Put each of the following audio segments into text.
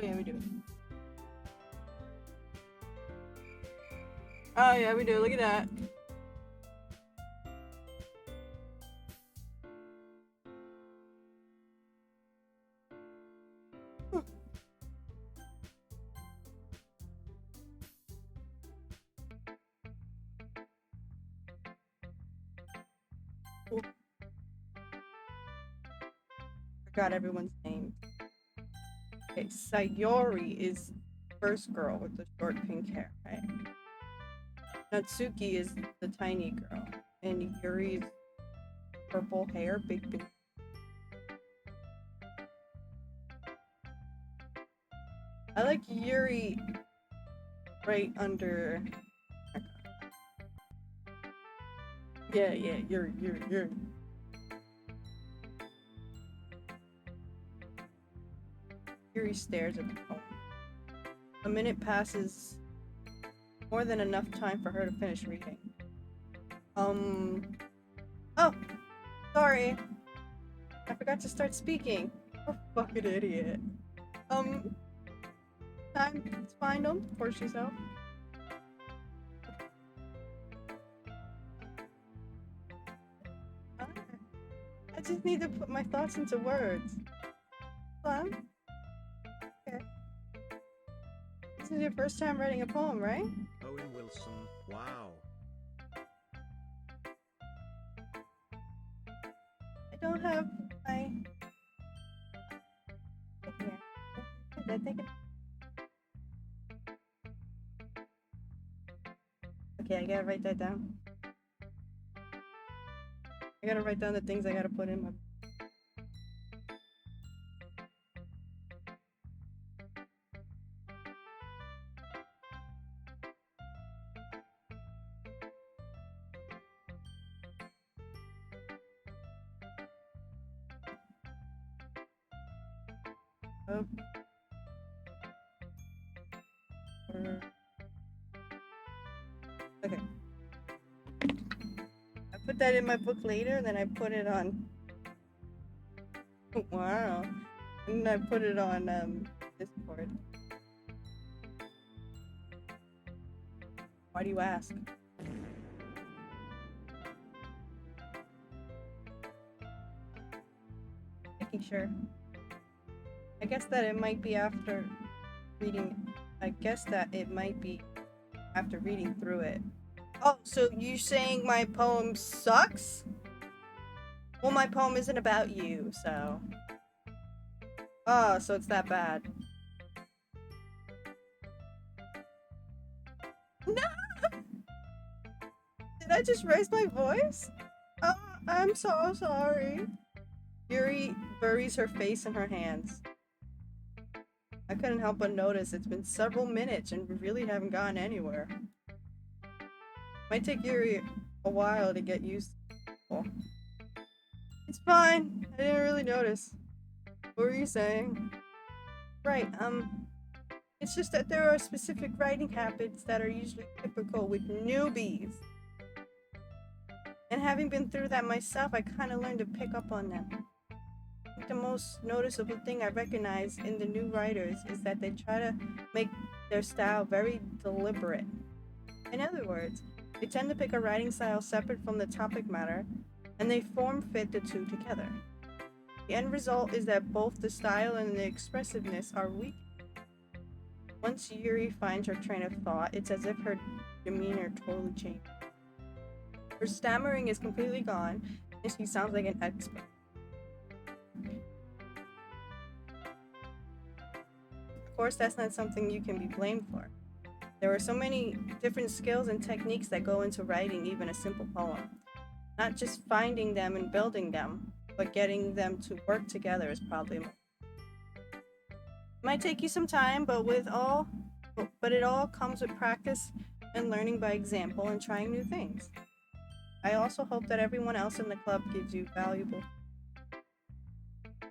Oh yeah, we do. Oh yeah, we do. Look at that. Forgot everyone's name. Okay, Sayori is first girl with the short pink hair, right? Natsuki is the tiny girl, and Yuri's purple hair, big. I like Yuri right under. Yeah, you're. Yuri stares at the phone. A minute passes, more than enough time for her to finish reading. Oh, sorry. I forgot to start speaking. I'm a fucking idiot. Time to find them, force yourself. I just need to put my thoughts into words. Fun. Okay. This is your first time writing a poem, right? Owen Wilson, wow. I don't have my... Here. I think Okay, I gotta write that down. I gotta write down the things I gotta put in my... Oh. Okay. I put that in my book later, then I put it on... Wow. And then I put it on Discord. Why do you ask? Making sure. I guess that it might be after reading... I guess that it might be after reading through it. Oh, so you saying my poem sucks? Well, my poem isn't about you, so... Oh, so it's that bad. No! Did I just raise my voice? Oh, I'm so sorry. Yuri buries her face in her hands. I couldn't help but notice it's been several minutes and we really haven't gotten anywhere. Might take Yuri a while to get used to. It's fine. I didn't really notice. What were you saying? Right, it's just that there are specific writing habits that are usually typical with newbies. And having been through that myself, I kind of learned to pick up on them. I think the most noticeable thing I recognize in the new writers is that they try to make their style very deliberate. In other words, they tend to pick a writing style separate from the topic matter, and they form fit the two together. The end result is that both the style and the expressiveness are weak. Once Yuri finds her train of thought, it's as if her demeanor totally changed. Her stammering is completely gone, and she sounds like an expert. Of course, that's not something you can be blamed for. There are so many different skills and techniques that go into writing even a simple poem. Not just finding them and building them, but getting them to work together is probably more. It might take you some time, but it all comes with practice and learning by example and trying new things. I also hope that everyone else in the club gives you valuable...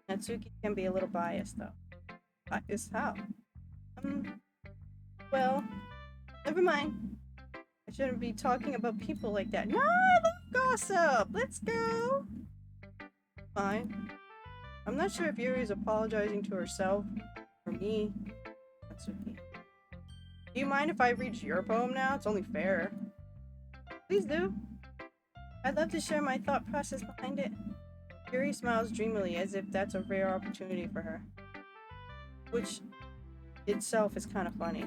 Natsuki can be a little biased, though. Biased how? Well, never mind. I shouldn't be talking about people like that. No, gossip! Let's go! Fine. I'm not sure if Yuri's apologizing to herself, or me, Natsuki. Do you mind if I read your poem now? It's only fair. Please do. I'd love to share my thought process behind it. Yuri smiles dreamily as if that's a rare opportunity for her. Which itself is kind of funny.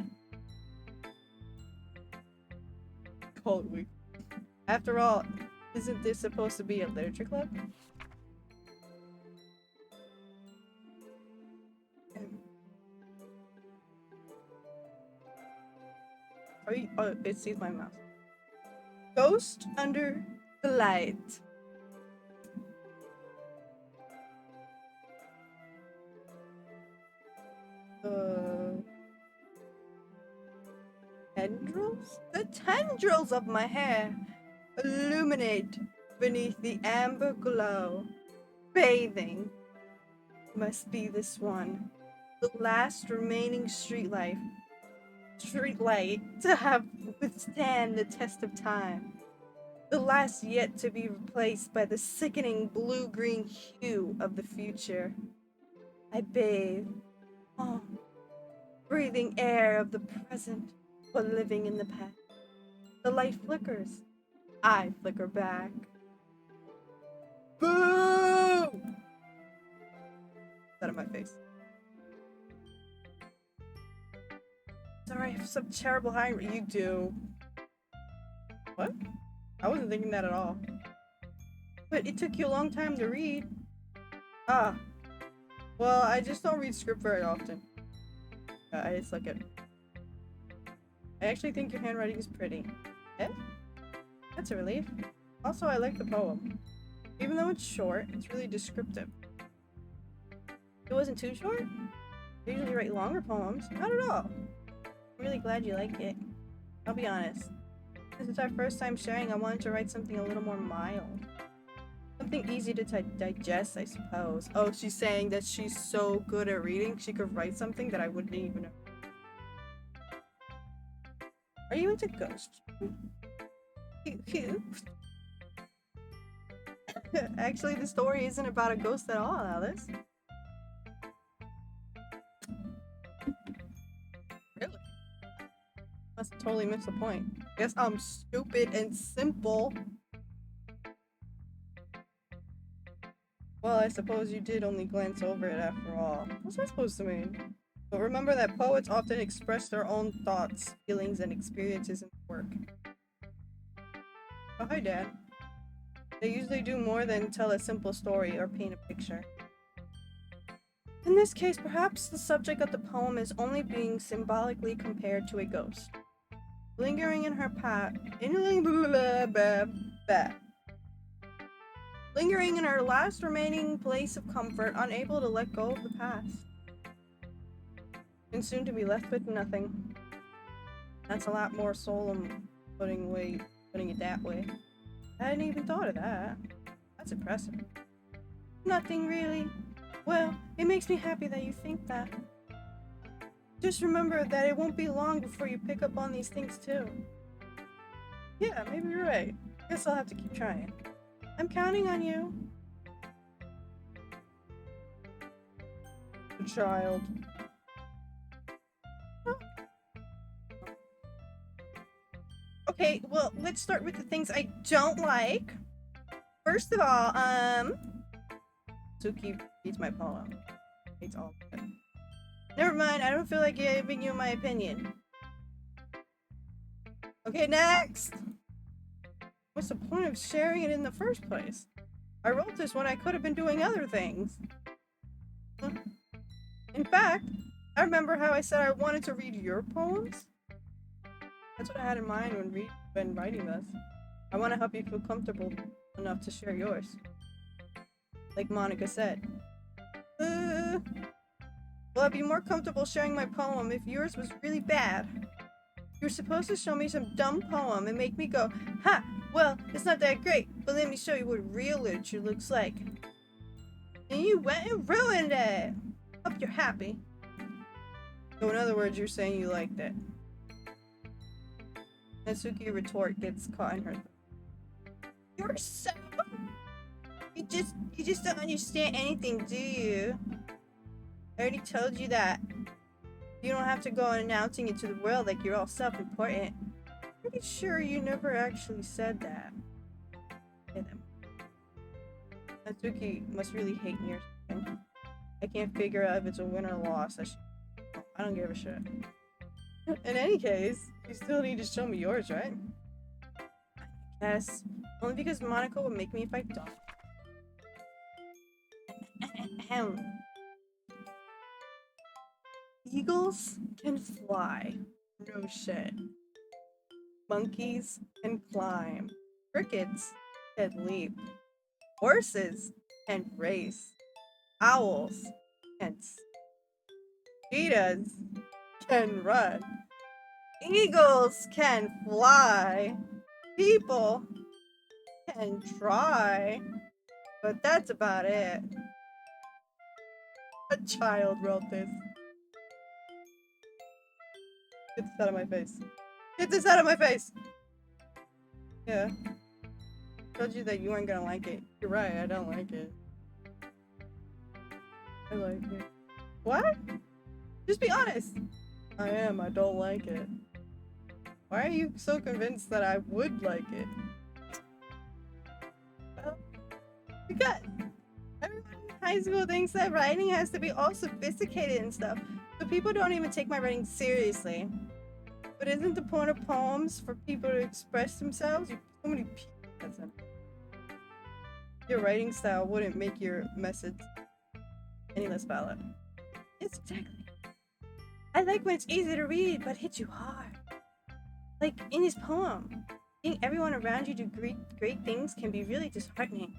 Call it weak. After all, isn't this supposed to be a literature club? Oh, it sees my mouse. Ghost under the light. Tendrils? The tendrils of my hair illuminate beneath the amber glow. Bathing. Must be this one. The last remaining streetlight to have withstand the test of time. The last yet to be replaced by the sickening blue-green hue of the future. I bathe, breathing air of the present, while living in the past. The light flickers. I flicker back. Boo! Out of my face. Sorry, I have some terrible high. You do. What? I wasn't thinking that at all. But it took you a long time to read. Ah. Well, I just don't read script very often. I just look at it. I actually think your handwriting is pretty. Eh? That's a relief. Also, I like the poem. Even though it's short, it's really descriptive. It wasn't too short? I usually write longer poems. Not at all. I'm really glad you like it. I'll be honest. Since it's our first time sharing, I wanted to write something a little more mild. Something easy to digest, I suppose. Oh, she's saying that she's so good at reading, she could write something that I wouldn't even know. Are you into ghosts? Actually, the story isn't about a ghost at all, Alice. Really? Must have totally missed the point. Guess I'm stupid and simple. Well, I suppose you did only glance over it after all. What's that supposed to mean? But remember that poets often express their own thoughts, feelings, and experiences in work. Oh, hi, Dad. They usually do more than tell a simple story or paint a picture. In this case, perhaps the subject of the poem is only being symbolically compared to a ghost. Lingering in her lingering in her last remaining place of comfort, unable to let go of the past. And soon to be left with nothing. That's a lot more solemn putting it that way. I hadn't even thought of that. That's impressive. Nothing really. Well, it makes me happy that you think that. Just remember that it won't be long before you pick up on these things too. Yeah, maybe you're right. Guess I'll have to keep trying. I'm counting on you. Child. Okay, well, let's start with the things I don't like. First of all, Suki reads my poem. Hates all of it. Never mind, I don't feel like giving you my opinion. Okay, next! What's the point of sharing it in the first place? I wrote this when I could have been doing other things. In fact, I remember how I said I wanted to read your poems? That's what I had in mind when writing this. I want to help you feel comfortable enough to share yours. Like Monica said. Well, I'd be more comfortable sharing my poem if yours was really bad. You were supposed to show me some dumb poem and make me go, ha! Well, it's not that great, but let me show you what real literature looks like. And you went and ruined it! Hope you're happy. So in other words, you're saying you liked it. Natsuki's retort gets caught in her throat. You're so... You just don't understand anything, do you? I already told you that. You don't have to go announcing it to the world like you're all self-important. Pretty sure you never actually said that. Yeah, Natsuki must really hate me or something. I can't figure out if it's a win or loss. I don't give a shit. In any case, you still need to show me yours, right? Yes. Only because Monica would make me if I don't. Ahem. Eagles can fly. No shit. Monkeys can climb. Crickets can leap. Horses can race. Owls can. Cheetahs can run. Eagles can fly. People can try. But that's about it. A child wrote this. Get this out of my face. Get this out of my face! Yeah. Told you that you weren't gonna like it. You're right, I don't like it. I like it. What? Just be honest. I don't like it. Why are you so convinced that I would like it? Well, because everyone in high school thinks that writing has to be all sophisticated and stuff, so people don't even take my writing seriously. But isn't the point of poems for people to express themselves? So many people. That's it. Your writing style wouldn't make your message any less valid. Yes, exactly. I like when it's easy to read, but hits you hard. Like in his poem. Seeing everyone around you do great things can be really disheartening.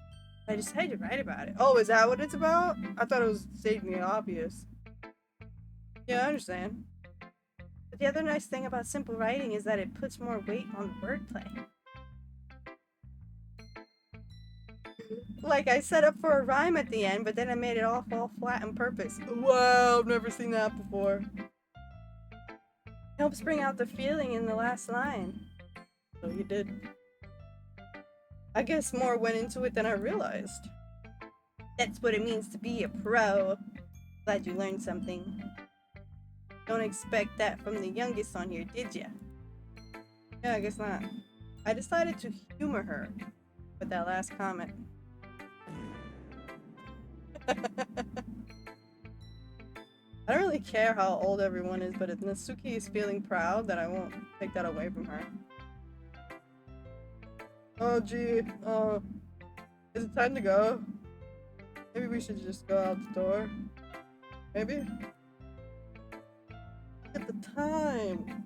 I decided to write about it. Oh, is that what it's about? I thought it was stating the obvious. Yeah, I understand. But the other nice thing about simple writing is that it puts more weight on wordplay. Like I set up for a rhyme at the end, but then I made it all fall flat on purpose. Wow, I've never seen that before. Helps bring out the feeling in the last line. So you did. I guess more went into it than I realized. That's what it means to be a pro. Glad you learned something. Don't expect that from the youngest on here, did ya? Yeah, I guess not. I decided to humor her with that last comment. I don't really care how old everyone is, but if Natsuki is feeling proud, then I won't take that away from her. Oh gee, is it time to go? Maybe we should just go out the door. Maybe? Look at the time!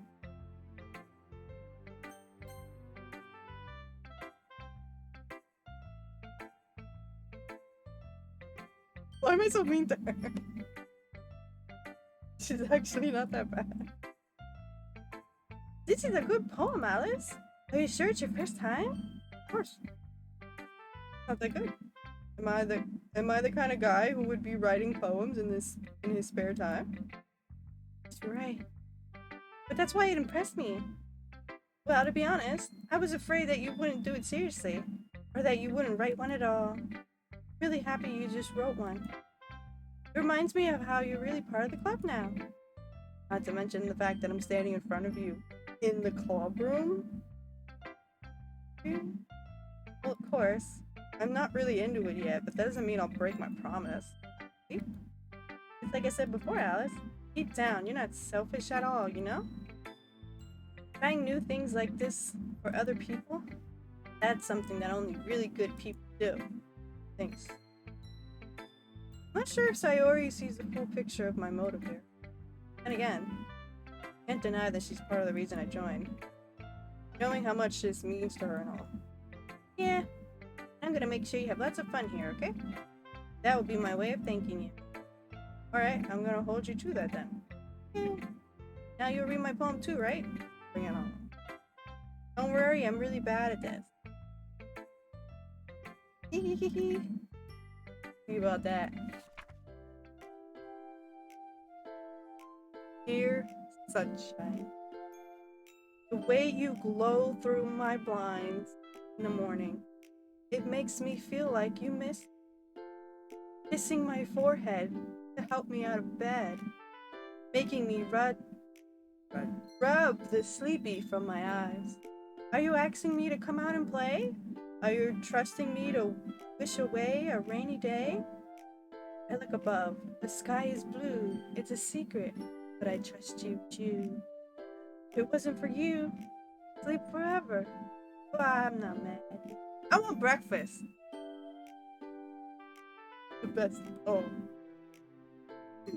Why am I so mean to her? She's actually not that bad. This is a good poem, Alice. Are you sure it's your first time? Of course. Not that good. Am I the kind of guy who would be writing poems in his spare time? You're right. But that's why it impressed me. Well, to be honest, I was afraid that you wouldn't do it seriously, or that you wouldn't write one at all. Really happy you just wrote one. It reminds me of how you're really part of the club now. Not to mention the fact that I'm standing in front of you in the club room. Well, of course, I'm not really into it yet, but that doesn't mean I'll break my promise. See? It's like I said before, Alice. Deep down, you're not selfish at all, you know? Trying new things like this for other people, that's something that only really good people do. Thanks. I'm not sure if Sayori sees the full picture of my motive here. And again, can't deny that she's part of the reason I joined. Knowing how much this means to her and all. Yeah, I'm gonna make sure you have lots of fun here, okay? That would be my way of thanking you. Alright, I'm gonna hold you to that then. Yeah. Now you'll read my poem too, right? Bring it on. Don't worry, I'm really bad at this. Hehehehe. Think about that. Dear sunshine, the way you glow through my blinds in the morning, it makes me feel like you miss me. Kissing my forehead to help me out of bed. making me rub the sleepy from my eyes. Are you asking me to come out and play? Are you trusting me to wish away a rainy day? I look above. The sky is blue. It's a secret, but I trust you too. If it wasn't for you, I'd sleep forever. Well, I'm not mad. I want breakfast. The best. Oh,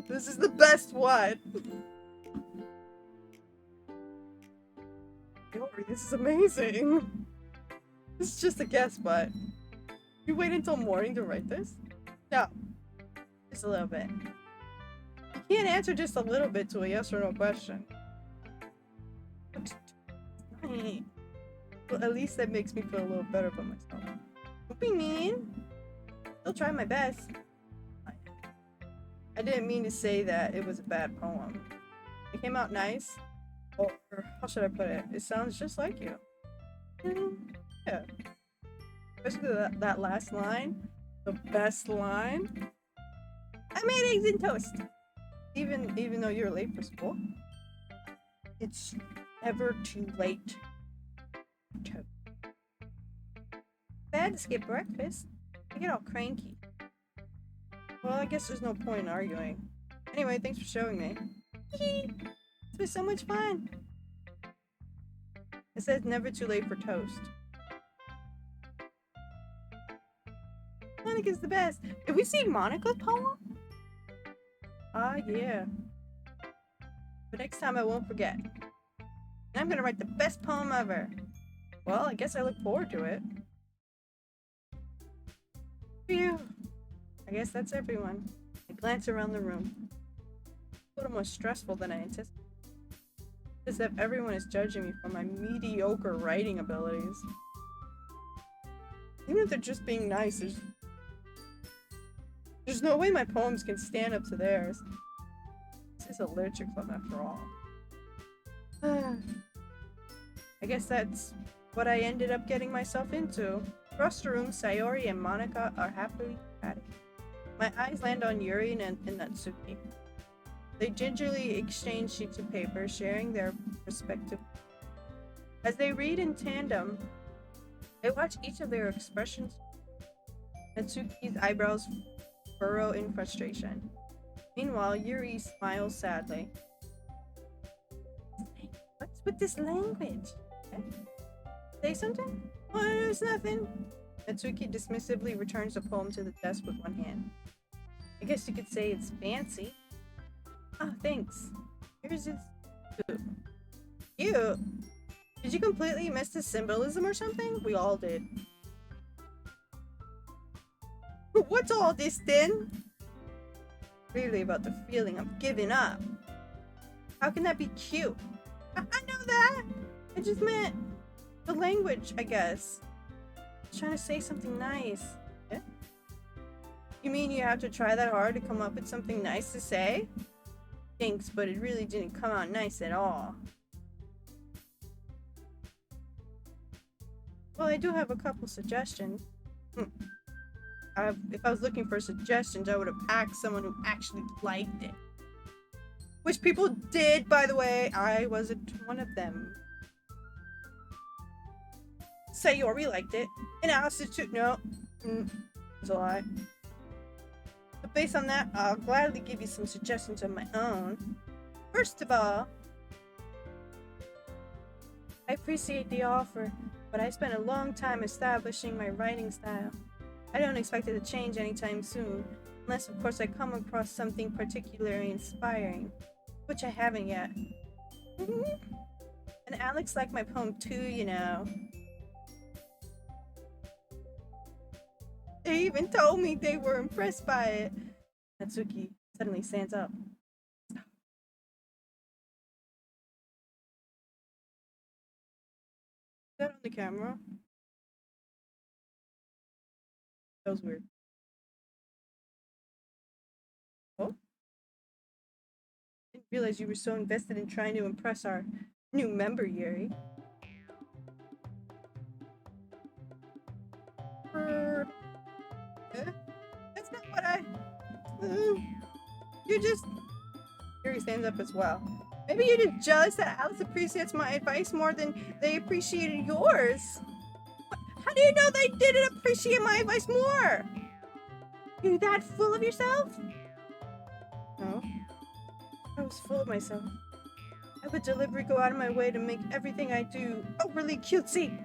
this is the best one. Yori, this is amazing. This is just a guess, but you wait until morning to write this? No, just a little bit. You can't answer just a little bit to a yes or no question. Well, at least that makes me feel a little better about myself. Don't be mean. I'll try my best. I didn't mean to say that it was a bad poem. It came out nice. Or how should I put it? It sounds just like you. Yeah. Especially that last line. The best line. I made eggs and toast. Even though you're late for school. It's never too late. If I had to skip breakfast, I get all cranky. Well, I guess there's no point in arguing. Anyway, thanks for showing me. It's been so much fun. It says never too late for toast. Monica's the best. Have we seen Monica's poem? Ah, yeah. But next time I won't forget. And I'm gonna write the best poem ever. Well, I guess I look forward to it. Phew. I guess that's everyone. I glance around the room. It's a little more stressful than I anticipated. As if everyone is judging me for my mediocre writing abilities. Even if they're just being nice, there's no way my poems can stand up to theirs. This is a literature club after all. I guess that's what I ended up getting myself into. Across the room, Sayori and Monica are happily chatting. My eyes land on Yuri and Natsuki. They gingerly exchange sheets of paper, sharing their perspective. As they read in tandem, I watch each of their expressions. Natsuki's eyebrows furrow in frustration. Meanwhile, Yuri smiles sadly. What's with this language? Say something? Oh, there's nothing. Natsuki dismissively returns the poem to the desk with one hand. I guess you could say it's fancy. Ah, thanks. Yours is cute. Did you completely miss the symbolism or something? We all did. What's all this then? Really about the feeling of giving up. How can that be cute? I know that. I just meant the language, I guess. I was trying to say something nice. Yeah? You mean you have to try that hard to come up with something nice to say? Thanks, but it really didn't come out nice at all. Well, I do have a couple suggestions. If I was looking for suggestions, I would have asked someone who actually liked it. Which people did, by the way. I wasn't one of them. Sayori liked it. And Alice too. No. It's a lie. But based on that, I'll gladly give you some suggestions of my own. First of all, I appreciate the offer, but I spent a long time establishing my writing style. I don't expect it to change anytime soon, unless of course I come across something particularly inspiring, which I haven't yet. And Alex liked my poem too, you know. They even told me they were impressed by it. Natsuki suddenly stands up. Stop. Is that on the camera? That was weird. Oh? Didn't realize you were so invested in trying to impress our new member, Yuri. That's not what I... You're just... Yuri stands up as well. Maybe you're just jealous that Alice appreciates my advice more than they appreciated yours. How do you know they didn't appreciate my advice more? You that full of yourself? No. I was full of myself. I would deliberately go out of my way to make everything I do overly cutesy.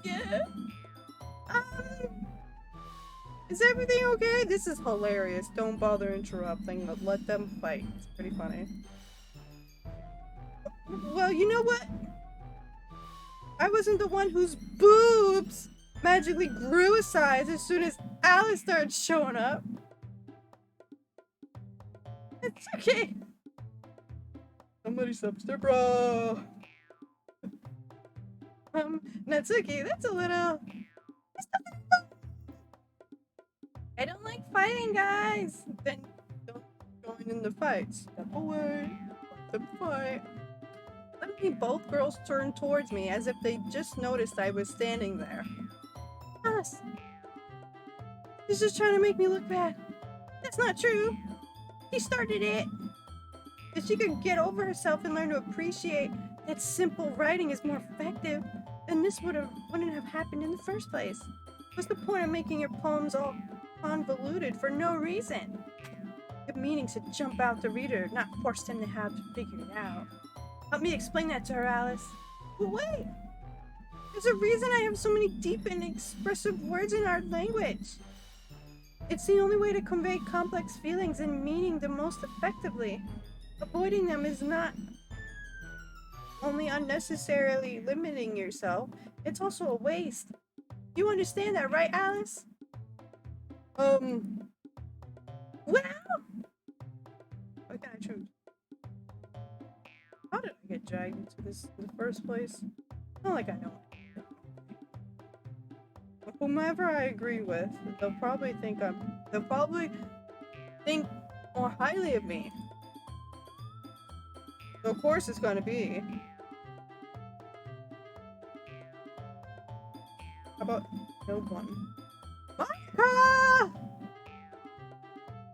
Yeah. Is everything okay? This is hilarious. Don't bother interrupting, but let them fight. It's pretty funny. Well, you know what? I wasn't the one whose boobs magically grew a size as soon as Alice started showing up. It's okay. Somebody stops their bra. Natsuki, that's a little... I don't like fighting, guys. Then don't join in the fight. Step away. Let them fight. Suddenly, both girls turned towards me as if they just noticed I was standing there. Alice, she's just trying to make me look bad. That's not true. She started it. If she could get over herself and learn to appreciate that simple writing is more effective, then this wouldn't have happened in the first place. What's the point of making your poems all convoluted for no reason? The meaning should jump out the reader, not force them to have to figure it out. Help me explain that to her, Alice. But wait! There's a reason I have so many deep and expressive words in our language. It's the only way to convey complex feelings and meaning the most effectively. Avoiding them is not only unnecessarily limiting yourself, it's also a waste. You understand that, right, Alice? Well, what can I choose? How did I get dragged into this in the first place? Not like I know. Whomever I agree with, they'll probably think more highly of me. So of course it's gonna be. How about no one? Monica!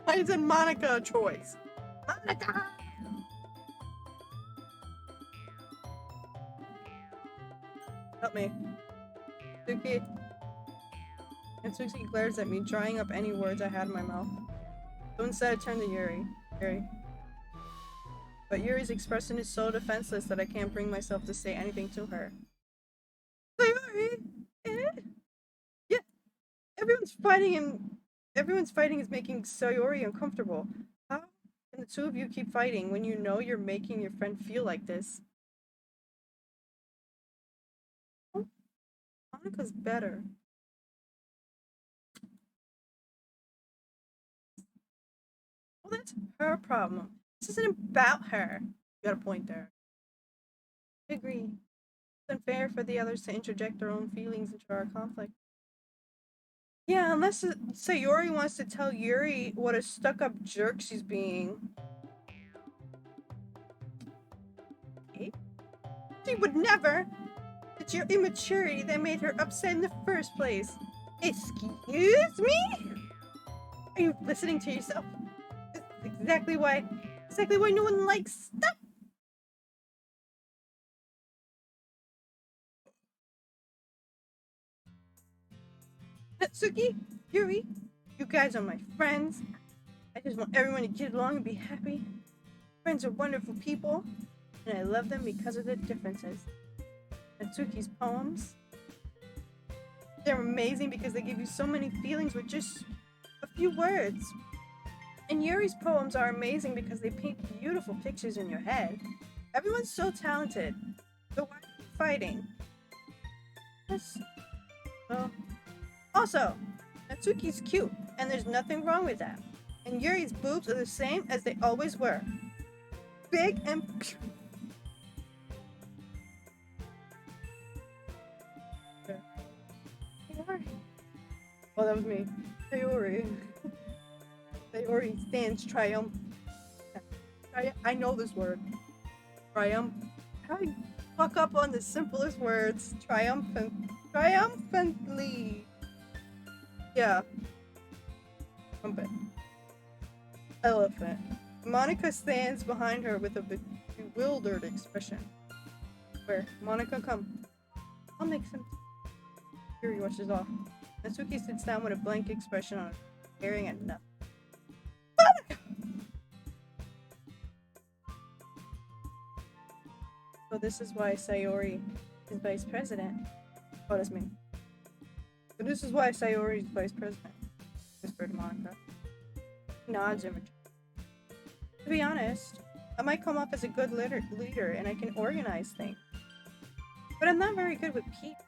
Why isn't Monica a choice? Monica! Help me. Suki. And Suki glares at me, drying up any words I had in my mouth. So instead I turn to Yuri. But Yuri's expression is so defenseless that I can't bring myself to say anything to her. Sayori! Yeah, everyone's fighting is making Sayori uncomfortable. How can the two of you keep fighting when you know you're making your friend feel like this? Oh, Monica's better. Well, that's her problem. This isn't about her. You got a point there. I agree. It's unfair for the others to interject their own feelings into our conflict. Yeah, unless Sayori wants to tell Yuri what a stuck-up jerk she's being. Okay. She would never! It's your immaturity that made her upset in the first place. Excuse me? Are you listening to yourself? This is exactly why no one likes stuff. Natsuki, Yuri, you guys are my friends. I just want everyone to get along and be happy. Friends are wonderful people, and I love them because of their differences. Natsuki's poems, they're amazing because they give you so many feelings with just a few words. And Yuri's poems are amazing because they paint beautiful pictures in your head. Everyone's so talented. So why are you fighting? Yes. Well, also, Natsuki's cute, and there's nothing wrong with that. And Yuri's boobs are the same as they always were. Big and... Oh, that was me. Sayori. Sayori stands triumph. I know this word. Triumph. How do you fuck up on the simplest words? Triumphantly. Yeah. Trumpet. elephant. Monica stands behind her with a bewildered expression. Where? Monica, come. I'll make some tea. Yuri rushes off. Natsuki sits down with a blank expression on her, staring at nothing. Monica! So this is why Sayori is vice president. What does it mean? So this is why Sayori is vice president, whispered Monica. Nods in return. To be honest, I might come off as a good leader and I can organize things. But I'm not very good with people.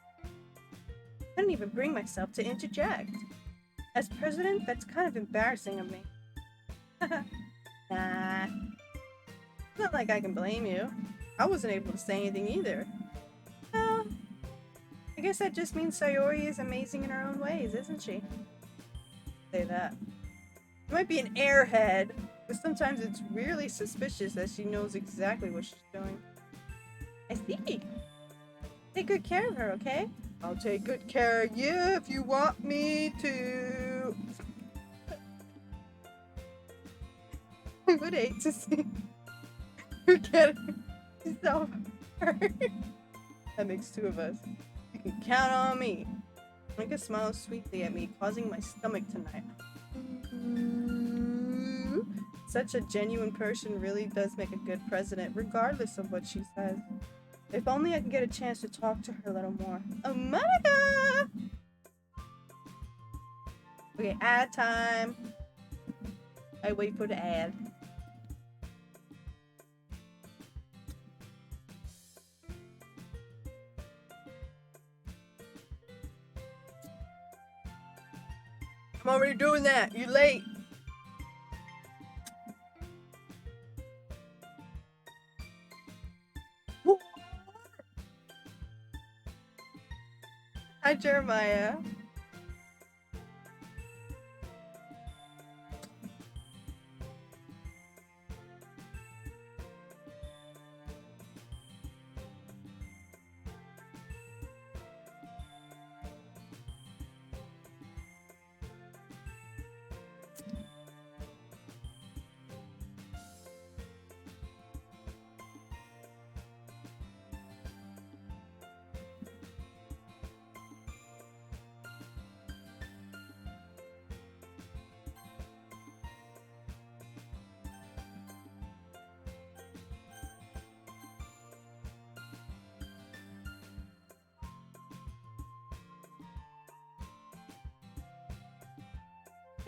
I couldn't even bring myself to interject. As president, that's kind of embarrassing of me. Nah. It's not like I can blame you. I wasn't able to say anything either. Well, I guess that just means Sayori is amazing in her own ways, isn't she? Say that. She might be an airhead, but sometimes it's really suspicious that she knows exactly what she's doing. I see. Take good care of her, okay? I'll take good care of you if you want me to. I would hate to see you get yourself hurt. That makes two of us. You can count on me. Micah smiles sweetly at me, causing my stomach to knot. Such a genuine person really does make a good president, regardless of what she says. If only I can get a chance to talk to her a little more. Oh, Monica! Okay, ad time. I wait for the ad. I'm already doing that. You late. Hi, Jeremiah.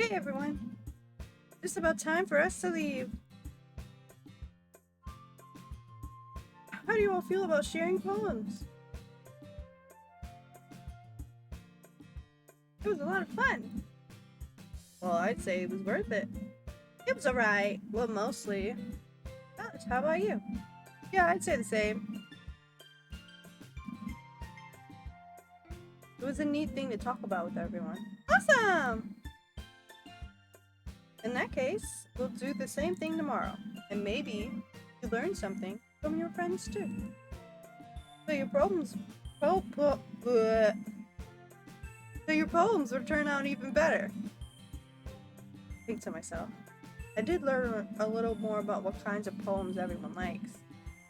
Hey everyone, just about time for us to leave. How do you all feel about sharing poems? It was a lot of fun. Well, I'd say it was worth it. It was alright. Well, mostly. Alex, how about you? Yeah, I'd say the same. It was a neat thing to talk about with everyone. Awesome! In that case, we'll do the same thing tomorrow. And maybe you learn something from your friends too. So your poems will turn out even better. Think to myself. I did learn a little more about what kinds of poems everyone likes.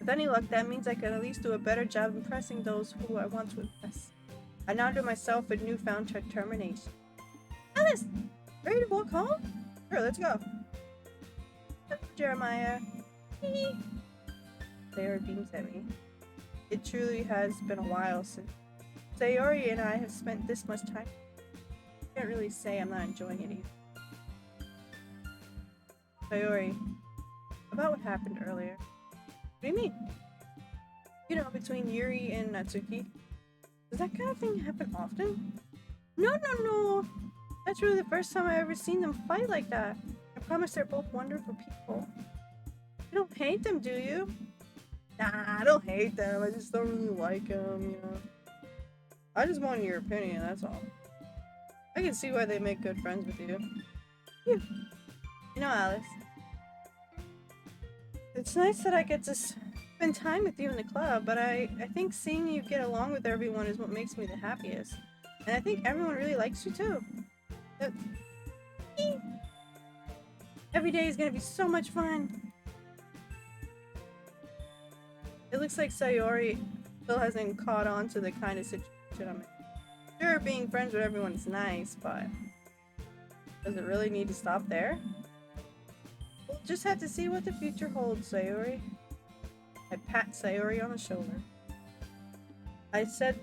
With any luck, that means I can at least do a better job impressing those who I want to impress. I nodded myself with newfound determination. Alice, ready to walk home? Sure, let's go. Jeremiah. Sayori beams at me. It truly has been a while since Sayori and I have spent this much time. I can't really say I'm not enjoying it either. Sayori, about what happened earlier. What do you mean? You know, between Yuri and Natsuki. Does that kind of thing happen often? No. That's really the first time I ever seen them fight like that. I promise they're both wonderful people. You don't hate them, do you? Nah, I don't hate them. I just don't really like them, you know. I just wanted your opinion, that's all. I can see why they make good friends with you. You know, Alice. It's nice that I get to spend time with you in the club, but I think seeing you get along with everyone is what makes me the happiest. And I think everyone really likes you too. Every day is gonna be so much fun. It looks like Sayori still hasn't caught on to the kind of situation I'm in. Sure, being friends with everyone is nice, but does it really need to stop there? We'll just have to see what the future holds, Sayori. I pat Sayori on the shoulder. I said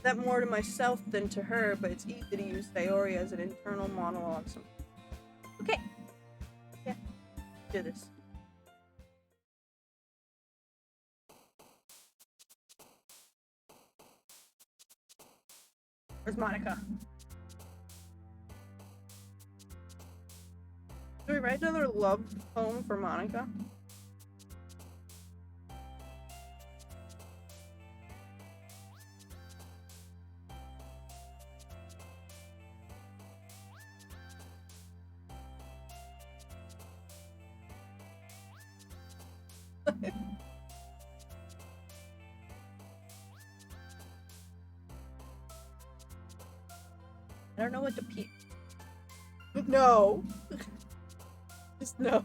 that more to myself than to her, but it's easy to use Sayori as an internal monologue. So, okay. Yeah, do this. Where's Monica? Do we write another love poem for Monica? I don't know what to pee. No. Just no.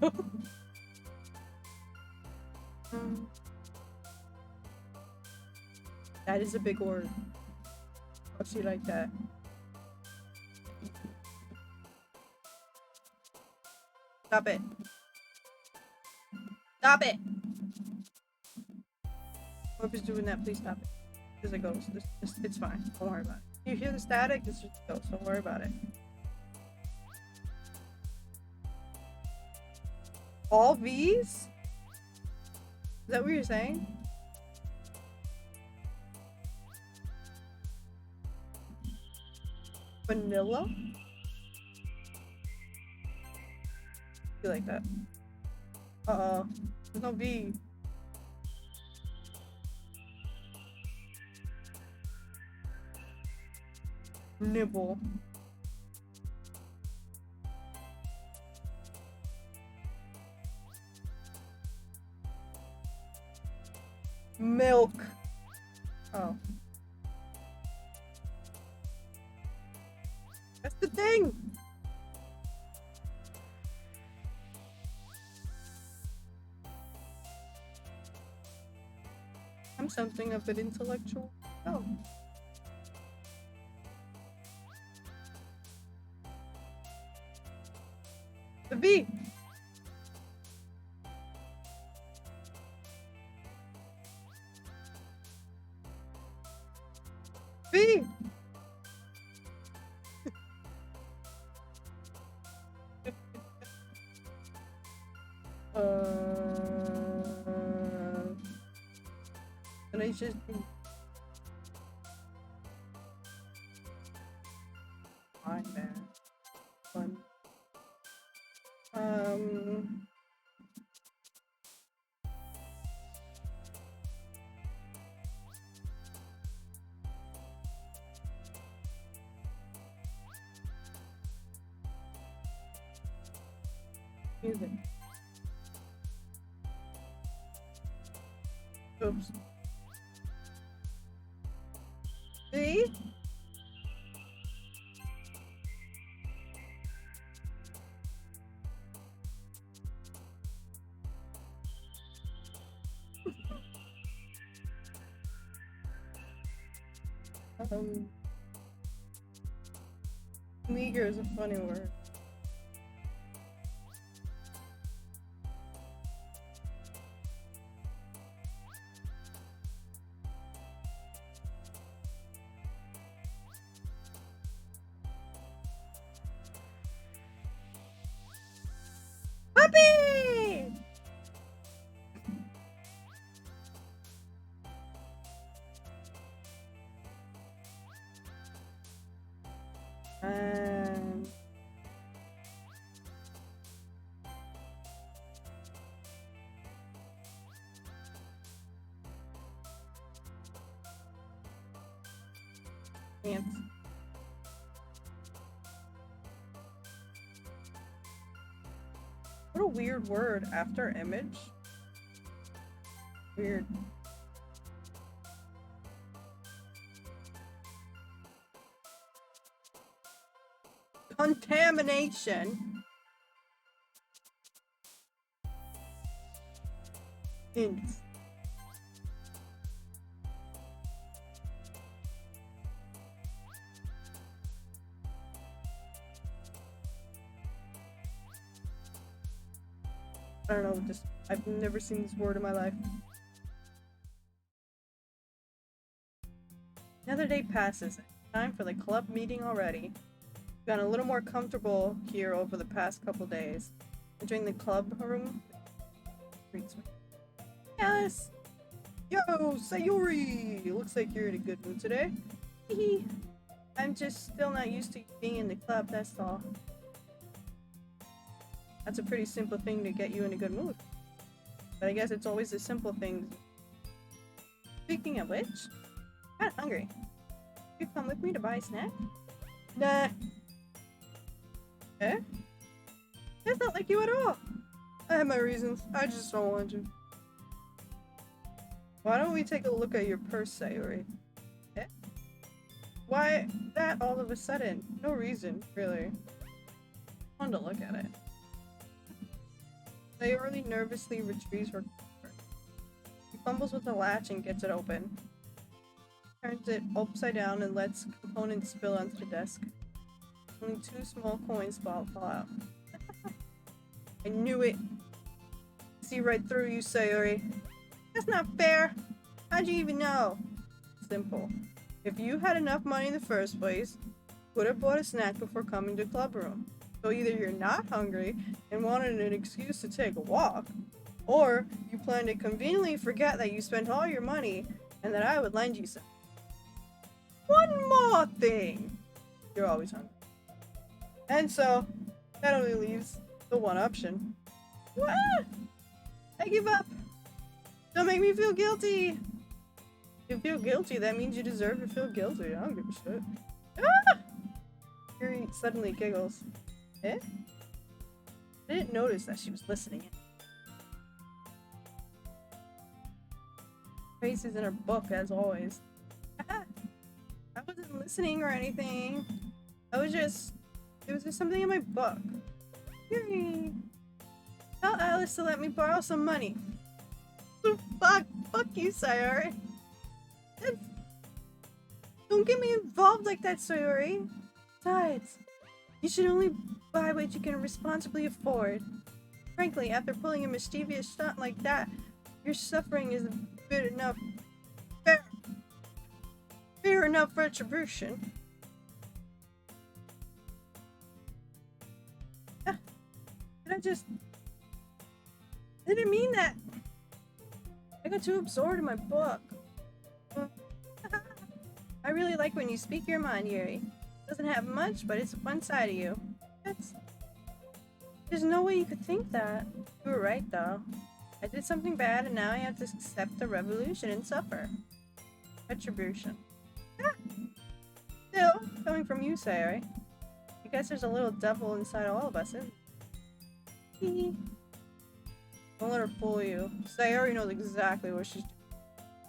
That is a big word. I'll see like that. Stop it. Stop it! Whoever's doing that, please stop it. There's a ghost. It's fine. Don't worry about it. You hear the static? It's just a ghost. Don't worry about it. All V's? Is that what you're saying? Vanilla? You like that? Uh-oh. There's no V. Nibble. Milk. Oh. That's the thing! I'm something of an intellectual. Oh. The V! V! And I just fine, man. Fun. Music. Oops. See? Meager is a funny word. Puppy! Ants. What a weird word after image. Weird. Contamination. Hints. I don't know what this. I've never seen this word in my life. Another day passes. Time for the club meeting already. I've gotten a little more comfortable here over the past couple days. Entering the club room greets me. Alice! Yo, Sayori! Looks like you're in a good mood today. Hehe. I'm just still not used to being in the club, that's all. That's a pretty simple thing to get you in a good mood. But I guess it's always the simple things. Speaking of which, I'm kinda hungry. You come with me to buy a snack? Nah. Eh? That's not like you at all. I have my reasons. I just don't want to. Why don't we take a look at your purse, Sayori? Eh? Why that all of a sudden? No reason, really. I wanted to look at it. Sayori nervously retrieves her purse. She fumbles with the latch and gets it open. Turns it upside down and lets components spill onto the desk. Only 2 small coins fall out. I knew it. See right through you, Sayori. That's not fair. How'd you even know? Simple. If you had enough money in the first place, you would have bought a snack before coming to club room. So either you're not hungry and wanted an excuse to take a walk, or you plan to conveniently forget that you spent all your money and that I would lend you some. One more thing! You're always hungry. And so, that only leaves the one option. What? I give up! Don't make me feel guilty! If you feel guilty, that means you deserve to feel guilty. I don't give a shit. Ah! Yuri suddenly giggles. Eh? I didn't notice that she was listening. Face is in her book, as always. I wasn't listening or anything. It was just something in my book. Yuri! Tell Alice to let me borrow some money. Fuck you, Sayori. Don't get me involved like that, Sayori. Besides, you should only buy what you can responsibly afford. Frankly, after pulling a mischievous stunt like that, your suffering is a bit enough. Fair enough retribution. I didn't mean that. I got too absorbed in my book. I really like when you speak your mind, Yuri. Doesn't have much, but it's one side of you. There's no way you could think that. You were right, though. I did something bad, and now I have to accept the revolution and suffer. Retribution. Still, coming from you, Sayori. I guess there's a little devil inside all of us, isn't there? Don't let her fool you. Sayori knows exactly what she's doing.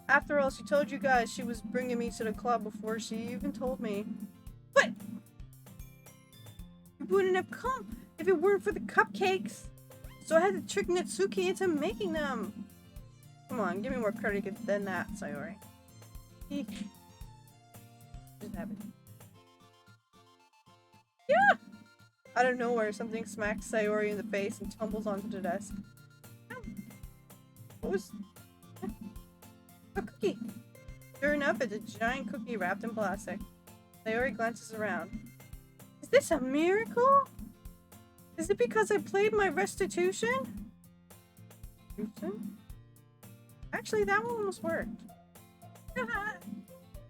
After all, she told you guys she was bringing me to the club before she even told me. What? You wouldn't have come if it weren't for the cupcakes. So I had to trick Natsuki into making them. Come on, give me more credit than that, Sayori. Just have it. Yeah! Out of nowhere, something smacks Sayori in the face and tumbles onto the desk. What was... A cookie! Sure enough, it's a giant cookie wrapped in plastic. Sayori glances around. Is this a miracle? Is it because I played my restitution? Actually, that one almost worked.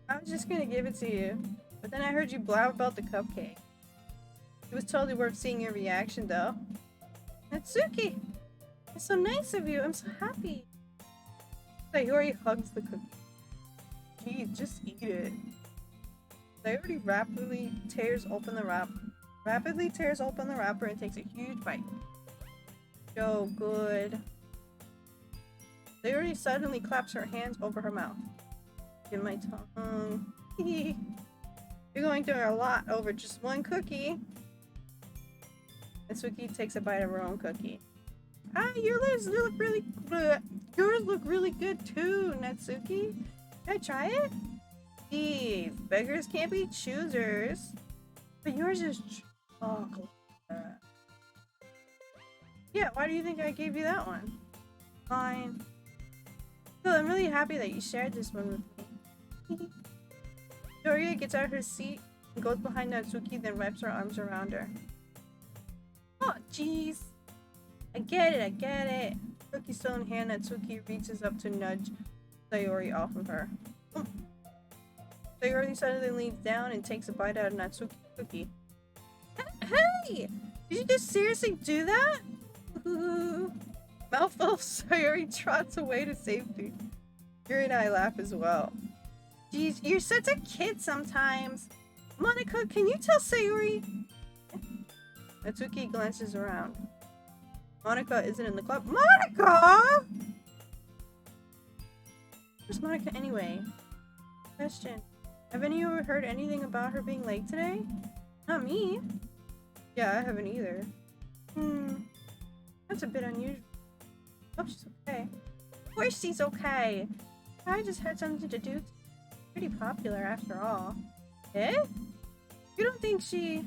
I was just gonna give it to you, but then I heard you blab about the cupcake. It was totally worth seeing your reaction, though. Natsuki! It's so nice of you. I'm so happy. Sayori hugs the cookie. Jeez, just eat it. Sayori rapidly tears open the wrapper and takes a huge bite. So good. Sayori suddenly claps her hands over her mouth. In my tongue. You're going through a lot over just one cookie. Natsuki takes a bite of her own cookie. Ah, your lips look really good. Yours look really good too, Natsuki. Can I try it? Jeez, beggars can't be choosers. But yours is chocolate. Yeah, why do you think I gave you that one? Fine. Still, I'm really happy that you shared this one with me. Doria gets out of her seat and goes behind Natsuki, then wraps her arms around her. Oh, jeez. I get it. Cookie still in hand, Natsuki reaches up to nudge Sayori off of her. Oh. Sayori suddenly leans down and takes a bite out of Natsuki's cookie. Hey! Did you just seriously do that? Mouthful of Sayori trots away to safety. Yuri and I laugh as well. Jeez, you're such a kid sometimes. Monica, can you tell Sayori? Natsuki glances around. Monica isn't in the club. Monica! Where's Monica anyway? Question. Have any of you heard anything about her being late today? Not me. Yeah, I haven't either. That's a bit unusual. Hope she's okay. Of course she's okay. I just had something to do. Pretty popular after all. Eh? You don't think she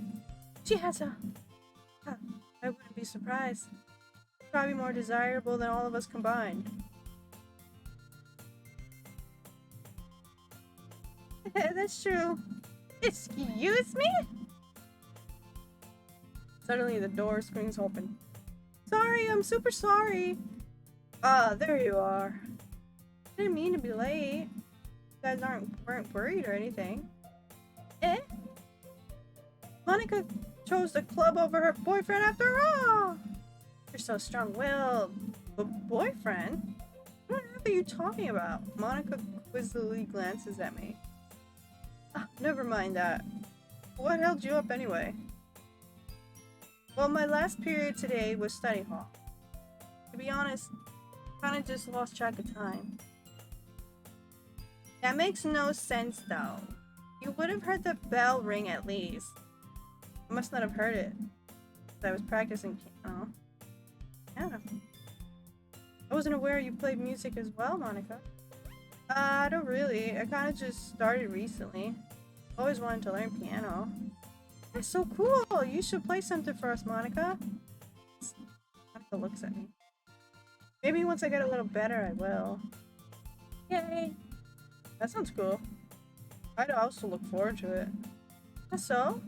has a... Huh, I wouldn't be surprised. Probably more desirable than all of us combined. That's true. Excuse me? Suddenly the door swings open. Sorry, I'm super sorry. Ah, there you are. I didn't mean to be late. You guys weren't worried or anything. Eh? Monica chose the club over her boyfriend after all. You're so strong-willed. But boyfriend? What on earth are you talking about? Monica quizzically glances at me. Ah, never mind that. What held you up anyway? Well, my last period today was study hall. To be honest, kinda just lost track of time. That makes no sense though. You would have heard the bell ring at least. I must not have heard it. I was practicing piano. Yeah. I wasn't aware you played music as well, Monica. I don't really. I kinda just started recently. Always wanted to learn piano. That's so cool! You should play something for us, Monica. Monica looks at me. Maybe once I get a little better, I will. Yay! That sounds cool. I'd also look forward to it. So,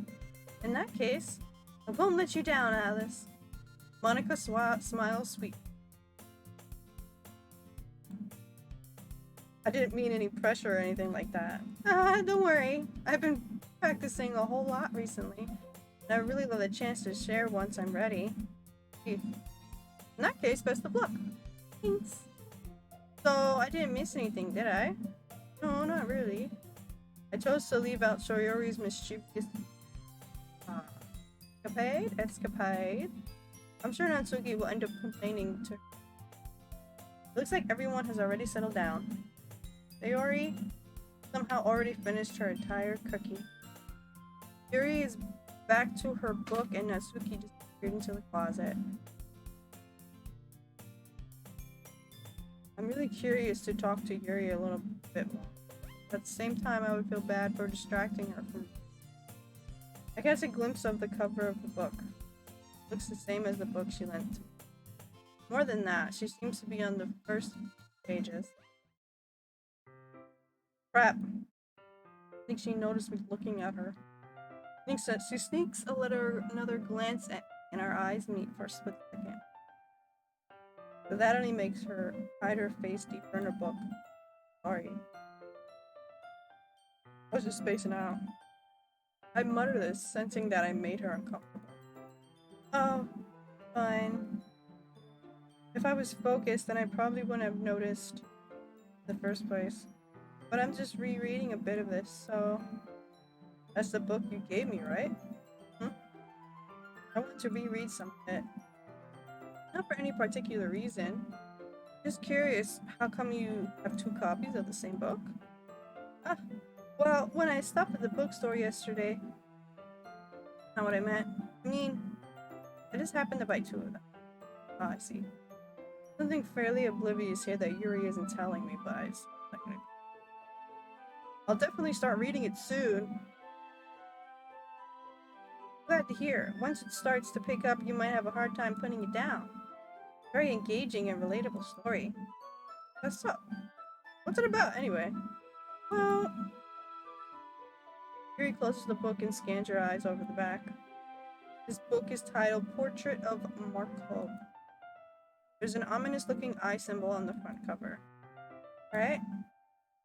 in that case, I won't let you down, Alice. Monica smiles sweet. I didn't mean any pressure or anything like that. Don't worry. I've been practicing a whole lot recently, and I really love the chance to share once I'm ready. In that case, best of luck. Thanks. So, I didn't miss anything, did I? No, not really. I chose to leave out Shoyori's mischievous escapade. I'm sure Natsuki will end up complaining to her. Looks like everyone has already settled down. Sayori somehow already finished her entire cookie. Yuri is back to her book and Natsuki disappeared into the closet. I'm really curious to talk to Yuri a little bit more. At the same time, I would feel bad for distracting her from... I catch a glimpse of the cover of the book. Looks the same as the book she lent to me. More than that, she seems to be on the first pages. Crap. I think she noticed me looking at her. Thinks that she sneaks another glance at me, and our eyes meet for a split second. But that only makes her hide her face deeper in her book. Sorry. I was just spacing out. I mutter this, sensing that I made her uncomfortable. Oh, fine. If I was focused, then I probably wouldn't have noticed in the first place. But I'm just rereading a bit of this, so... That's the book you gave me, right? I want to reread some of it. Not for any particular reason. Just curious, how come you have 2 copies of the same book? Ah, well, when I stopped at the bookstore yesterday... Not what I meant. I mean, I just happened to buy 2 of them. Oh, I see. Something fairly oblivious here that Yuri isn't telling me, but I'll definitely start reading it soon. Glad to hear. Once it starts to pick up, you might have a hard time putting it down. Very engaging and relatable story. What's up? What's it about, anyway? Well, Yuri closes the book and scans your eyes over the back. This book is titled Portrait of Marco. There's an ominous-looking eye symbol on the front cover. Alright?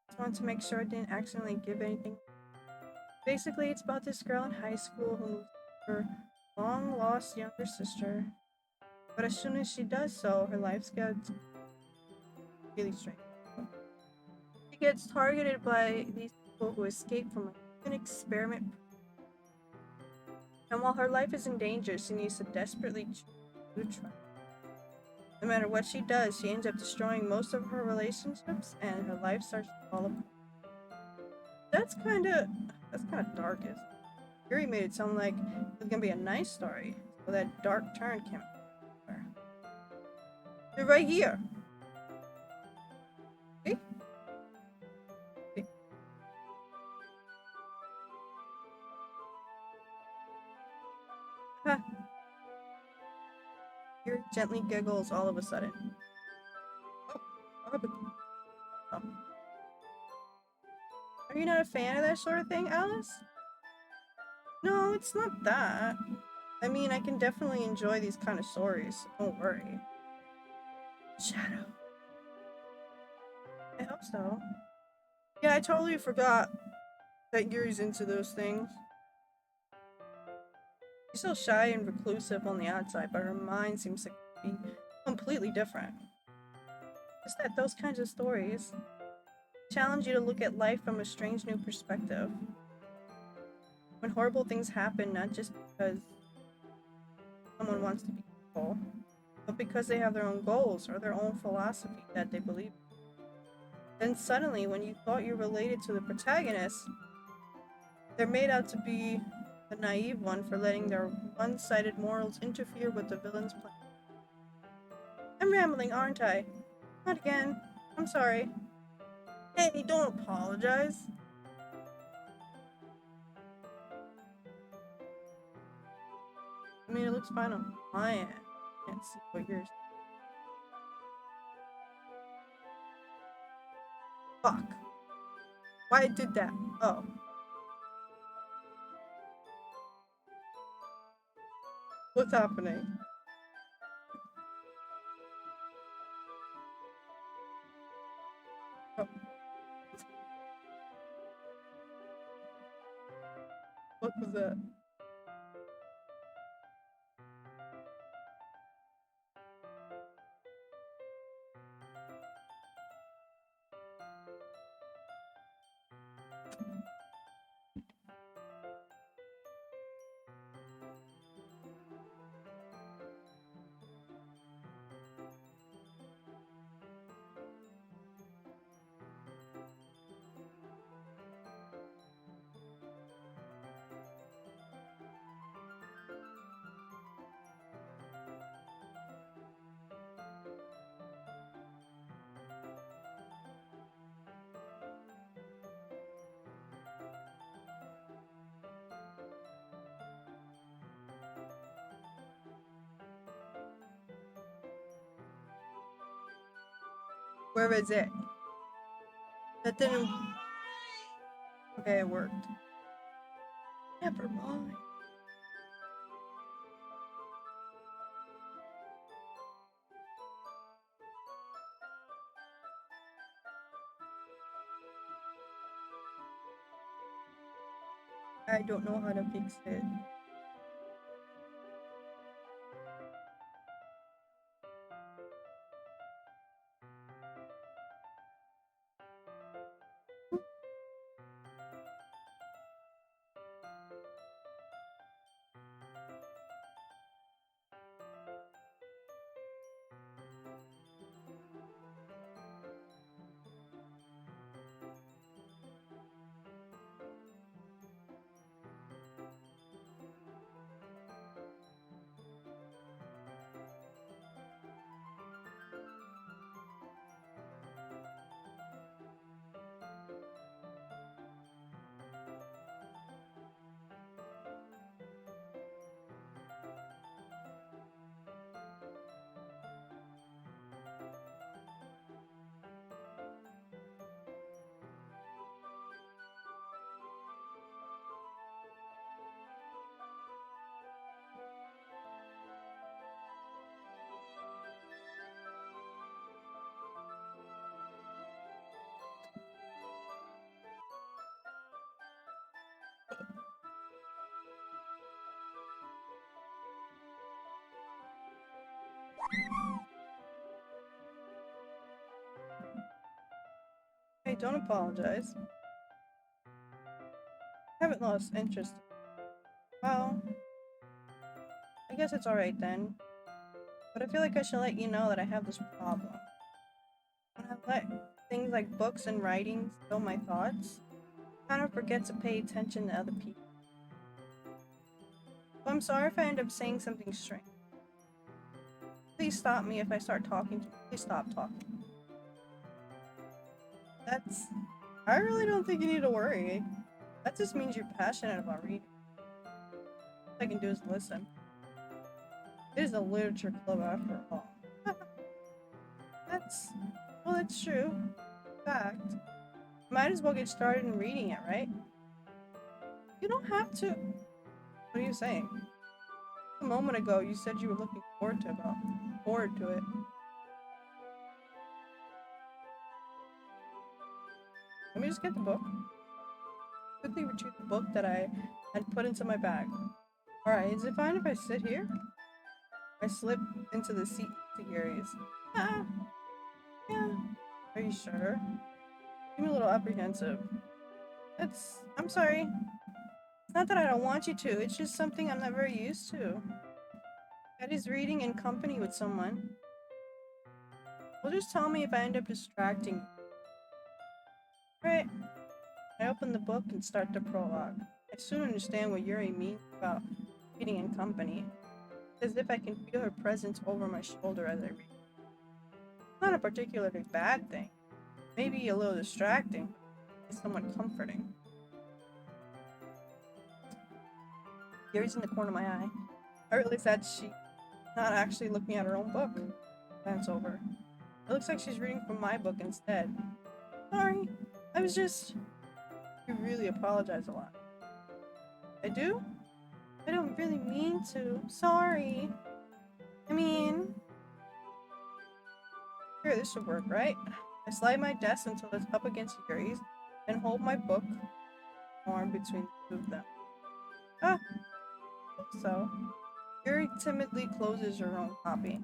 Just wanted to make sure I didn't accidentally give anything. Basically, it's about this girl in high school who loses her long-lost younger sister. But as soon as she does so, her life gets really strange. She gets targeted by these people who escape from an experiment. And while her life is in danger, she needs to desperately try. No matter what she does, she ends up destroying most of her relationships, and her life starts to fall apart. That's kind of dark. Yuri made it sound like it was gonna be a nice story, so that dark turn came. They're right here. See? See? Huh. Yuri gently giggles all of a sudden. Oh. Are you not a fan of that sort of thing, Alice? No, it's not that. I mean, I can definitely enjoy these kind of stories. Don't worry. Shadow. I hope so. Yeah, I totally forgot that Yuri's into those things. She's so shy and reclusive on the outside, but her mind seems to be completely different. Just that those kinds of stories challenge you to look at life from a strange new perspective. When horrible things happen, not just because someone wants to be evil, but because they have their own goals or their own philosophy that they believe in. Then suddenly, when you thought you related to the protagonist, they're made out to be the naive one for letting their one-sided morals interfere with the villain's plan. I'm rambling, aren't I? Not again. I'm sorry. Hey, don't apologize. I mean, it looks fine on my end. I can't see what yours. Fuck. Why I did that? Oh. What's happening? Oh. What was that? Where is it? That didn't. Okay, it worked. Never mind. I don't know how to fix it. Hey, don't apologize. I haven't lost interest. Well, I guess it's alright then. But I feel like I should let you know that I have this problem. When I let things like books and writings fill my thoughts, I kind of forget to pay attention to other people. So I'm sorry if I end up saying something strange. Please stop me if I start talking to you. Please stop talking. I really don't think you need to worry. That just means you're passionate about reading. All I can do is listen. It is a literature club after all. That's true. In fact, might as well get started in reading it, right? You don't have to. What are you saying? A moment ago, you said you were looking forward to it. Let me just get the book. Quickly retrieve the book that I had put into my bag. Alright, is it fine if I sit here? I slip into the seat to Gary's. Ah, yeah. Are you sure? I'm a little apprehensive. I'm sorry. It's not that I don't want you to, it's just something I'm not very used to. That is reading in company with someone. Well, just tell me if I end up distracting you. Right. I open the book and start the prologue. I soon understand what Yuri means about reading in company. It's as if I can feel her presence over my shoulder as I read. It's not a particularly bad thing. Maybe a little distracting, but it's somewhat comforting. Yuri's in the corner of my eye. I realize that she's not actually looking at her own book. Glance over. It looks like she's reading from my book instead. Sorry, I was just... You really apologize a lot. I do? I don't really mean to. Sorry. I mean... Here, this should work, right? I slide my desk until it's up against Yuri's, and hold my book arm between the two of them. Ah! So, Yuri timidly closes her own copy.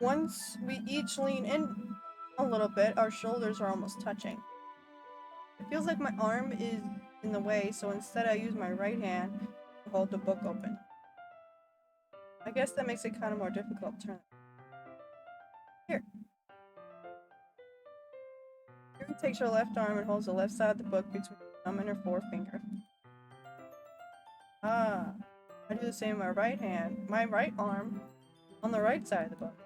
Once we each lean in a little bit, our shoulders are almost touching. It feels like my arm is in the way, so instead I use my right hand to hold the book open. I guess that makes it kind of more difficult to turn. Here. Yuri takes her left arm and holds the left side of the book between her thumb and her forefinger. Ah, I do the same with my right arm, on the right side of the book.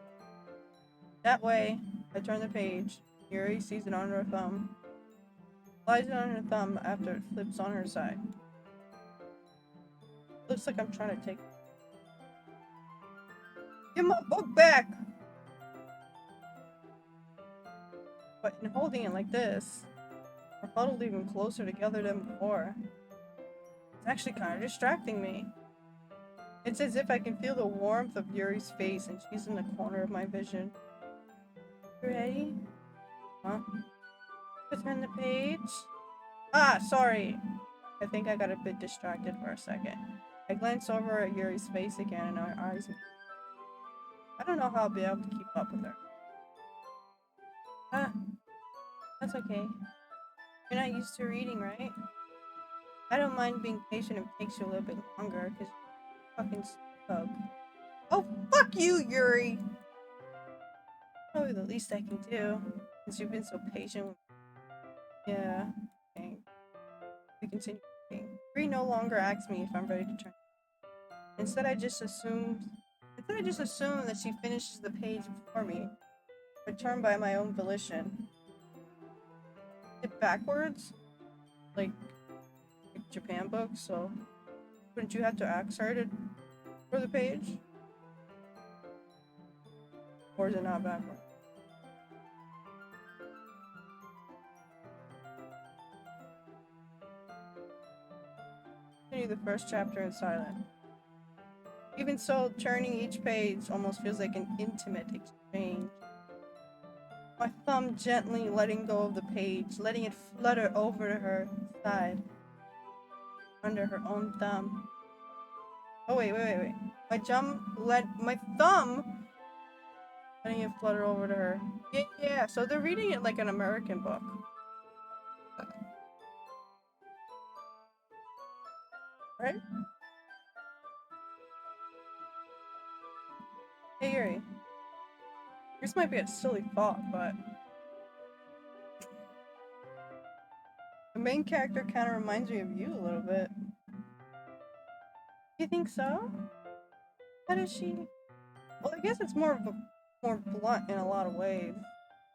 That way, I turn the page. Yuri sees it on her thumb. Slides it on her thumb after it flips on her side. Looks like I'm trying to take... Give my book back! But in holding it like this, we're huddled even closer together than before. It's actually kind of distracting me. It's as if I can feel the warmth of Yuri's face and she's in the corner of my vision. You ready? Huh? To turn the page? Ah, sorry. I think I got a bit distracted for a second. I glance over at Yuri's face again and our eyes meet. I don't know how I'll be able to keep up with her. Ah, that's okay. You're not used to reading, right? I don't mind being patient if it takes you a little bit longer, because you're fucking stub. Oh, fuck you, Yuri! Probably the least I can do, since you've been so patient with me. Yeah, okay. We continue reading. Yuri no longer asks me if I'm ready to turn. Instead, I just assume that she finishes the page before me. Return by my own volition. It backwards? Like Japan books, so wouldn't you have to ask her to for the page? Or is it not backward? Continue the first chapter in silence. Even so, turning each page almost feels like an intimate exchange. My thumb gently letting go of the page, letting it flutter over to her side, under her own thumb. Oh wait. My thumb Letting it flutter over to her. Yeah, so they're reading it like an American book. Right? Hey Yuri. This might be a silly thought, but the main character kind of reminds me of you a little bit. You think so? How does she? Well, I guess it's more blunt in a lot of ways. I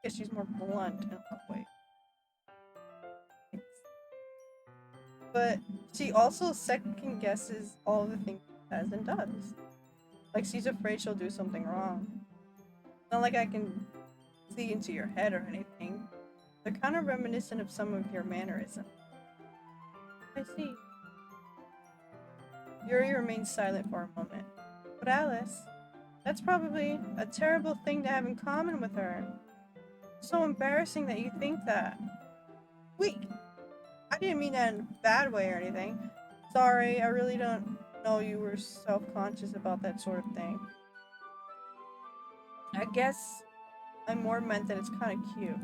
guess she's more blunt in a lot of ways. But she also second guesses all the things she says and does. Like she's afraid she'll do something wrong. Not like I can see into your head or anything. They're kind of reminiscent of some of your mannerisms. I see. Yuri remains silent for a moment. But Alice, that's probably a terrible thing to have in common with her. So embarrassing that you think that. Wait, I didn't mean that in a bad way or anything. Sorry, I really don't know you were self-conscious about that sort of thing. I guess I more meant that it's kind of cute.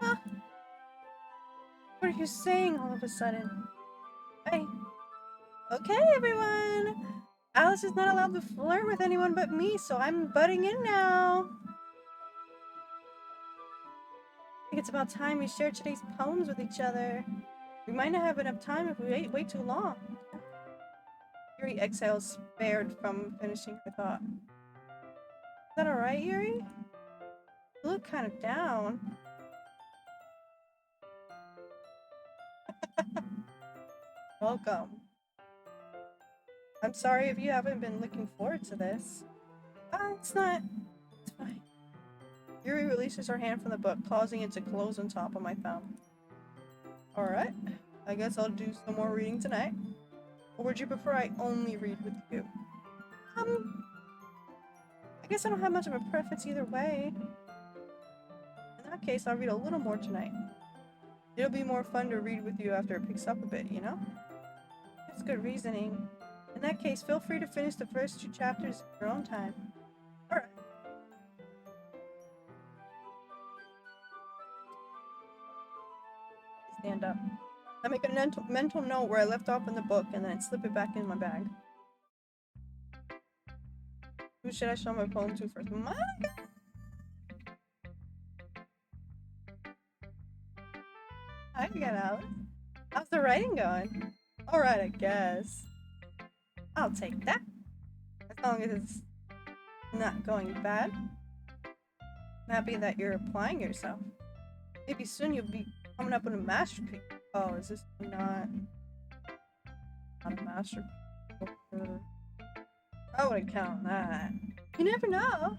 Huh? What are you saying all of a sudden? Hey. Okay, everyone! Alice is not allowed to flirt with anyone but me, so I'm butting in now. I think it's about time we share today's poems with each other. We might not have enough time if we wait too long. Yuri exhales, spared from finishing her thought. Is that alright, Yuri? You look kind of down. Welcome. I'm sorry if you haven't been looking forward to this. It's not. It's fine. Yuri releases her hand from the book, causing it to close on top of my thumb. Alright, I guess I'll do some more reading tonight. Or would you prefer I only read with you? I guess I don't have much of a preference either way. In that case, I'll read a little more tonight. It'll be more fun to read with you after it picks up a bit, you know? That's good reasoning. In that case, feel free to finish the first 2 chapters at your own time. Alright. Stand up. I make a mental note where I left off in the book and then slip it back in my bag. Who should I show my poem to first? My God. Hi again, Alice. How's the writing going? Alright, I guess. I'll take that. As long as it's not going bad. I'm happy that you're applying yourself. Maybe soon you'll be coming up with a masterpiece. Oh, is this not a masterpiece? I wouldn't count on that. You never know.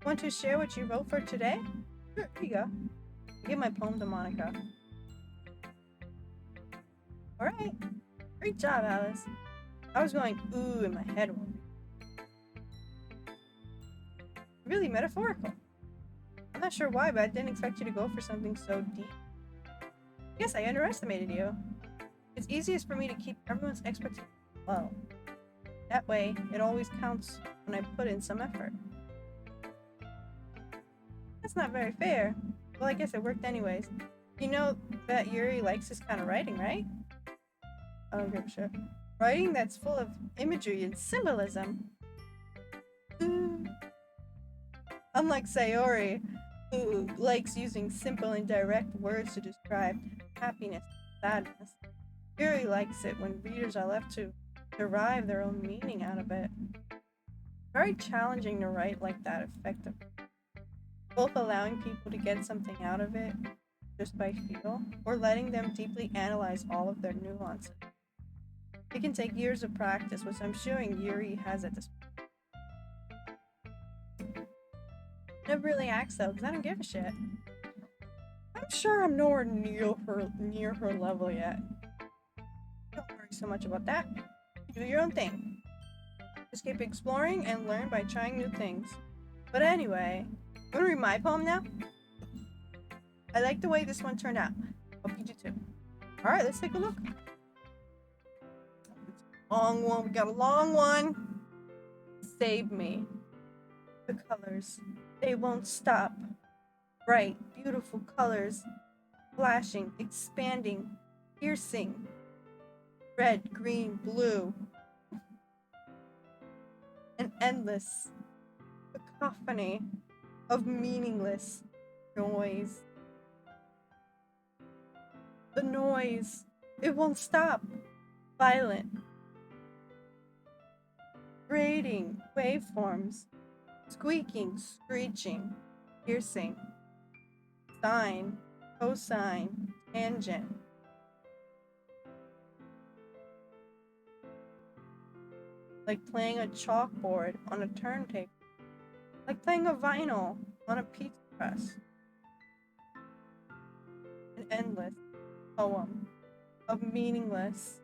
Want to share what you wrote for today? Sure, here you go. I'll give my poem to Monica. Alright. Great job, Alice. I was going ooh in my head. Really metaphorical. I'm not sure why, but I didn't expect you to go for something so deep. I guess I underestimated you. It's easiest for me to keep everyone's expectations low. That way, it always counts when I put in some effort. That's not very fair. Well, I guess it worked anyways. You know that Yuri likes this kind of writing, right? I don't give a shit. Writing that's full of imagery and symbolism. Unlike Sayori, who likes using simple and direct words to describe happiness and sadness, Yuri likes it when readers are left to derive their own meaning out of it. Very challenging to write like that effectively. Both allowing people to get something out of it just by feel, or letting them deeply analyze all of their nuances. It can take years of practice, which I'm sure Yuri has at this point. I never really asked though, because I don't give a shit. I'm sure I'm nowhere near her level yet. Don't worry so much about that. You do your own thing. Just keep exploring and learn by trying new things. But anyway, I'm gonna read my poem now. I like the way this one turned out. Hope you do too. Alright, let's take a look. Long one, we got a long one. Save me. The colors, they won't stop. Bright, beautiful colors, flashing, expanding, piercing. Red, green, blue. An endless cacophony of meaningless noise. The noise, it won't stop. Violent, grating waveforms, squeaking, screeching, piercing, sine, cosine, tangent. Like playing a chalkboard on a turntable. Like playing a vinyl on a pizza press. An endless poem of meaningless.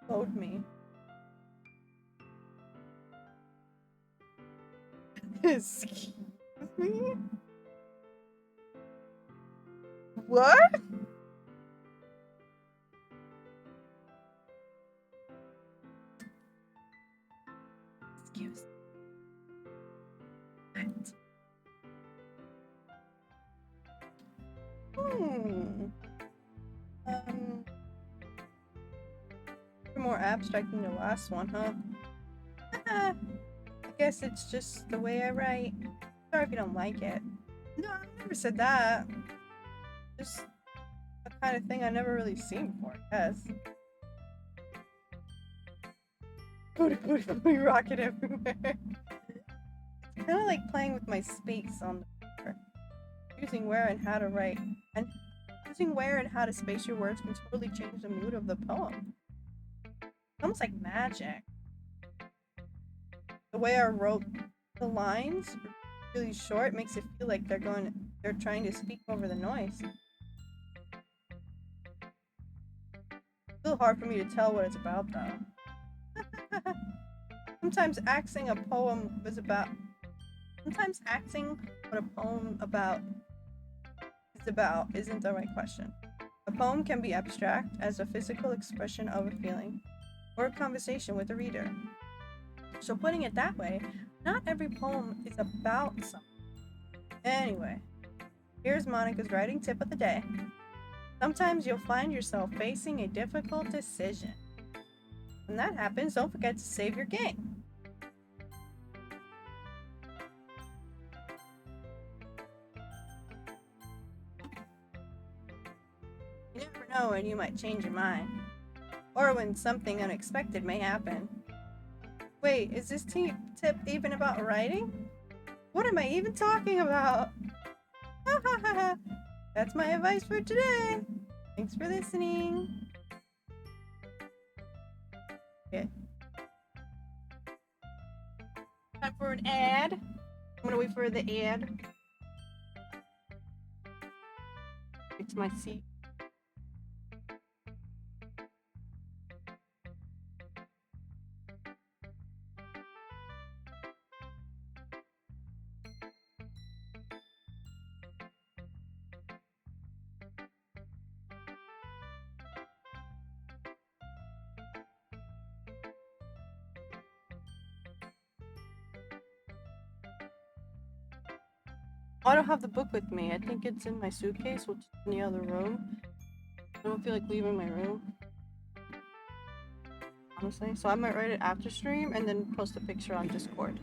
Load me. Excuse me? What? Excuse me. More abstract than the last one, huh? I guess it's just the way I write. Sorry if you don't like it. No, I never said that. Just a kind of thing I never really seen before, I guess. Booty, rocket everywhere. It's kind of like playing with my space on the paper. Choosing where and how to write. And choosing where and how to space your words can totally change the mood of the poem. It's almost like magic. The way I wrote the lines really short makes it feel like they're trying to speak over the noise. It's a little hard for me to tell what it's about though. Sometimes axing what a poem is about isn't the right question. A poem can be abstract as a physical expression of a feeling or a conversation with a reader. So putting it that way, not every poem is about something. Anyway, here's Monica's writing tip of the day. Sometimes you'll find yourself facing a difficult decision. When that happens, don't forget to save your game. You never know when you might change your mind, or when something unexpected may happen. Wait, is this tip even about writing? What am I even talking about? That's my advice for today. Thanks for listening. Okay. Time for an ad. I'm gonna wait for the ad. It's my seat. I don't have the book with me. I think it's in my suitcase, which is in the other room. I don't feel like leaving my room, honestly. So I might write it after stream and then post a picture on Discord.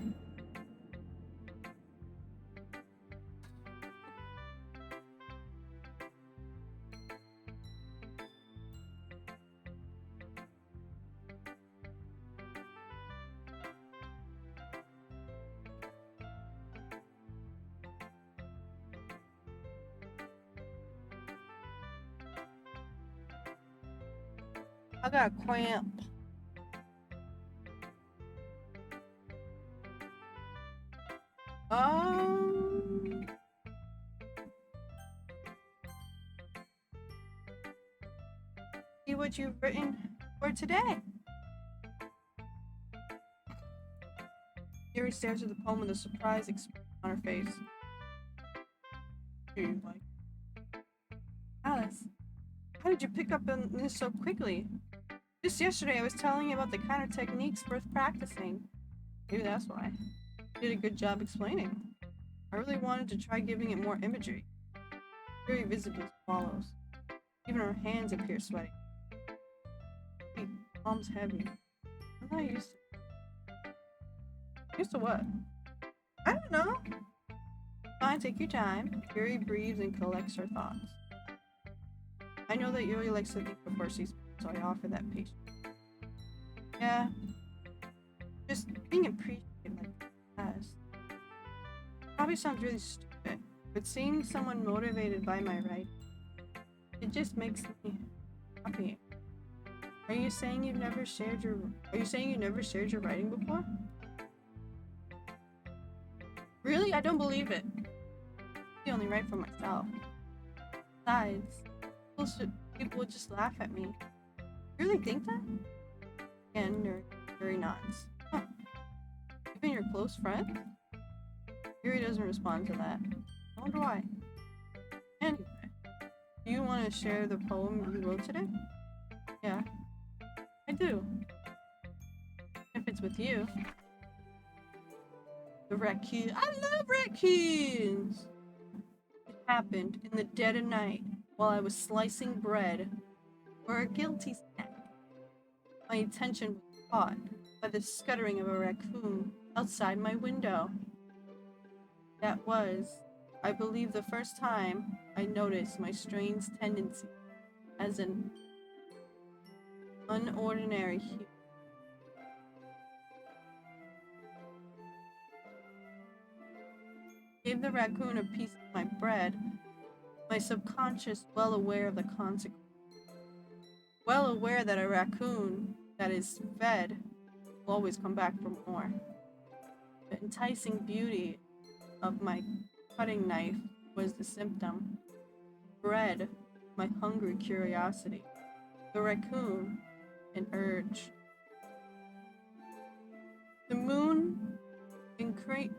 I got a cramp. See what you've written for today. Yuri stares at the poem with a surprised expression on her face. you like. Alice, how did you pick up on this so quickly? Just yesterday I was telling you about the kind of techniques worth practicing. Maybe that's why. You did a good job explaining. I really wanted to try giving it more imagery. Very visibly swallows. Even her hands appear sweaty. My palm's heavy. I'm not used to. Used to what? I don't know. Fine, take your time. Fury breathes and collects her thoughts. I know that Yuri likes to think before she speaks, so I offer that patience. Yeah. Just being appreciated like that. Probably sounds really stupid, but seeing someone motivated by my writing, it just makes me happy. Are you saying you never shared your writing before? Really? I don't believe it. I only write for myself. Besides, people would just laugh at me. You really think that? And Yuri nods. Huh. Even your close friend? Yuri doesn't respond to that. I wonder why. Anyway, do you want to share the poem you wrote today? Yeah, I do. If it's with you. The raccoon. I love raccoons! It happened in the dead of night while I was slicing bread for a guilty snack. My attention was caught by the scuttering of a raccoon outside my window. That was, I believe, the first time I noticed my strange tendency as an unordinary human. Gave the raccoon a piece of my bread, my subconscious well aware of the consequence. Well aware that a raccoon that is fed will always come back for more. The enticing beauty of my cutting knife was the symptom. Bread, my hungry curiosity. The raccoon, an urge. The moon increment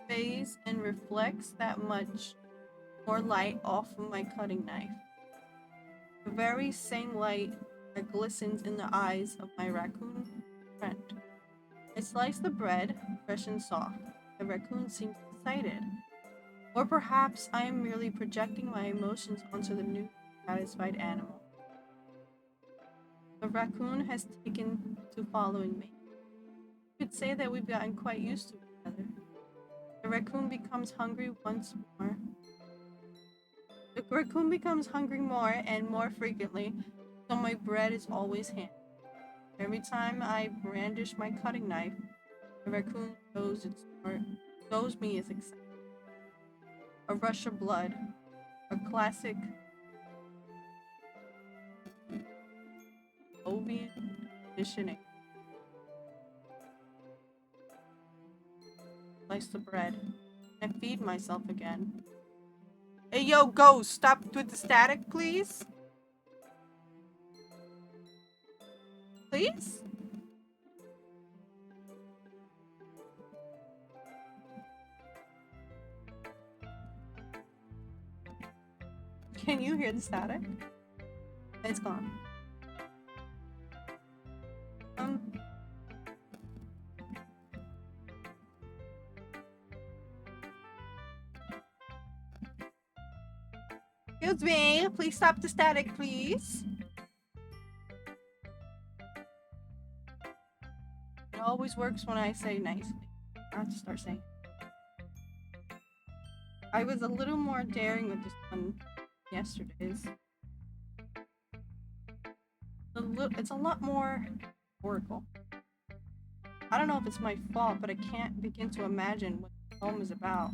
phase and reflects that much more light off of my cutting knife. The very same light that glistens in the eyes of my raccoon friend. I slice the bread, fresh and soft. The raccoon seems excited. Or perhaps I am merely projecting my emotions onto the new, satisfied animal. The raccoon has taken to following me. You could say that we've gotten quite used to each other. The raccoon becomes hungry once more. The raccoon becomes hungry more and more frequently, so my bread is always handy. Every time I brandish my cutting knife, the raccoon shows me its excitement. A rush of blood, a classic Ovian conditioning. Slice the bread. I feed myself again. Hey yo, ghost, stop with the static, please? Please? Can you hear the static? It's gone. Excuse me, please stop the static, please. It always works when I say nicely. I have to start saying. I was a little more daring with this one yesterday's. It's a lot more oracle. I don't know if it's my fault, but I can't begin to imagine what the poem is about.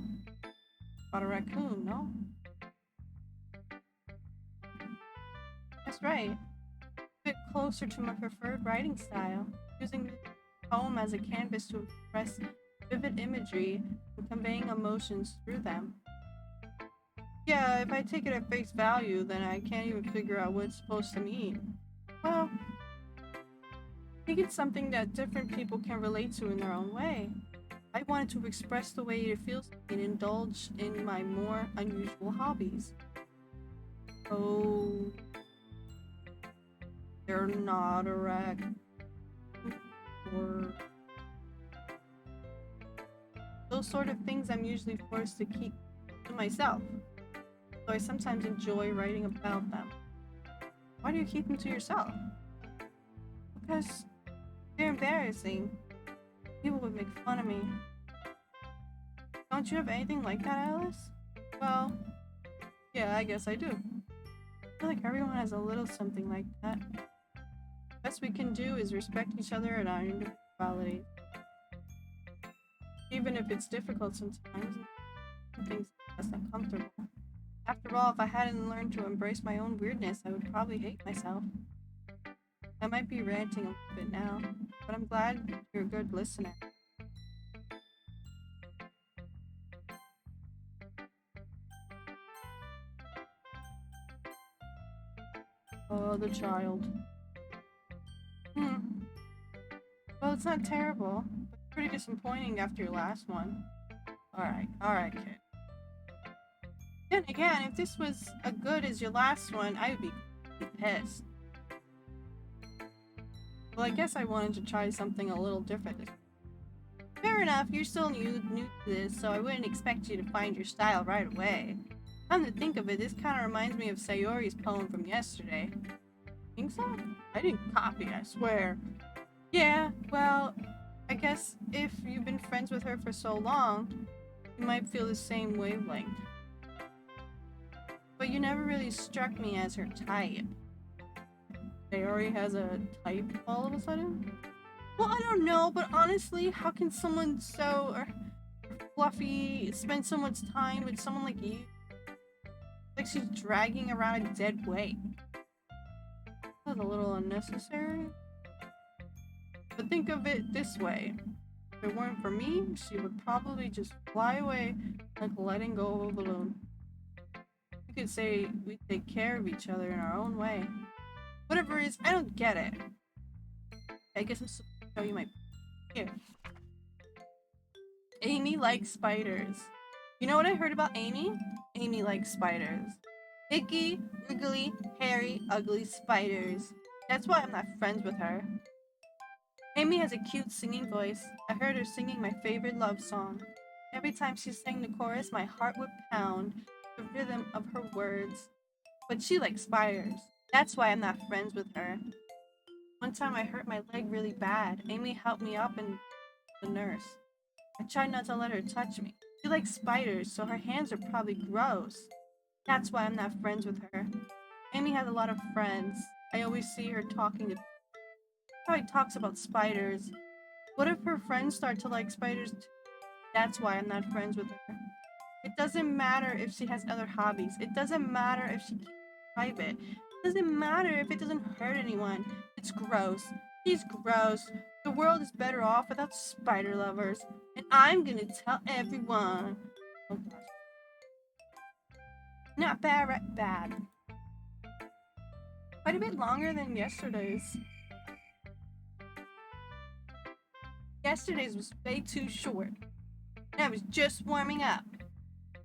About a raccoon, no? That's right. A bit closer to my preferred writing style, using the poem as a canvas to express vivid imagery and conveying emotions through them. Yeah, if I take it at face value, then I can't even figure out what it's supposed to mean. Well, think it's something that different people can relate to in their own way. I wanted to express the way it feels and indulge in my more unusual hobbies. Oh, they're not a wreck. Or those sort of things I'm usually forced to keep to myself. So I sometimes enjoy writing about them. Why do you keep them to yourself? Because they're embarrassing. People would make fun of me. Don't you have anything like that, Alice? Well, yeah, I guess I do. I feel like everyone has a little something like that. The best we can do is respect each other and our individuality. Even if it's difficult sometimes, things less uncomfortable. After all, if I hadn't learned to embrace my own weirdness, I would probably hate myself. I might be ranting a little bit now, but I'm glad you're a good listener. Oh, the child. Hmm. Well, it's not terrible, but pretty disappointing after your last one. Alright, kid. Then again, if this was as good as your last one, I would be pissed. Well, I guess I wanted to try something a little different. Fair enough, you're still new to this, so I wouldn't expect you to find your style right away. Come to think of it, this kind of reminds me of Sayori's poem from yesterday. Think so? I didn't copy, I swear. Yeah, well, I guess if you've been friends with her for so long, you might feel the same wavelength. But you never really struck me as her type. Sayori has a type all of a sudden? Well, I don't know, but honestly, how can someone so fluffy spend so much time with someone like you? Like she's dragging around a dead weight. That's a little unnecessary. But think of it this way. If it weren't for me, she would probably just fly away like letting go of a balloon. You could say we take care of each other in our own way. Whatever it is, I don't get it. I guess I'm supposed to show you my... Here. Amy likes spiders. You know what I heard about Amy? Amy likes spiders. Icky, wriggly, hairy, ugly spiders. That's why I'm not friends with her. Amy has a cute singing voice. I heard her singing my favorite love song. Every time she sang the chorus, my heart would pound the rhythm of her words. But she likes spiders. That's why I'm not friends with her. One time I hurt my leg really bad. Amy helped me up and the nurse. I tried not to let her touch me. She likes spiders, so her hands are probably gross. That's why I'm not friends with her. Amy has a lot of friends. I always see her talking to people. She probably talks about spiders. What if her friends start to like spiders too? That's why I'm not friends with her. It doesn't matter if she has other hobbies. It doesn't matter if she keeps it private. It doesn't matter if it doesn't hurt anyone. It's gross. She's gross. The world is better off without spider lovers. And I'm gonna tell everyone. Oh gosh. Not bad, right? Bad. Quite a bit longer than yesterday's. Yesterday's was way too short. And I was just warming up.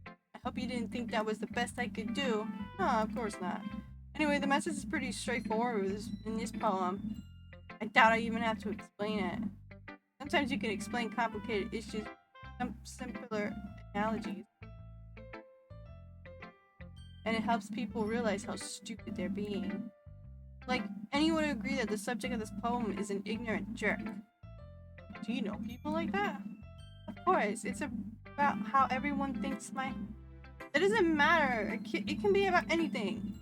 I hope you didn't think that was the best I could do. No, of course not. Anyway, the message is pretty straightforward in this poem. I doubt I even have to explain it. Sometimes you can explain complicated issues with some simpler analogies. And it helps people realize how stupid they're being. Like, anyone would agree that the subject of this poem is an ignorant jerk. Do you know people like that? Of course, it's about how everyone thinks It doesn't matter. It can be about anything.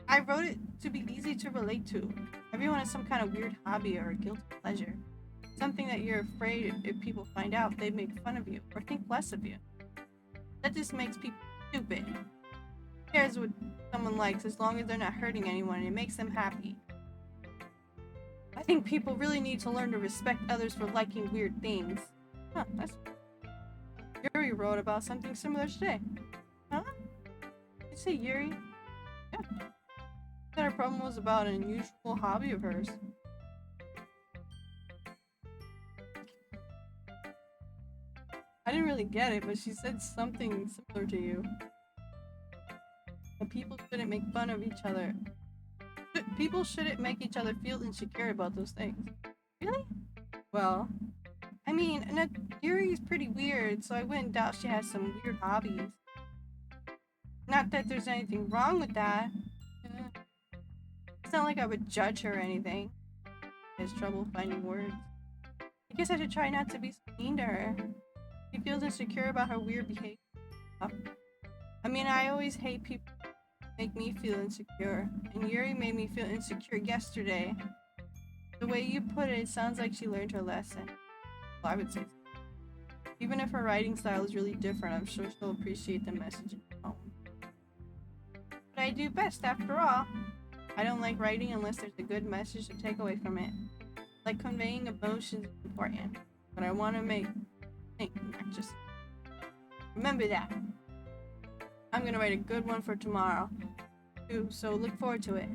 I wrote it to be easy to relate to. Everyone has some kind of weird hobby or guilty pleasure. Something that you're afraid if people find out, they make fun of you or think less of you. That just makes people stupid. Who cares what someone likes as long as they're not hurting anyone and it makes them happy? I think people really need to learn to respect others for liking weird things. Huh, that's... Yuri wrote about something similar today. Huh? Did you say Yuri? Yeah. That her problem was about an unusual hobby of hers. I didn't really get it, but she said something similar to you. But people shouldn't make fun of each other. People shouldn't make each other feel insecure about those things. Really? Well, I mean, Yuri's pretty weird, so I wouldn't doubt she has some weird hobbies. Not that there's anything wrong with that. It's not like I would judge her or anything. She has trouble finding words. I guess I should try not to be so mean to her. She feels insecure about her weird behavior. I mean, I always hate people who make me feel insecure. And Yuri made me feel insecure yesterday. The way you put it, it sounds like she learned her lesson. Well, I would say so. Even if her writing style is really different, I'm sure she'll appreciate the message in the poem. But I do best, after all. I don't like writing unless there's a good message to take away from it. Like conveying emotions is important, but I want to not just remember that. I'm gonna write a good one for tomorrow, too. So look forward to it.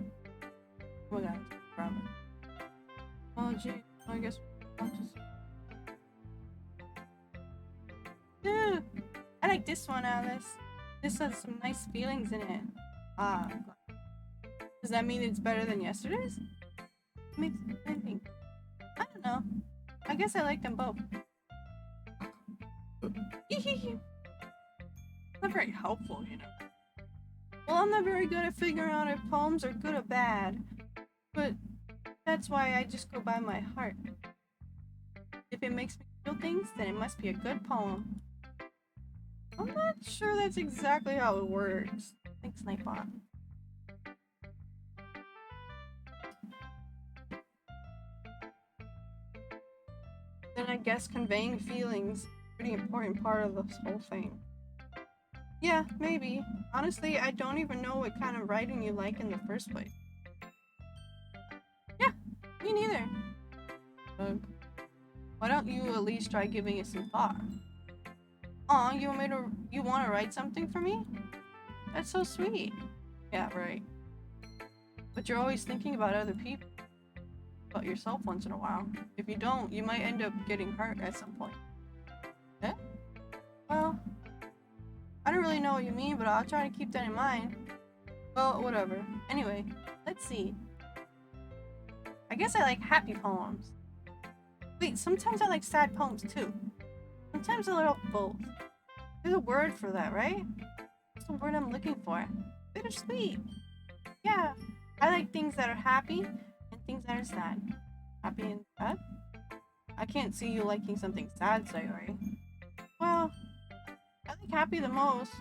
Oh my god, problem. Oh gee, I guess I'll just. Dude, I like this one, Alice. This has some nice feelings in it. Ah, does that mean it's better than yesterday's? It makes me think. I don't know. I guess I like them both. Not very helpful, you know. Well, I'm not very good at figuring out if poems are good or bad. But that's why I just go by my heart. If it makes me feel things, then it must be a good poem. I'm not sure that's exactly how it works. Thanks, Nightbot. Then I guess conveying feelings is a pretty important part of this whole thing. Yeah, maybe. Honestly, I don't even know what kind of writing you like in the first place. Yeah, me neither. Why don't you at least try giving it some thought? Aw, you want to write something for me? That's so sweet. Yeah, right. But you're always thinking about other people. About yourself once in a while. If you don't, you might end up getting hurt at some point. Eh? Well, I don't really know what you mean, but I'll try to keep that in mind. Well, whatever. Anyway, let's see. I guess I like happy poems. Wait, sometimes I like sad poems too. Sometimes a little both. There's a word for that, right? What's the word I'm looking for? Bittersweet. Yeah, I like things that are happy and things that are sad. Happy and sad? I can't see you liking something sad, Sayori. Well, I like happy the most,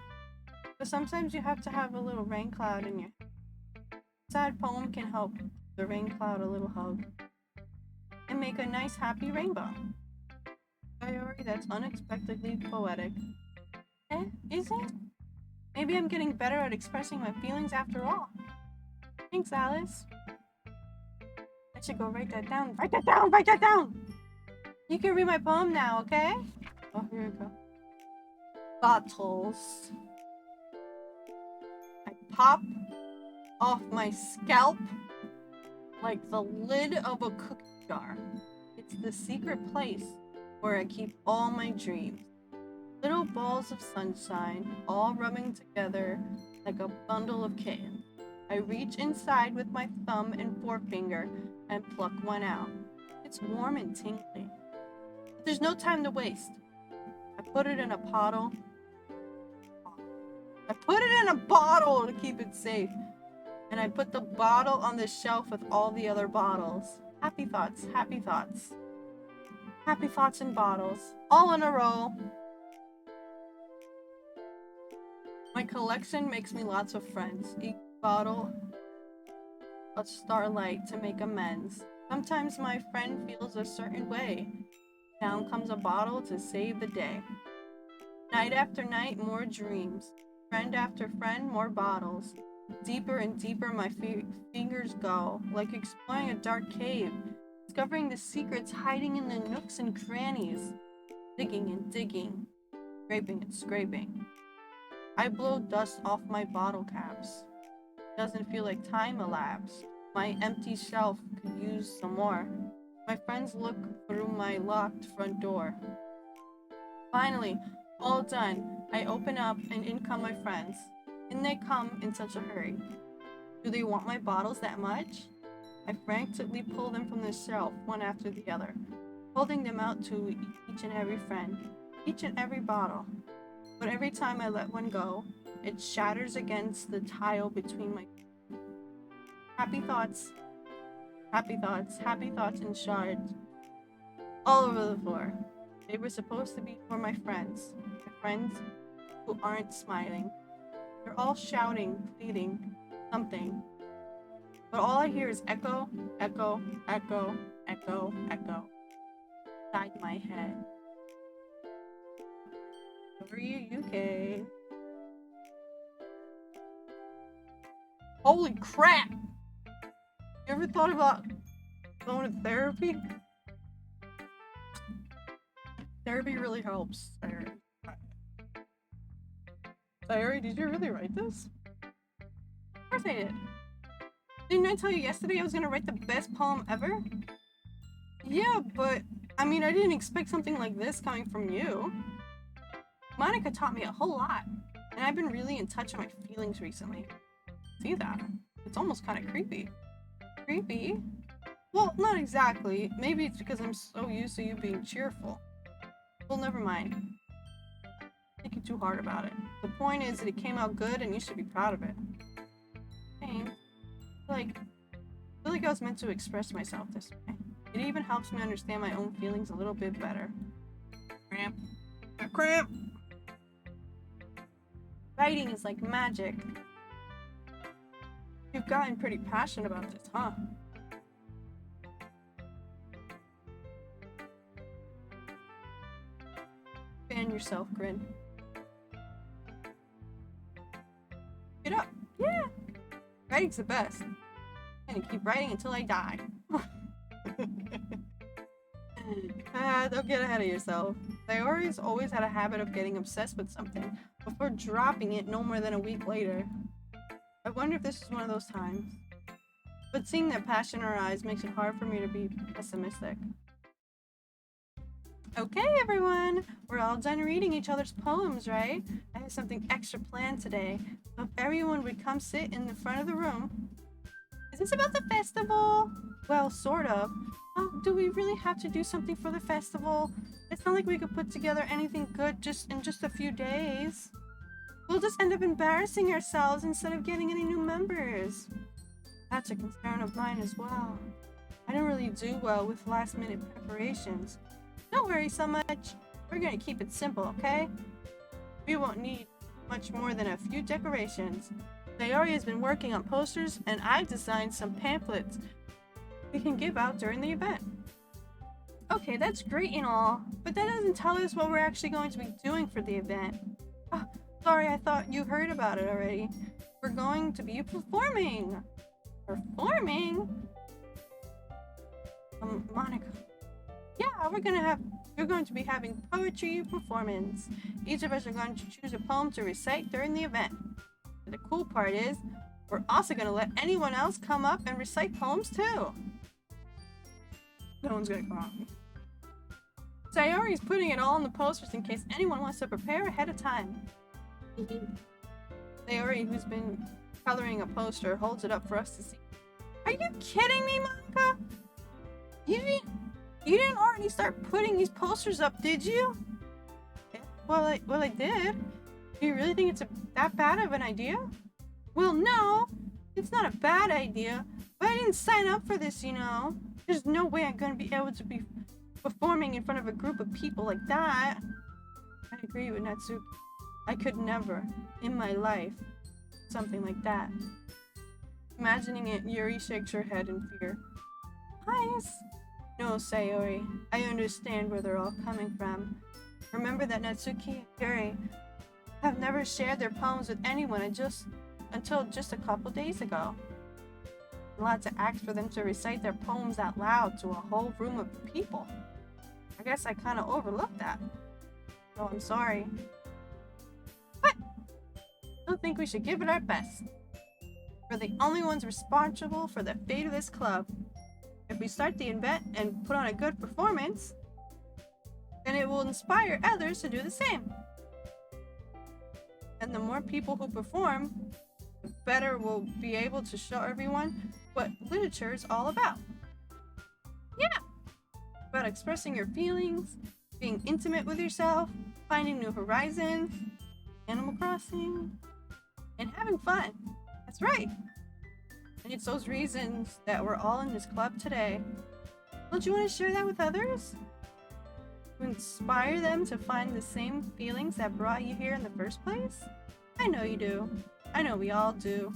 but sometimes you have to have a little rain cloud in your sad poem can help the rain cloud a little hug and make a nice happy rainbow. Sayori, that's unexpectedly poetic. Eh, is it? Maybe I'm getting better at expressing my feelings after all. Thanks, Alice. I should go write that down. Write that down! Write that down! You can read my poem now, okay? Oh, here we go. Bottles. I pop off my scalp like the lid of a cookie jar. It's the secret place where I keep all my dreams. Little balls of sunshine, all rubbing together like a bundle of kittens. I reach inside with my thumb and forefinger and pluck one out. It's warm and tingly. But there's no time to waste. I put it in a bottle. I put it in a bottle to keep it safe. And I put the bottle on the shelf with all the other bottles. Happy thoughts, happy thoughts. Happy thoughts in bottles. All in a row. My collection makes me lots of friends. Each bottle a starlight to make amends. Sometimes my friend feels a certain way. Down comes a bottle to save the day. Night after night, more dreams. Friend after friend, more bottles. Deeper and deeper my fingers go, like exploring a dark cave, discovering the secrets hiding in the nooks and crannies. Digging and digging, scraping and scraping. I blow dust off my bottle caps. Doesn't feel like time elapsed. My empty shelf could use some more. My friends look through my locked front door. Finally, all done. I open up and in come my friends. In they come in such a hurry. Do they want my bottles that much? I frantically pull them from the shelf, one after the other, holding them out to each and every friend, each and every bottle. But every time I let one go, it shatters against the tile between my happy thoughts, happy thoughts, happy thoughts in shards all over the floor. They were supposed to be for my friends who aren't smiling. They're all shouting, pleading, something. But all I hear is echo, echo, echo, echo, echo inside my head. Over you, UK. Holy crap! You ever thought about going to therapy? Therapy really helps, Sayori. Sayori, did you really write this? Of course I did. Didn't I tell you yesterday I was gonna write the best poem ever? Yeah, but I mean, I didn't expect something like this coming from you. Monica taught me a whole lot, and I've been really in touch with my feelings recently. See that? It's almost kind of creepy. Creepy? Well, not exactly. Maybe it's because I'm so used to you being cheerful. Well, never mind. Thinking too hard about it. The point is that it came out good and you should be proud of it. Thanks. I feel like I was meant to express myself this way. It even helps me understand my own feelings a little bit better. Cramp. A cramp! Writing is like magic. You've gotten pretty passionate about this, huh? Fan yourself, Grin. Get up. Yeah. Writing's the best. I'm gonna keep writing until I die. Don't get ahead of yourself. Sayori's always had a habit of getting obsessed with something before dropping it no more than a week later. I wonder if this is one of those times. But seeing that passion in her eyes makes it hard for me to be pessimistic. Okay, everyone, we're all done reading each other's poems, right? I have something extra planned today. So if everyone would come sit in the front of the room. Is this about the festival? Well, sort of. Do we really have to do something for the festival? It's not like we could put together anything good in just a few days. We'll just end up embarrassing ourselves instead of getting any new members. That's a concern of mine as well. I don't really do well with last-minute preparations. Don't worry so much. We're gonna keep it simple, okay? We won't need much more than a few decorations. Sayori has been working on posters, and I've designed some pamphlets we can give out during the event. Okay, that's great and all, but that doesn't tell us what we're actually going to be doing for the event. Oh, sorry, I thought you heard about it already. We're going to be performing. Performing? Monica. Yeah, we're going to be having poetry performance. Each of us are going to choose a poem to recite during the event. But the cool part is, we're also going to let anyone else come up and recite poems too. No one's gonna come out. Sayori's putting it all on the posters in case anyone wants to prepare ahead of time. Sayori, who's been coloring a poster, holds it up for us to see. Are you kidding me, Monica? You didn't already start putting these posters up, did you? Yeah, well, I did. Do you really think it's that bad of an idea? Well, no, it's not a bad idea, but I didn't sign up for this, you know. There's no way I'm gonna be able to be performing in front of a group of people like that. I agree with Natsuki. I could never, in my life, something like that. Imagining it, Yuri shakes her head in fear. Nice. No, Sayori, I understand where they're all coming from. Remember that Natsuki and Yuri have never shared their poems with anyone until just a couple days ago. I'm allowed to ask for them to recite their poems out loud to a whole room of people. I guess I kind of overlooked that. So I'm sorry. But I don't think we should give it our best. We're the only ones responsible for the fate of this club. If we start the event and put on a good performance, and it will inspire others to do the same. And the more people who perform, the better we'll be able to show everyone what literature is all about. Yeah, about expressing your feelings, being intimate with yourself, finding new horizons, Animal Crossing, and having fun. That's right. And it's those reasons that we're all in this club today. Don't you want to share that with others? To inspire them to find the same feelings that brought you here in the first place? I know you do. I know we all do.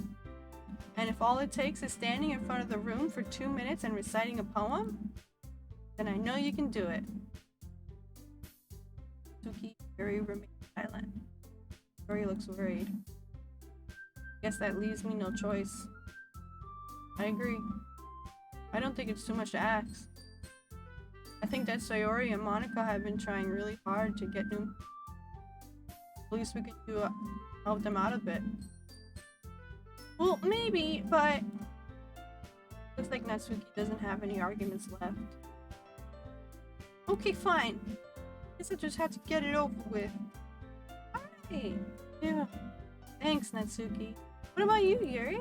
And if all it takes is standing in front of the room for 2 minutes and reciting a poem, then I know you can do it. Suki Yuri remains silent. Yuri looks worried. Guess that leaves me no choice. I agree. I don't think it's too much to ask. I think that Sayori and Monica have been trying really hard to get new. At least we could do help them out a bit. Well, maybe, but looks like Natsuki doesn't have any arguments left. Okay, fine. Guess I just had to get it over with. Alright. Yeah. Thanks, Natsuki. What about you, Yuri?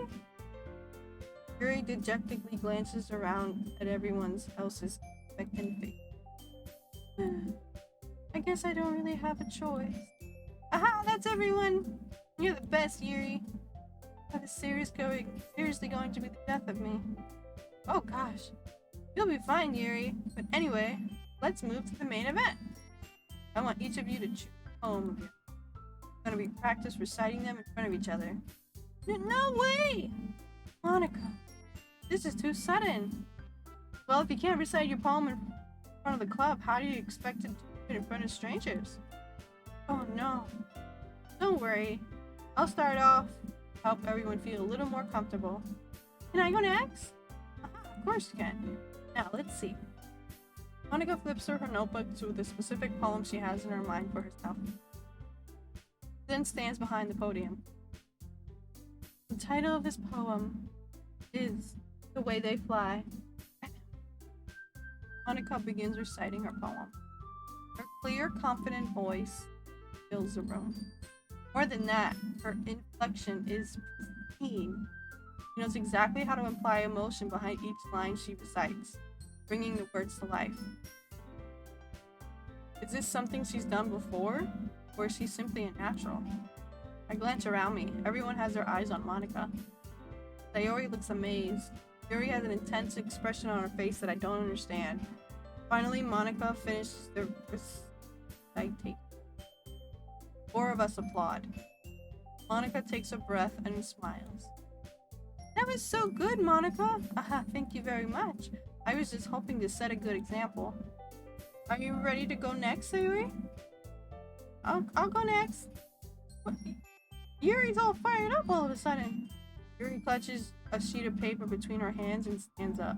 Yuri dejectedly glances around at everyone else's expectant face. I guess I don't really have a choice. Aha, that's everyone! You're the best, Yuri. That is seriously going to be the death of me. Oh gosh. You'll be fine, Yuri. But anyway, let's move to the main event. I want each of you to choose a poem of yours. We're going to be practice reciting them in front of each other. No way! Monica, this is too sudden. Well, if you can't recite your poem in front of the club, how do you expect to do it in front of strangers? Oh no. Don't worry. I'll start off, help everyone feel a little more comfortable. Can I go next? Of course you can. Now, let's see. Monica flips through her notebook to the specific poem she has in her mind for herself. Then stands behind the podium. The title of this poem is The Way They Fly. Monica begins reciting her poem. Her clear, confident voice fills the room. More than that, her inflection is pristine. She knows exactly how to imply emotion behind each line she recites, bringing the words to life. Is this something she's done before, or is she simply a natural? I glance around me. Everyone has their eyes on Monica. Sayori looks amazed. Yuri has an intense expression on her face that I don't understand. Finally, Monica finishes the recitation. 4 of us applaud. Monica takes a breath and smiles. That was so good, Monica! Thank you very much. I was just hoping to set a good example. Are you ready to go next, Sayori? I'll go next. What? Yuri's all fired up all of a sudden. Yuri clutches a sheet of paper between her hands and stands up.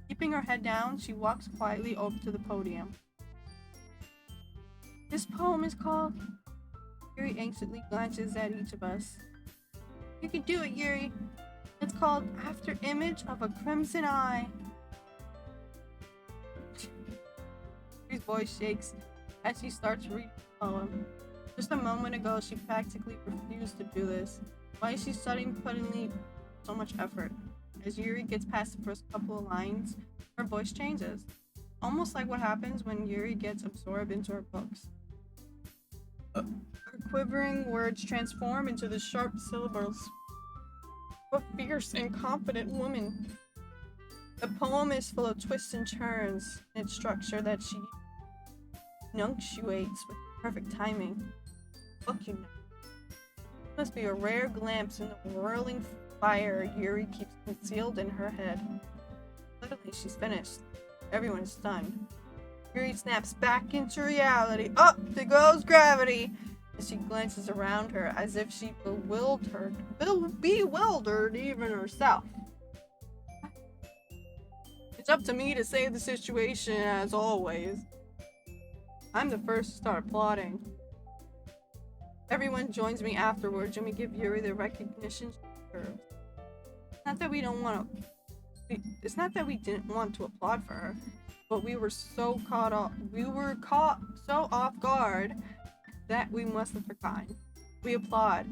Keeping her head down, she walks quietly over to the podium. This poem is called... Yuri anxiously glances at each of us. You can do it, Yuri. It's called After Image of a Crimson Eye. Yuri's voice shakes as she starts reading the poem. Just a moment ago, she practically refused to do this. Why is she studying putting so much effort? As Yuri gets past the first couple of lines, her voice changes. Almost like what happens when Yuri gets absorbed into her books. Her quivering words transform into the sharp syllables of a fierce and confident woman. The poem is full of twists and turns in its structure that she enunciates with perfect timing. Look, you know. It must be a rare glimpse in the whirling fire Yuri keeps concealed in her head. Suddenly, she's finished. Everyone's stunned. Yuri snaps back into reality. Up there goes gravity! As she glances around her as if she bewildered even herself. It's up to me to save the situation as always. I'm the first to start applauding. Everyone joins me afterwards and we give Yuri the recognition she deserves. It's not that we didn't want to applaud for her. but we were caught so off guard that we must have forgotten. We applaud.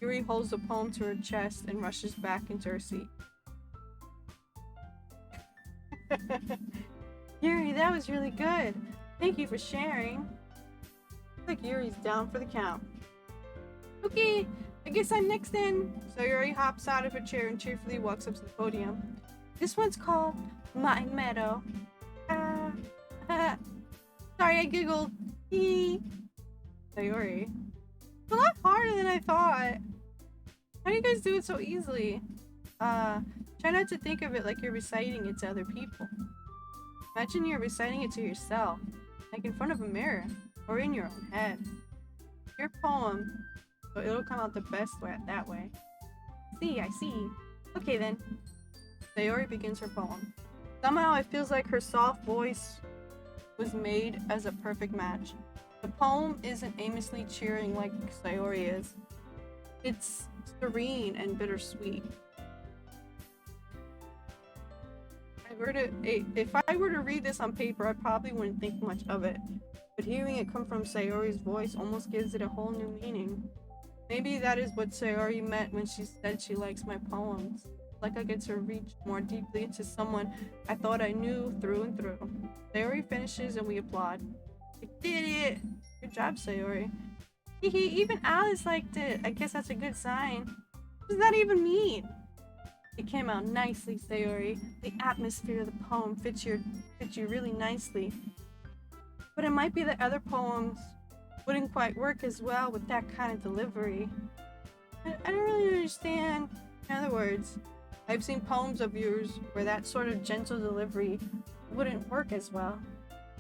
Yuri holds the poem to her chest and rushes back into her seat. Yuri, that was really good. Thank you for sharing. Looks like Yuri's down for the count. Okay, I guess I'm next then. So Yuri hops out of her chair and cheerfully walks up to the podium. This one's called My Meadow. Sorry, I giggled. Sayori. It's a lot harder than I thought. How do you guys do it so easily? Try not to think of it like you're reciting it to other people. Imagine you're reciting it to yourself, like in front of a mirror, or in your own head. Your poem, so it'll come out the best way that way. I see. Okay then. Sayori begins her poem. Somehow it feels like her soft voice was made as a perfect match. The poem isn't aimlessly cheering like Sayori is. It's serene and bittersweet. If I were to read this on paper, I probably wouldn't think much of it. But hearing it come from Sayori's voice almost gives it a whole new meaning. Maybe that is what Sayori meant when she said she likes my poems. Like I get to reach more deeply into someone I thought I knew through and through. Sayori finishes and we applaud. I did it! Good job, Sayori. Even Alice liked it. I guess that's a good sign. What does that even mean? It came out nicely, Sayori. The atmosphere of the poem fits you really nicely. But it might be that other poems wouldn't quite work as well with that kind of delivery. I don't really understand. In other words, I've seen poems of yours where that sort of gentle delivery wouldn't work as well.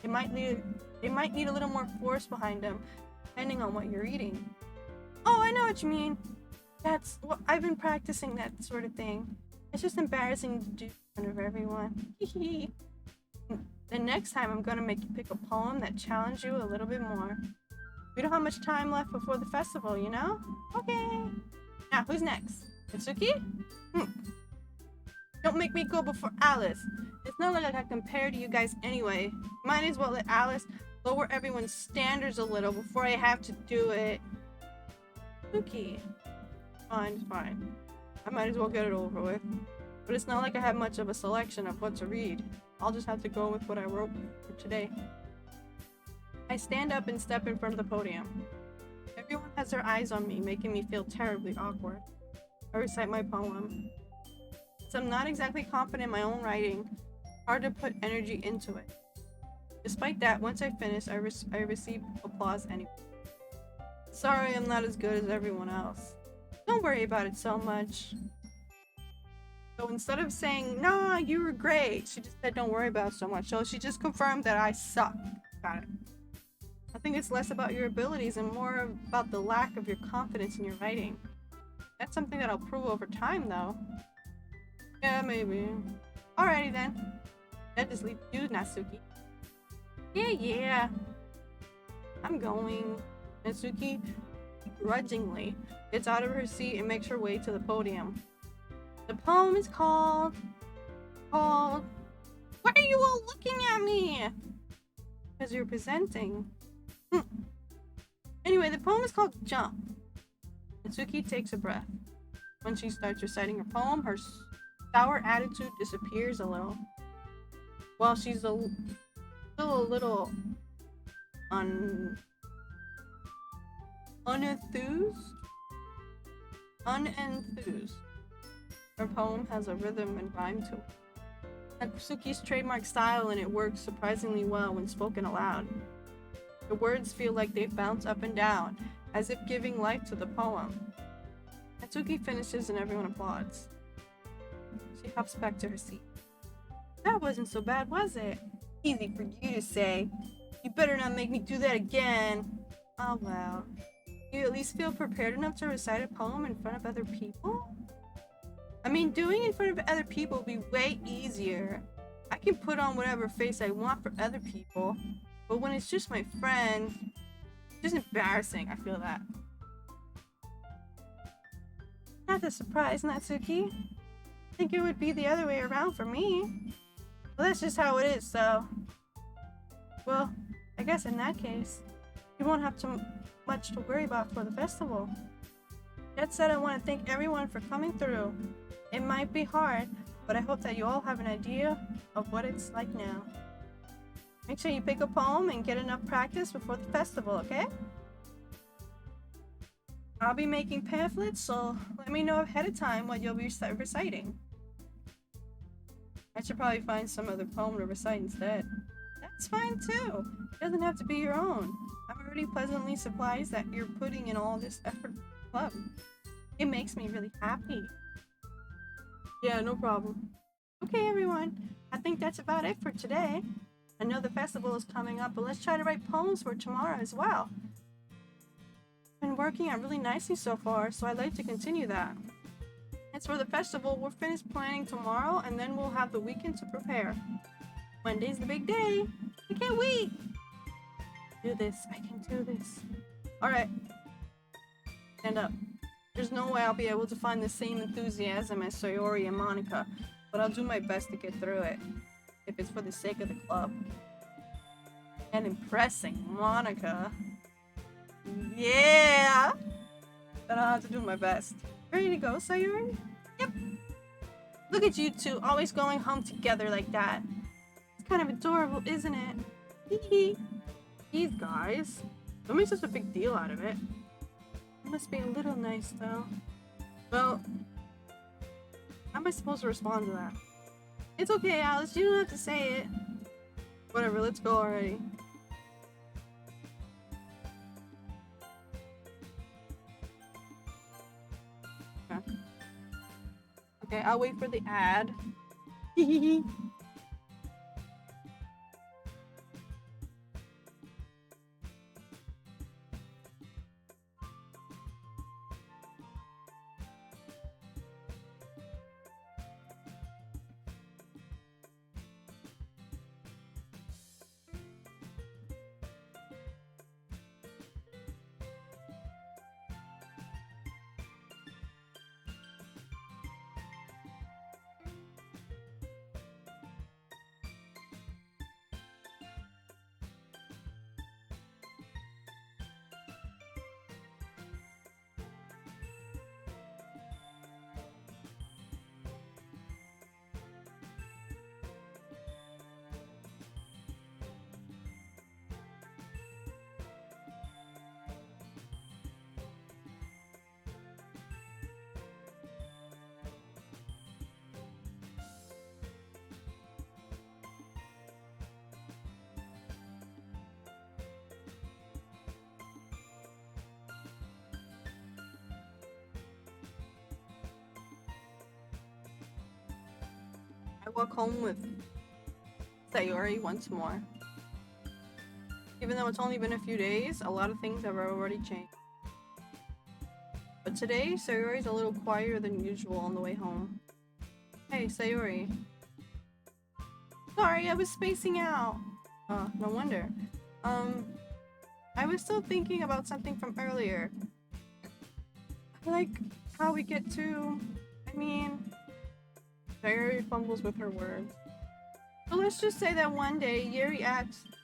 It might need a little more force behind them, depending on what you're reading. Oh, I know what you mean. That's what I've been practicing, that sort of thing. It's just embarrassing to do in front of everyone. The next time I'm gonna make you pick a poem that challenges you a little bit more. We don't have much time left before the festival, you know? Okay. Now, who's next? Mitsuki? Don't make me go before Alice. It's not like I can compare to you guys anyway. Might as well let Alice lower everyone's standards a little before I have to do it. Mitsuki. Fine. I might as well get it over with. But it's not like I have much of a selection of what to read. I'll just have to go with what I wrote for today. I stand up and step in front of the podium. Everyone has their eyes on me, making me feel terribly awkward. I recite my poem. Since I'm not exactly confident in my own writing, hard to put energy into it. Despite that, once I finish, I receive applause anyway. Sorry I'm not as good as everyone else. Don't worry about it so much. So instead of saying, nah, you were great, she just said don't worry about it so much. So she just confirmed that I suck. Got it. I think it's less about your abilities and more about the lack of your confidence in your writing. That's something that I'll prove over time, though. Yeah, maybe. Alrighty then. That just leaves you, Natsuki. Yeah. I'm going. Natsuki grudgingly gets out of her seat and makes her way to the podium. The poem is called... Why are you all looking at me? Because you're presenting. Anyway, the poem is called Jump. Natsuki takes a breath. When she starts reciting her poem, her sour attitude disappears a little. While she's still a little unenthused. Her poem has a rhythm and rhyme to it. Natsuki's trademark style, and it works surprisingly well when spoken aloud. The words feel like they bounce up and down, as if giving life to the poem. Natsuki finishes and everyone applauds. She hops back to her seat. That wasn't so bad, was it? Easy for you to say. You better not make me do that again. Oh well. You at least feel prepared enough to recite a poem in front of other people? I mean, doing it in front of other people would be way easier. I can put on whatever face I want for other people, but when it's just my friend, it's just embarrassing. I feel that. Not a surprise, Natsuki. I think it would be the other way around for me. Well, that's just how it is, so... Well, I guess in that case, you won't have too much to worry about for the festival. That said, I want to thank everyone for coming through. It might be hard, but I hope that you all have an idea of what it's like now. Make sure you pick a poem and get enough practice before the festival, okay? I'll be making pamphlets, so let me know ahead of time what you'll be reciting. I should probably find some other poem to recite instead. That's fine too. It doesn't have to be your own. I'm already pleasantly surprised that you're putting in all this effort for the club. It makes me really happy. Yeah, no problem. Okay, everyone. I think that's about it for today. I know the festival is coming up, but let's try to write poems for tomorrow as well. Been working out really nicely so far, so I'd like to continue that. As for the festival, we'll finish planning tomorrow, and then we'll have the weekend to prepare. Monday's the big day. I can't wait. Do this. I can do this. Alright. Stand up. There's no way I'll be able to find the same enthusiasm as Sayori and Monica, but I'll do my best to get through it, if it's for the sake of the club. And impressing Monica. Yeah! Then I'll have to do my best. Ready to go, Sayori? Yep. Look at you two, always going home together like that. It's kind of adorable, isn't it? Hee hee. These guys. Don't make such a big deal out of it. It must be a little nice, though. Well, how am I supposed to respond to that? It's okay, Alice. You don't have to say it. Whatever, let's go already. Okay. Okay, I'll wait for the ad. I walk home with Sayori once more. Even though it's only been a few days, a lot of things have already changed. But today, Sayori's a little quieter than usual on the way home. Hey, Sayori. Sorry, I was spacing out. No wonder. I was still thinking about something from earlier. Like how we get to... Sayori fumbles with her words. So let's just say that one day, Yuri asked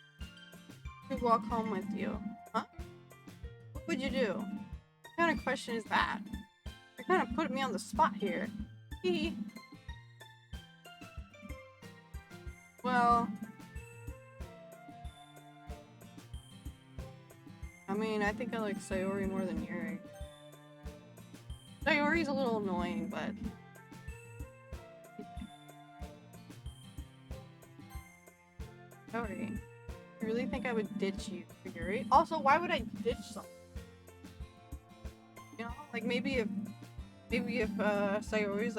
to walk home with you. Huh? What would you do? What kind of question is that? You're kind of putting me on the spot here. Hee. Well... I think I like Sayori more than Yuri. Sayori's a little annoying, but... Sayori, you really think I would ditch you for Yuri? Also, why would I ditch someone? You know, like maybe if Sayori's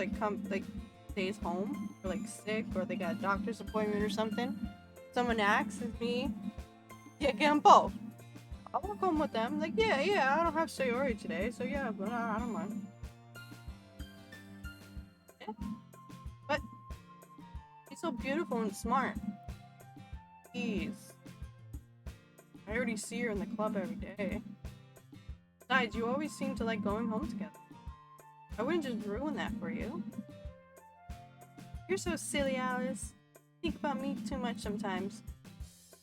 stays home or like sick or they got a doctor's appointment or something, someone asks me, yeah, get them both. I'll walk home with them. Like, yeah, I don't have Sayori today, so yeah, but I don't mind. Yeah. But she's so beautiful and smart. Jeez. I already see her in the club every day. Besides, you always seem to like going home together. I wouldn't just ruin that for you. You're so silly, Alice. think about me too much sometimes.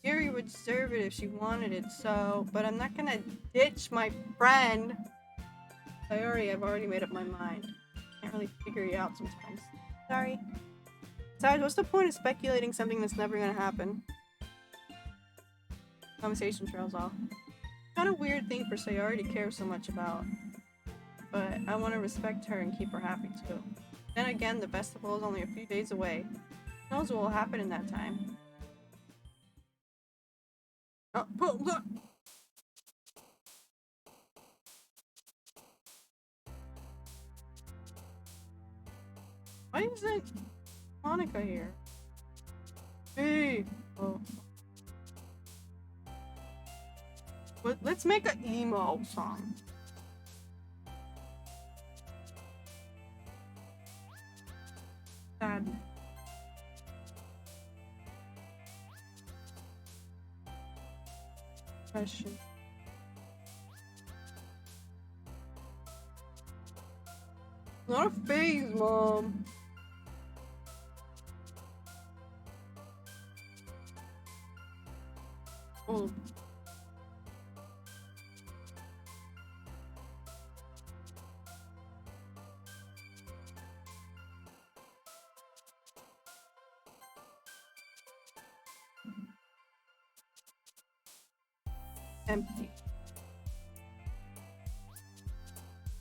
Yuri would deserve it if she wanted it, so... But I'm not gonna ditch my friend. I've already made up my mind. Can't really figure you out sometimes. Sorry. Besides, what's the point of speculating something that's never gonna happen? Conversation trails off. Kind of weird thing for Sayori to care so much about. But I want to respect her and keep her happy too. Then again, the festival is only a few days away. Who knows what will happen in that time? Oh, look! Why isn't Monica here? Hey! Oh. Let's make an emo song. Sad. Question. Not a phase, Mom. Oh. Empty.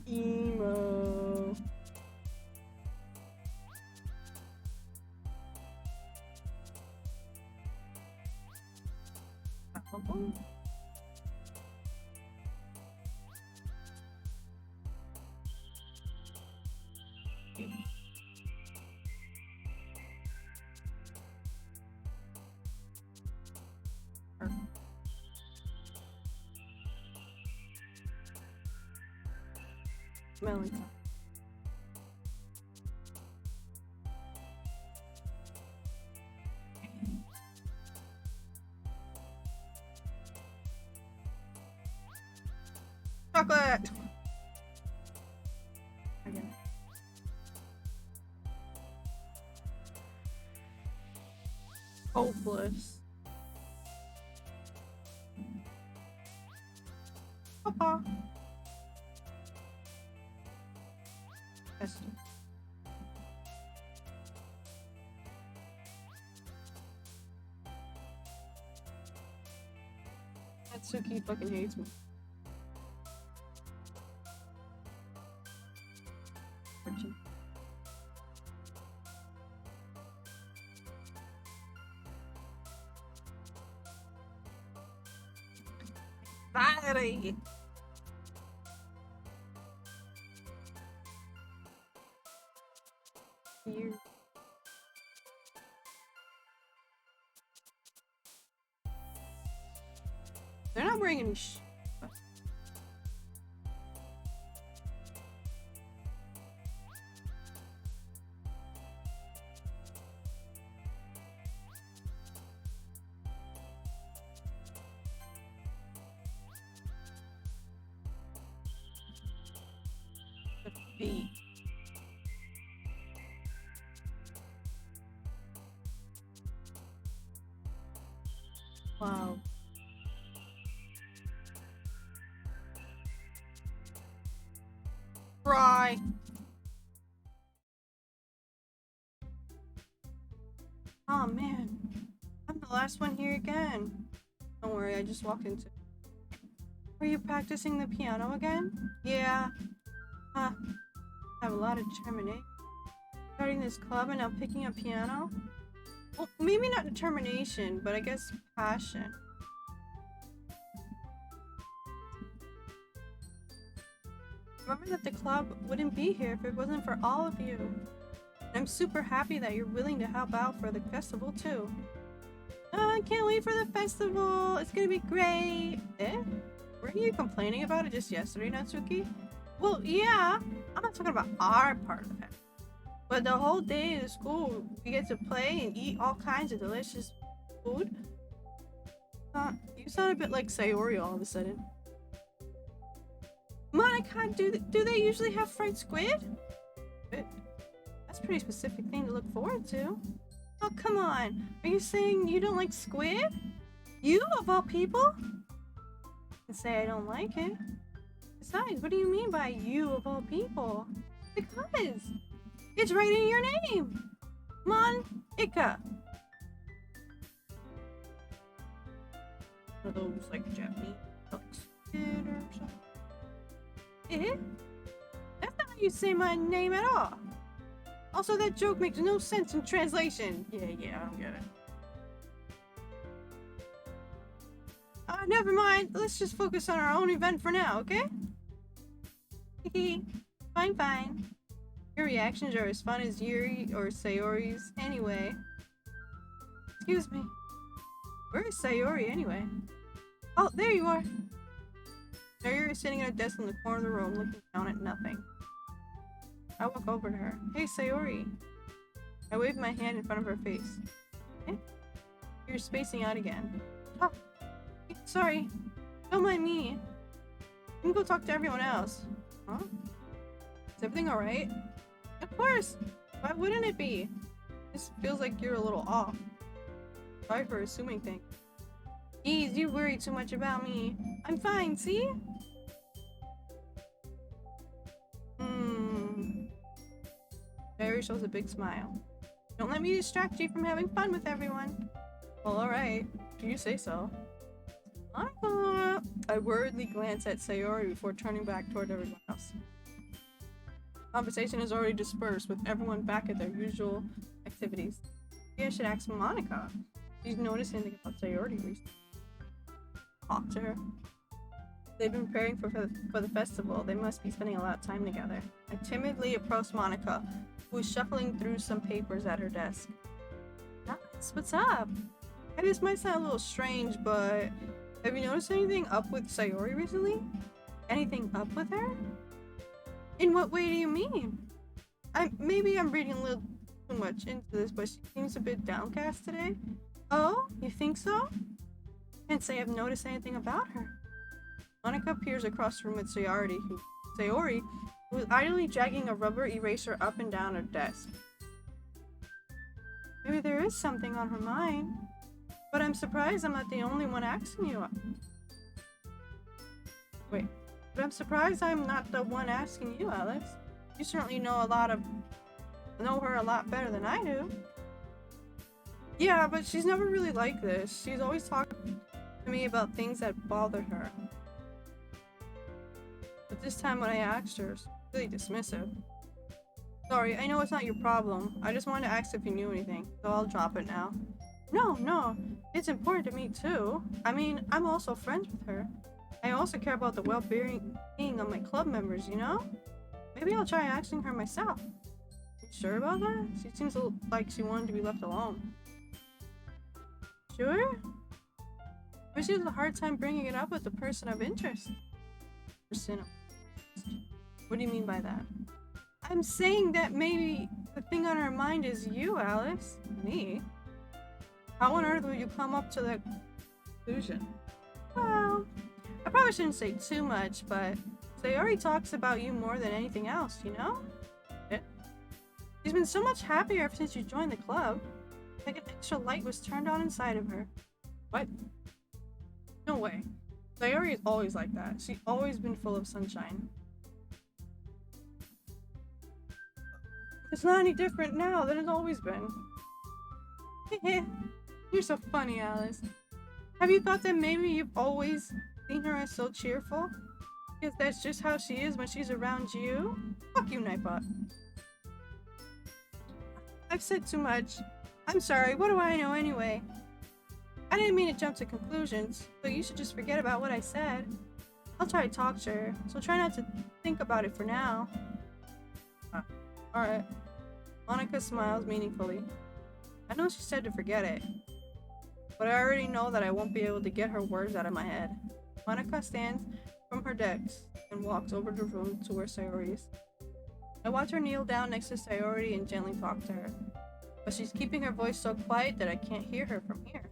Emo. Smelling. Chocolate! Again. Hopeless. Papa. Esther. Natsuki fucking hates me. Anxiety. Here. They're not wearing any feet. Wow. Cry. Oh man, I'm the last one here again. Don't worry, I just walked into. Were you practicing the piano again? Yeah. Huh. I have a lot of determination. Starting this club and now picking up piano? Well, maybe not determination, but I guess passion. Remember that the club wouldn't be here if it wasn't for all of you. And I'm super happy that you're willing to help out for the festival too. Oh, I can't wait for the festival. It's gonna be great. Eh? Weren't you complaining about it just yesterday, Natsuki? Well, yeah. I'm not talking about our part of it. But the whole day in school, we get to play and eat all kinds of delicious food. You sound a bit like Sayori all of a sudden. Monica, do they usually have fried squid? That's a pretty specific thing to look forward to. Oh, come on. Are you saying you don't like squid? You, of all people? And say I don't like it. Besides, what do you mean by you, of all people? Because it's right in your name. Monica. Are those like Japanese squid or something? Eh? That's not how you say my name at all. Also, that joke makes no sense in translation. Yeah, I don't get it. Never mind. Let's just focus on our own event for now, okay? Fine. Your reactions are as fun as Yuri or Sayori's anyway. Excuse me. Where is Sayori anyway? Oh, there you are. Sayori is sitting at a desk in the corner of the room looking down at nothing. I walk over to her. Hey, Sayori. I wave my hand in front of her face. Eh? You're spacing out again. Oh, sorry. Don't mind me. You can go talk to everyone else. Huh? Is everything alright? Of course! Why wouldn't it be? This feels like you're a little off. Sorry for assuming things. Geez, you worry too much about me. I'm fine, see? Barry shows a big smile. Don't let me distract you from having fun with everyone. Well, alright. You say so. I worriedly glance at Sayori before turning back toward everyone else. Conversation is already dispersed with everyone back at their usual activities. Maybe I should ask Monica. She's noticed anything about Sayori recently. Talk to her. They've been preparing for the festival. They must be spending a lot of time together. I timidly approach Monica, who is shuffling through some papers at her desk. Nice, what's up? This might sound a little strange, but have you noticed anything up with Sayori recently? Anything up with her? In what way do you mean? Maybe I'm reading a little too much into this, but she seems a bit downcast today. Oh, you think so? Can't say I've noticed anything about her. Monica peers across the room at Sayori, who is idly dragging a rubber eraser up and down her desk. Maybe there is something on her mind, but I'm surprised I'm not the only one asking you. Wait, but I'm surprised I'm not the one asking you, Alex. You certainly know her a lot better than I do. Yeah, but she's never really like this. She's always talking to me about things that bothered her. But this time when I asked her, she was really dismissive. Sorry, I know it's not your problem. I just wanted to ask if you knew anything, so I'll drop it now. No, it's important to me too. I mean, I'm also friends with her. I also care about the well-being of my club members, you know? Maybe I'll try asking her myself. You sure about that? She seems like she wanted to be left alone. Sure? But she has a hard time bringing it up with the person of interest. What do you mean by that? I'm saying that maybe the thing on her mind is you, Alex. Me? How on earth would you come up to that conclusion? Well, I probably shouldn't say too much, but Sayori talks about you more than anything else, you know? Yeah. She's been so much happier ever since you joined the club. Like an extra light was turned on inside of her. What? No way. Sayori is always like that. She's always been full of sunshine. It's not any different now than it's always been. You're so funny, Alice. Have you thought that maybe you've always seen her as so cheerful? Because that's just how she is when she's around you? Fuck you, Nightbot. I've said too much. I'm sorry, what do I know anyway? I didn't mean to jump to conclusions, so you should just forget about what I said. I'll try to talk to her, so try not to think about it for now. Alright. Monica smiles meaningfully. I know she said to forget it, but I already know that I won't be able to get her words out of my head. Monica stands from her desk and walks over the room to where Sayori is. I watch her kneel down next to Sayori and gently talk to her, but she's keeping her voice so quiet that I can't hear her from here.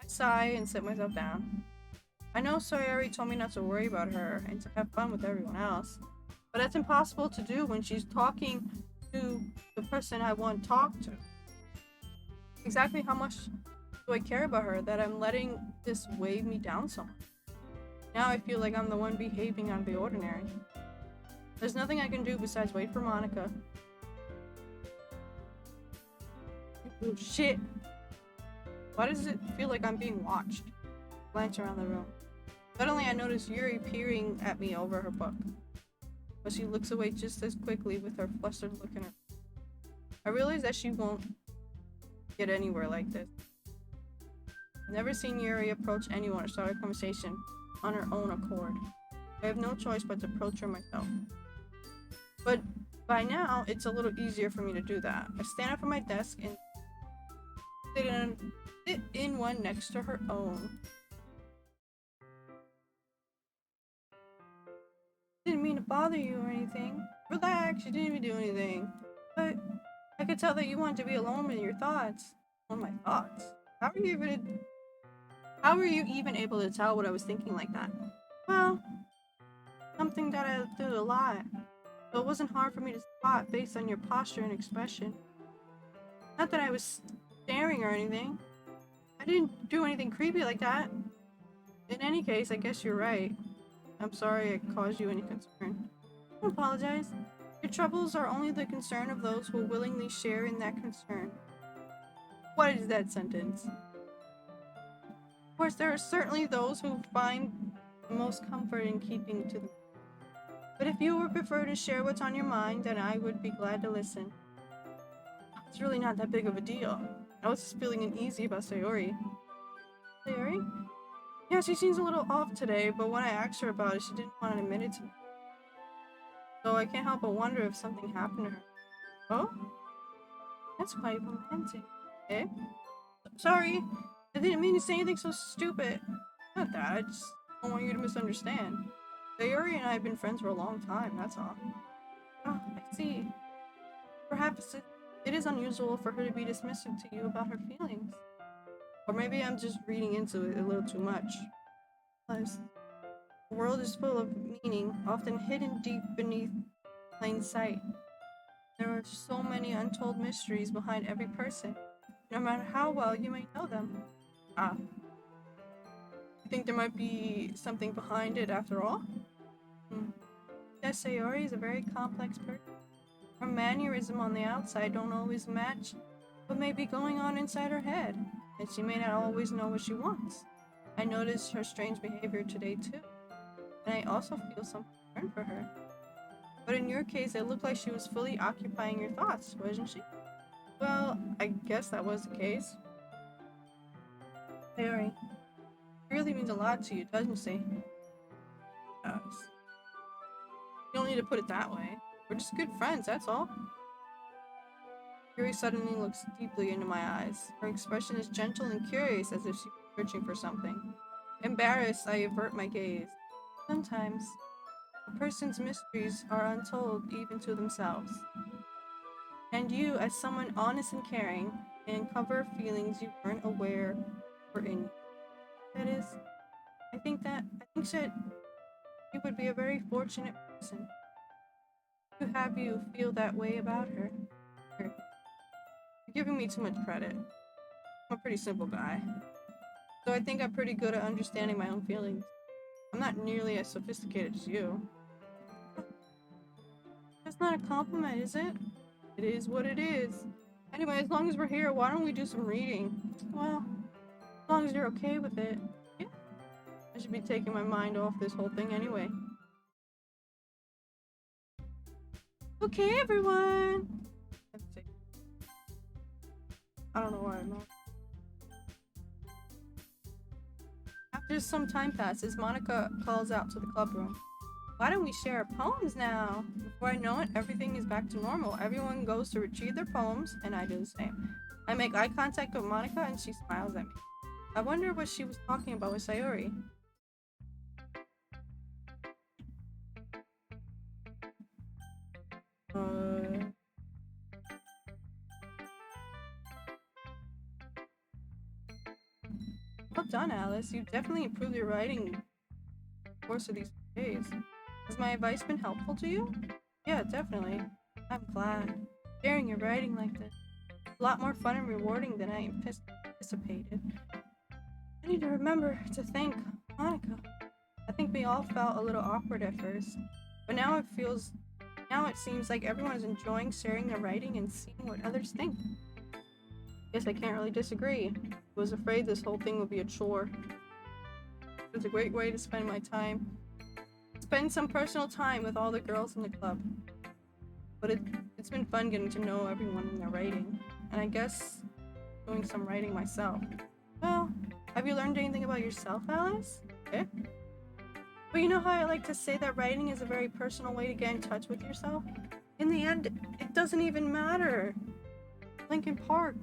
I sigh and sit myself down. I know Sayori told me not to worry about her and to have fun with everyone else, but that's impossible to do when she's talking to the person I want to talk to. Exactly how much do I care about her that I'm letting this weigh me down so much? Now I feel like I'm the one behaving out of the ordinary. There's nothing I can do besides wait for Monica. Oh shit! Why does it feel like I'm being watched? Glance around the room. Suddenly I notice Yuri peering at me over her book. But she looks away just as quickly with her flustered look in her. I realize that she won't get anywhere like this. I've never seen Yuri approach anyone or start a conversation on her own accord. I have no choice but to approach her myself. But by now, it's a little easier for me to do that. I stand up from my desk and sit in one next to her own. Didn't mean to bother you or anything. Relax, you didn't even do anything. But I could tell that you wanted to be alone with your thoughts. On my thoughts? How were you even able to tell what I was thinking like that? Well, something that I did a lot. So it wasn't hard for me to spot based on your posture and expression. Not that I was staring or anything. I didn't do anything creepy like that. In any case, I guess you're right. I'm sorry I caused you any concern. Don't apologize. Your troubles are only the concern of those who willingly share in that concern. What is that sentence? Of course, there are certainly those who find the most comfort in keeping to them. But if you would prefer to share what's on your mind, then I would be glad to listen. It's really not that big of a deal. I was just feeling uneasy about Sayori. Sayori? Yeah, she seems a little off today, but when I asked her about it, she didn't want to admit it to me. So I can't help but wonder if something happened to her. Oh? That's quite romantic. Eh? Sorry, I didn't mean to say anything so stupid. Not that, I just don't want you to misunderstand. Sayori and I have been friends for a long time, that's all. Oh, I see. Perhaps it is unusual for her to be dismissive to you about her feelings. Or maybe I'm just reading into it a little too much. Plus, the world is full of meaning, often hidden deep beneath plain sight. There are so many untold mysteries behind every person, no matter how well you may know them. Ah, you think there might be something behind it after all? Yes, Sayori is a very complex person. Her mannerism on the outside don't always match what may be going on inside her head, and she may not always know what she wants. I noticed her strange behavior today too, and I also feel some concern for her. But in your case, it looked like she was fully occupying your thoughts, wasn't she? Well, I guess that was the case. Sayori, it really means a lot to you, doesn't she? Yes. You don't need to put it that way. We're just good friends, that's all. Yuri suddenly looks deeply into my eyes. Her expression is gentle and curious, as if she was searching for something. Embarrassed, I avert my gaze. Sometimes, a person's mysteries are untold even to themselves. And you, as someone honest and caring, can uncover feelings you weren't aware were in you. That is, I think that you would be a very fortunate person to have you feel that way about her. You're giving me too much credit. I'm a pretty simple guy. So I think I'm pretty good at understanding my own feelings. I'm not nearly as sophisticated as you. That's not a compliment, is it? It is what it is. Anyway, as long as we're here, why don't we do some reading? Well, as long as you're okay with it. Yeah. I should be taking my mind off this whole thing anyway. Okay, everyone! Let's see. I don't know where I'm at. After some time passes, Monica calls out to the club room. Why don't we share our poems now? Before I know it, everything is back to normal. Everyone goes to retrieve their poems, and I do the same. I make eye contact with Monica, and she smiles at me. I wonder what she was talking about with Sayori. Well done, Alice. You've definitely improved your writing in the course of these days. Has my advice been helpful to you? Yeah, definitely. I'm glad. Sharing your writing like this. a lot more fun and rewarding than I anticipated. I need to remember to thank Monica. I think we all felt a little awkward at first, but now it seems like everyone is enjoying sharing their writing and seeing what others think. Guess I can't really disagree. I was afraid this whole thing would be a chore. It was a great way to spend my time. Spend some personal time with all the girls in the club. But it's been fun getting to know everyone in their writing. And I guess doing some writing myself. Well, have you learned anything about yourself, Alice? Eh? But you know how I like to say that writing is a very personal way to get in touch with yourself? In the end, it doesn't even matter. Lincoln Park,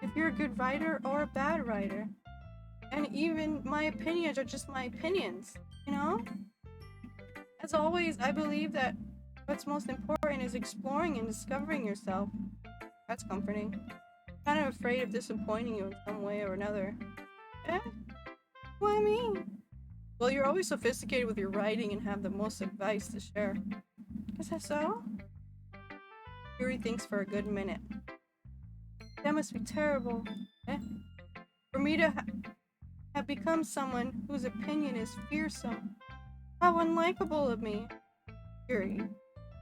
if you're a good writer or a bad writer. And even my opinions are just my opinions, you know? As always, I believe that what's most important is exploring and discovering yourself. That's comforting. Kind of afraid of disappointing you in some way or another. Eh? Why me? Well, you're always sophisticated with your writing and have the most advice to share. Is that so? Yuri thinks for a good minute. That must be terrible. Eh? For me to have become someone whose opinion is fearsome. How unlikable of me. Yuri,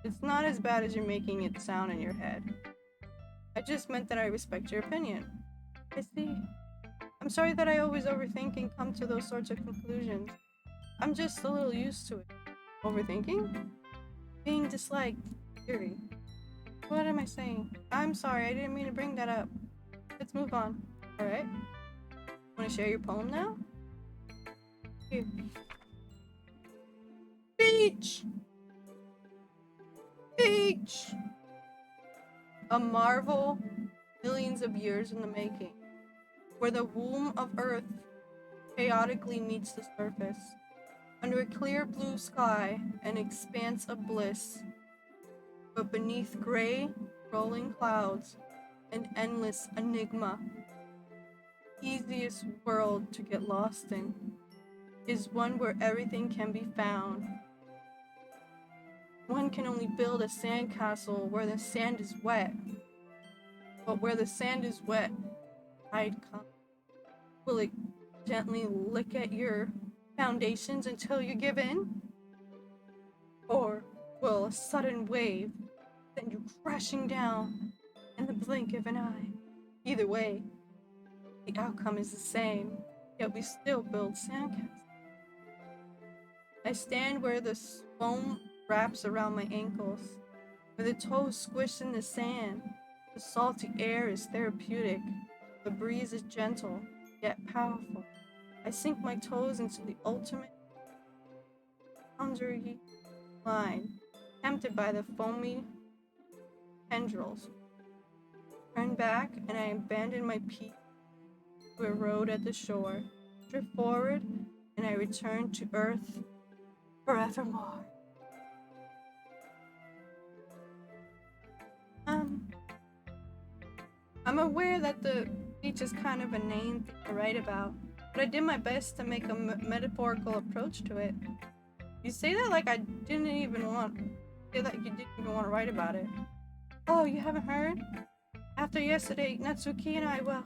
it's not as bad as you're making it sound in your head. I just meant that I respect your opinion. I see. I'm sorry that I always overthink and come to those sorts of conclusions. I'm just a little used to it. Overthinking? Being disliked. Yuri. What am I saying? I'm sorry, I didn't mean to bring that up. Let's move on. Alright? Want to share your poem now? Here. Beach! Beach! A marvel, millions of years in the making, where the womb of Earth chaotically meets the surface. Under a clear blue sky, an expanse of bliss, but beneath gray, rolling clouds, an endless enigma. Easiest world to get lost in is one where everything can be found. One can only build a sandcastle where the sand is wet, but where the sand is wet, tide comes. Will it gently lick at your foundations until you give in? Or will a sudden wave send you crashing down in the blink of an eye? Either way, the outcome is the same, yet we still build sandcastles. I stand where the foam wraps around my ankles, where the toes squish in the sand. The salty air is therapeutic, the breeze is gentle, yet powerful. I sink my toes into the ultimate boundary line, tempted by the foamy tendrils. Turn back, and I abandon my peak to a road at the shore. Drift forward, and I return to Earth forevermore. I'm aware that the beach is kind of a inane thing to write about, but I did my best to make a metaphorical approach to it. You say that like I didn't even want. Say that you didn't even want to write about it. Oh, you haven't heard? After yesterday, Natsuki and I, well,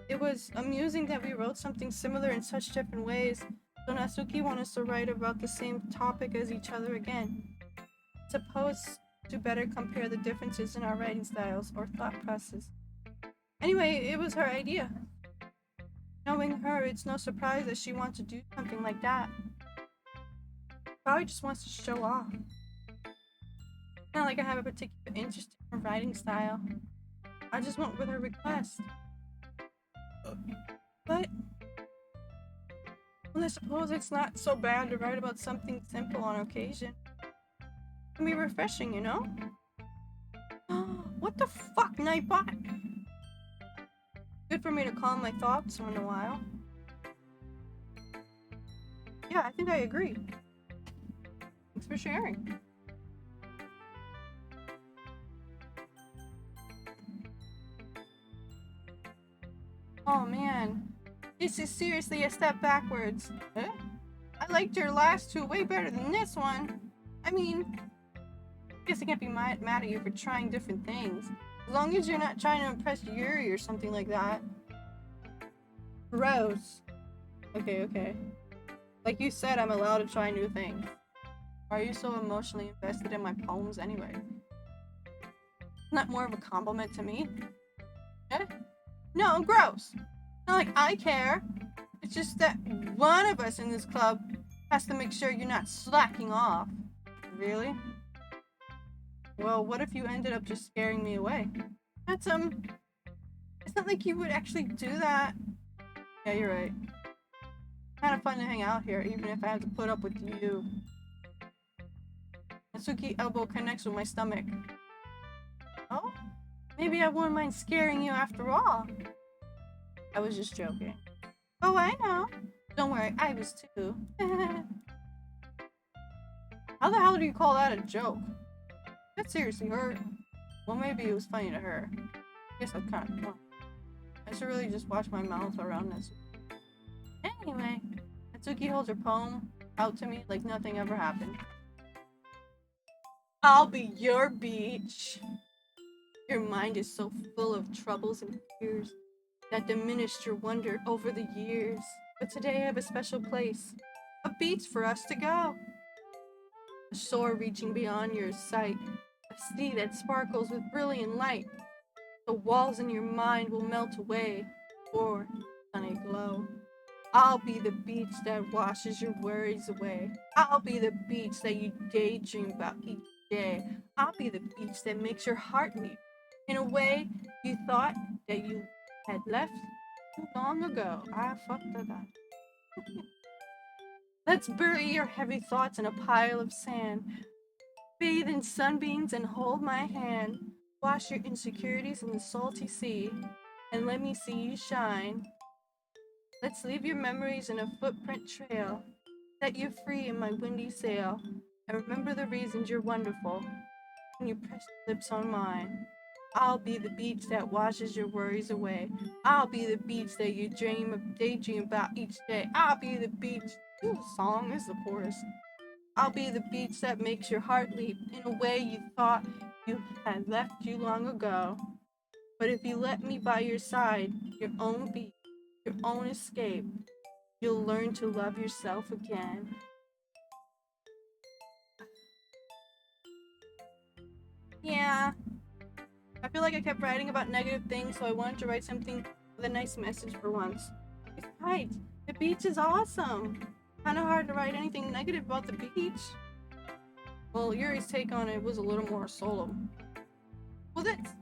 it was amusing that we wrote something similar in such different ways. So Natsuki wanted us to write about the same topic as each other again. Supposed to better compare the differences in our writing styles or thought process. Anyway, it was her idea. Knowing her, it's no surprise that she wants to do something like that. Probably just wants to show off. Not like I have a particular interest in her writing style. I just went with her request. But well, I suppose it's not so bad to write about something simple on occasion. It can be refreshing, you know? What the fuck, Nightbot? Good for me to calm my thoughts once in a while. Yeah, I think I agree. Thanks for sharing. Oh man, this is seriously a step backwards. Eh? I liked your last two way better than this one. I mean, I guess I can't be mad at you for trying different things. As long as you're not trying to impress Yuri or something like that. Gross. Okay. Like you said, I'm allowed to try new things. Why are you so emotionally invested in my poems anyway? Isn't that more of a compliment to me? Eh? No, gross. Not like I care. It's just that one of us in this club has to make sure you're not slacking off. Really? Well, what if you ended up just scaring me away? That's, it's not like you would actually do that. Yeah, you're right. Kind of fun to hang out here, even if I have to put up with you. Natsuki elbow connects with my stomach. Oh? Maybe I wouldn't mind scaring you after all. I was just joking. Oh, I know. Don't worry, I was too. How the hell do you call that a joke? That seriously hurt. Well, maybe it was funny to her. I guess I'm kind of drunk. I should really just watch my mouth around this. Anyway, Natsuki holds her poem out to me like nothing ever happened. I'll be your beach. Your mind is so full of troubles and fears that diminished your wonder over the years. But today I have a special place, a beach for us to go. A shore reaching beyond your sight, a sea that sparkles with brilliant light. The walls in your mind will melt away for sunny glow. I'll be the beach that washes your worries away. I'll be the beach that you daydream about each day. I'll be the beach that makes your heart leap in a way you thought that you had left too long ago. I fucked that up. Let's bury your heavy thoughts in a pile of sand. Bathe in sunbeams and hold my hand. Wash your insecurities in the salty sea and let me see you shine. Let's leave your memories in a footprint trail. Set you free in my windy sail. And remember the reasons you're wonderful when you press your lips on mine. I'll be the beach that washes your worries away. I'll be the beach that you daydream about each day. I'll be the beach. Ooh, the song is the chorus. I'll be the beach that makes your heart leap in a way you thought you had left you long ago. But if you let me by your side, your own beach, your own escape, you'll learn to love yourself again. Yeah, I feel like I kept writing about negative things, so I wanted to write something with a nice message for once. Besides, the beach is awesome. Kinda hard to write anything negative about the beach. Well, Yuri's take on it was a little more solo. Well, that's...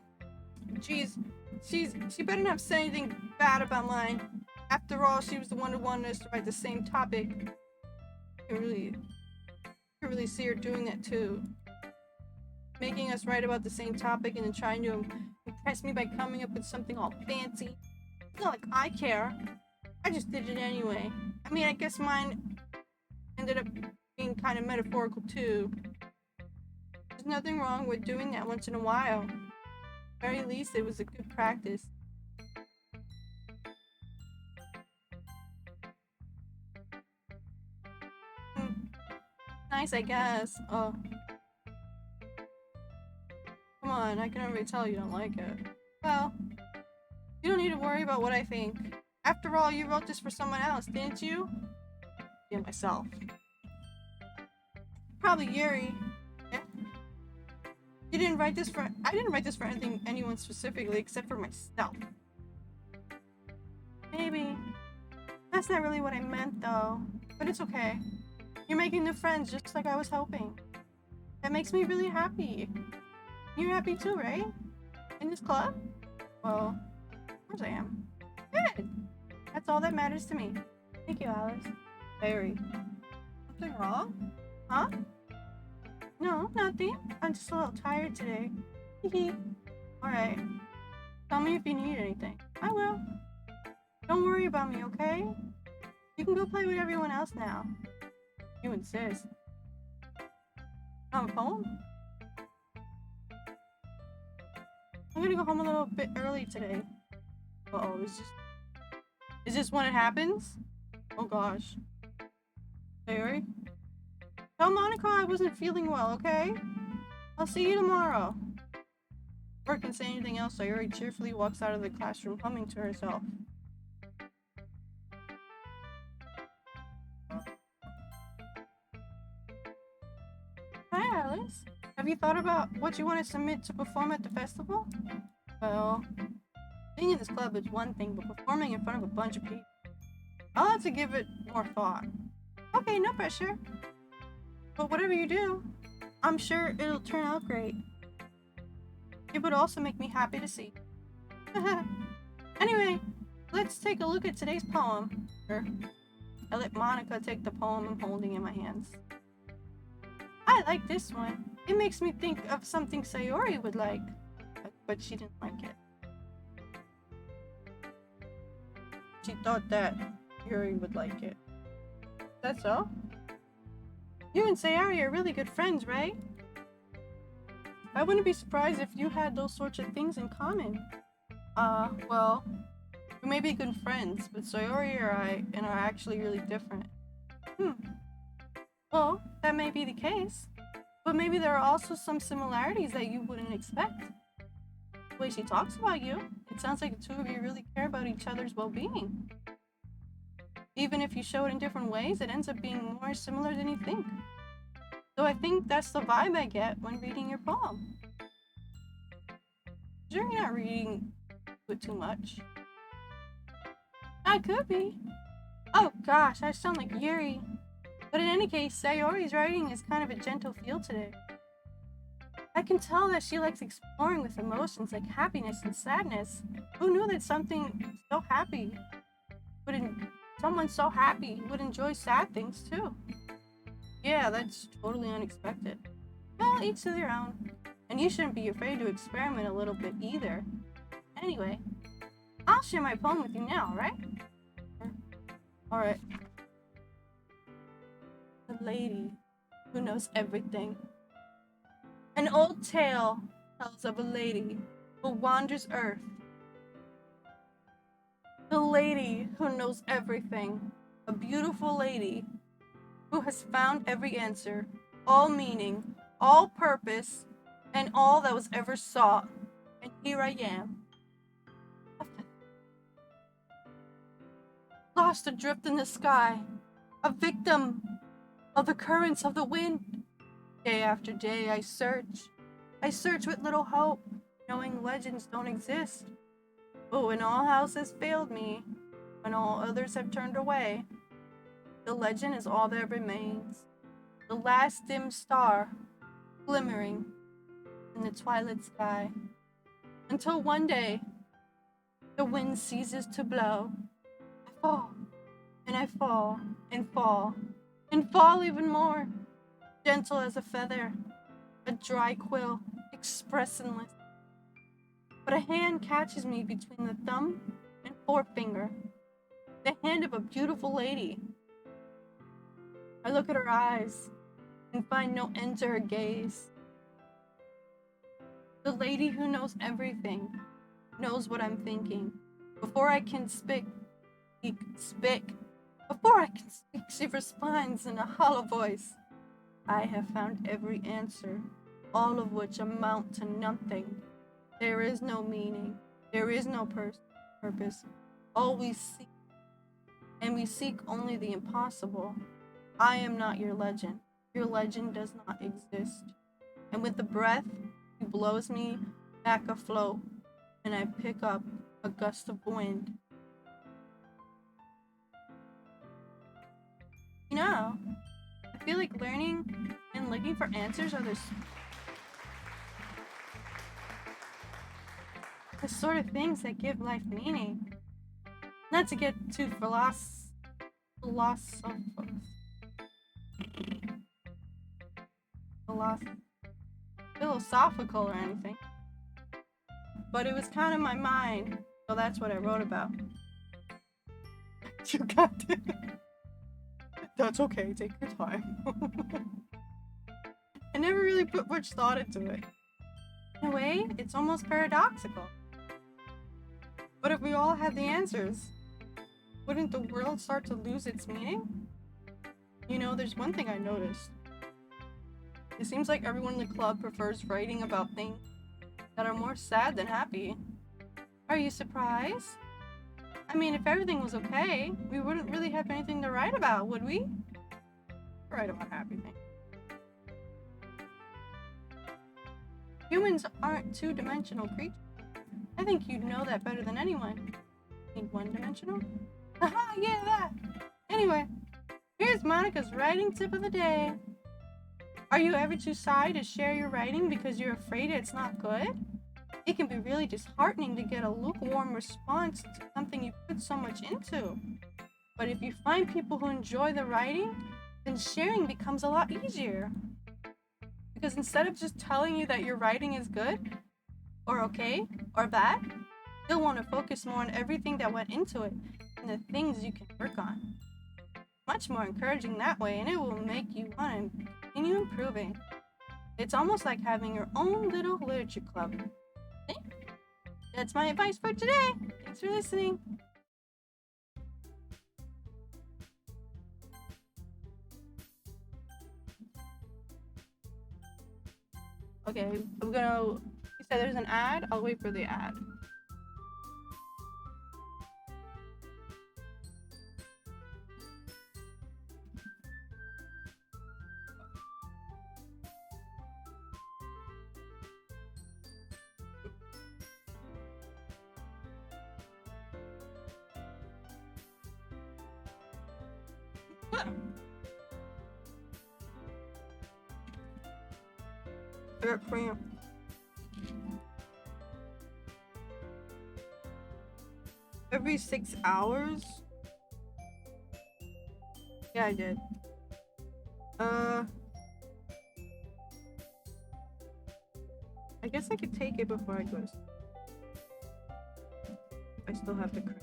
Jeez, she better not say anything bad about mine. After all, she was the one who wanted us to write the same topic. I really see her doing that too. Making us write about the same topic and then trying to impress me by coming up with something all fancy. It's not like I care. I just did it anyway. I mean, I guess mine ended up being kind of metaphorical too. There's nothing wrong with doing that once in a while. At very least, it was a good practice. Nice, I guess. Oh. Come on, I can already tell you don't like it. Well, you don't need to worry about what I think. After all, you wrote this for someone else, didn't you? Yeah, myself. Probably Yuri. Yeah. You didn't write this for... I didn't write this for anyone specifically, except for myself. Maybe. That's not really what I meant, though. But it's okay. You're making new friends, just like I was hoping. That makes me really happy. You're happy too, right? In this club? Well, of course I am. Good. That's all that matters to me. Thank you, Alice. Very. Something wrong? Huh? No, nothing. I'm just a little tired today. Hee. Alright. Tell me if you need anything. I will. Don't worry about me, okay? You can go play with everyone else now. You insist. Have a poem? I'm gonna go home a little bit early today. Uh-oh, is this when it happens? Oh gosh. Barry? Tell Monica I wasn't feeling well, okay? I'll see you tomorrow. Before I can say anything else, Sayori cheerfully walks out of the classroom, humming to herself. Hi, Alice. Have you thought about what you want to submit to perform at the festival? Well, being in this club is one thing, but performing in front of a bunch of people, I'll have to give it more thought. Okay, no pressure. But whatever you do, I'm sure it'll turn out great. It would also make me happy to see. Anyway, let's take a look at today's poem. I let Monica take the poem I'm holding in my hands. I like this one. It makes me think of something Sayori would like. But she didn't like it. She thought that Yuri would like it. That's all? You and Sayori are really good friends, right? I wouldn't be surprised if you had those sorts of things in common. Well, we may be good friends, but Sayori and I are actually really different. Well, that may be the case, but maybe there are also some similarities that you wouldn't expect. The way she talks about you, it sounds like the two of you really care about each other's well-being. Even if you show it in different ways, it ends up being more similar than you think. So I think that's the vibe I get when reading your poem. Sure you're not reading it too much? I could be. Oh gosh, I sound like Yuri. But in any case, Sayori's writing is kind of a gentle feel today. I can tell that she likes exploring with emotions like happiness and sadness. Who knew that someone so happy would enjoy sad things too? Yeah, that's totally unexpected. Well, each to their own. And you shouldn't be afraid to experiment a little bit either. Anyway, I'll share my poem with you now, right? Alright. The lady who knows everything. An old tale tells of a lady who wanders Earth. The lady who knows everything. A beautiful lady who has found every answer, all meaning, all purpose, and all that was ever sought. And here I am. Lost adrift in the sky, a victim of the currents of the wind. Day after day I search with little hope, knowing legends don't exist. But when all else has failed me, when all others have turned away, the legend is all that remains. The last dim star, glimmering in the twilight sky. Until one day, the wind ceases to blow. I fall, and I fall, and fall, and fall even more. Gentle as a feather, a dry quill, expressionless. But a hand catches me between the thumb and forefinger. The hand of a beautiful lady. I look at her eyes and find no end to her gaze. The lady who knows everything, knows what I'm thinking. Before I can speak. Before I can speak, she responds in a hollow voice. I have found every answer, all of which amount to nothing. There is no meaning. There is no purpose. All we seek, and we seek only the impossible. I am not your legend. Your legend does not exist. And with the breath, he blows me back afloat, and I pick up a gust of wind. You know, I feel like learning and looking for answers are the sort of things that give life meaning. Not to get too philosophical or anything, but it was kind of my mind, so that's what I wrote about. You got it. That's okay, take your time. I never really put much thought into it. In a way, it's almost paradoxical. But if we all had the answers, wouldn't the world start to lose its meaning? You know, there's one thing I noticed. It seems like everyone in the club prefers writing about things that are more sad than happy. Are you surprised? I mean, if everything was okay, we wouldn't really have anything to write about, would we? Write about happy things. Humans aren't two-dimensional creatures. I think you'd know that better than anyone. Think one-dimensional? Haha, yeah, that! Anyway, here's Monica's writing tip of the day. Are you ever too shy to share your writing because you're afraid it's not good? It can be really disheartening to get a lukewarm response to something you put so much into. But if you find people who enjoy the writing, then sharing becomes a lot easier. Because instead of just telling you that your writing is good, or okay, or bad, you'll want to focus more on everything that went into it and the things you can work on. Much more encouraging that way, and it will make you want to continue improving. It's almost like having your own little literature club. That's my advice for today. Thanks for listening. Okay, you said there's an ad? I'll wait for the ad. I got cramp. Every 6 hours? Yeah, I did. I guess I could take it before I go to sleep. I still have the cramps.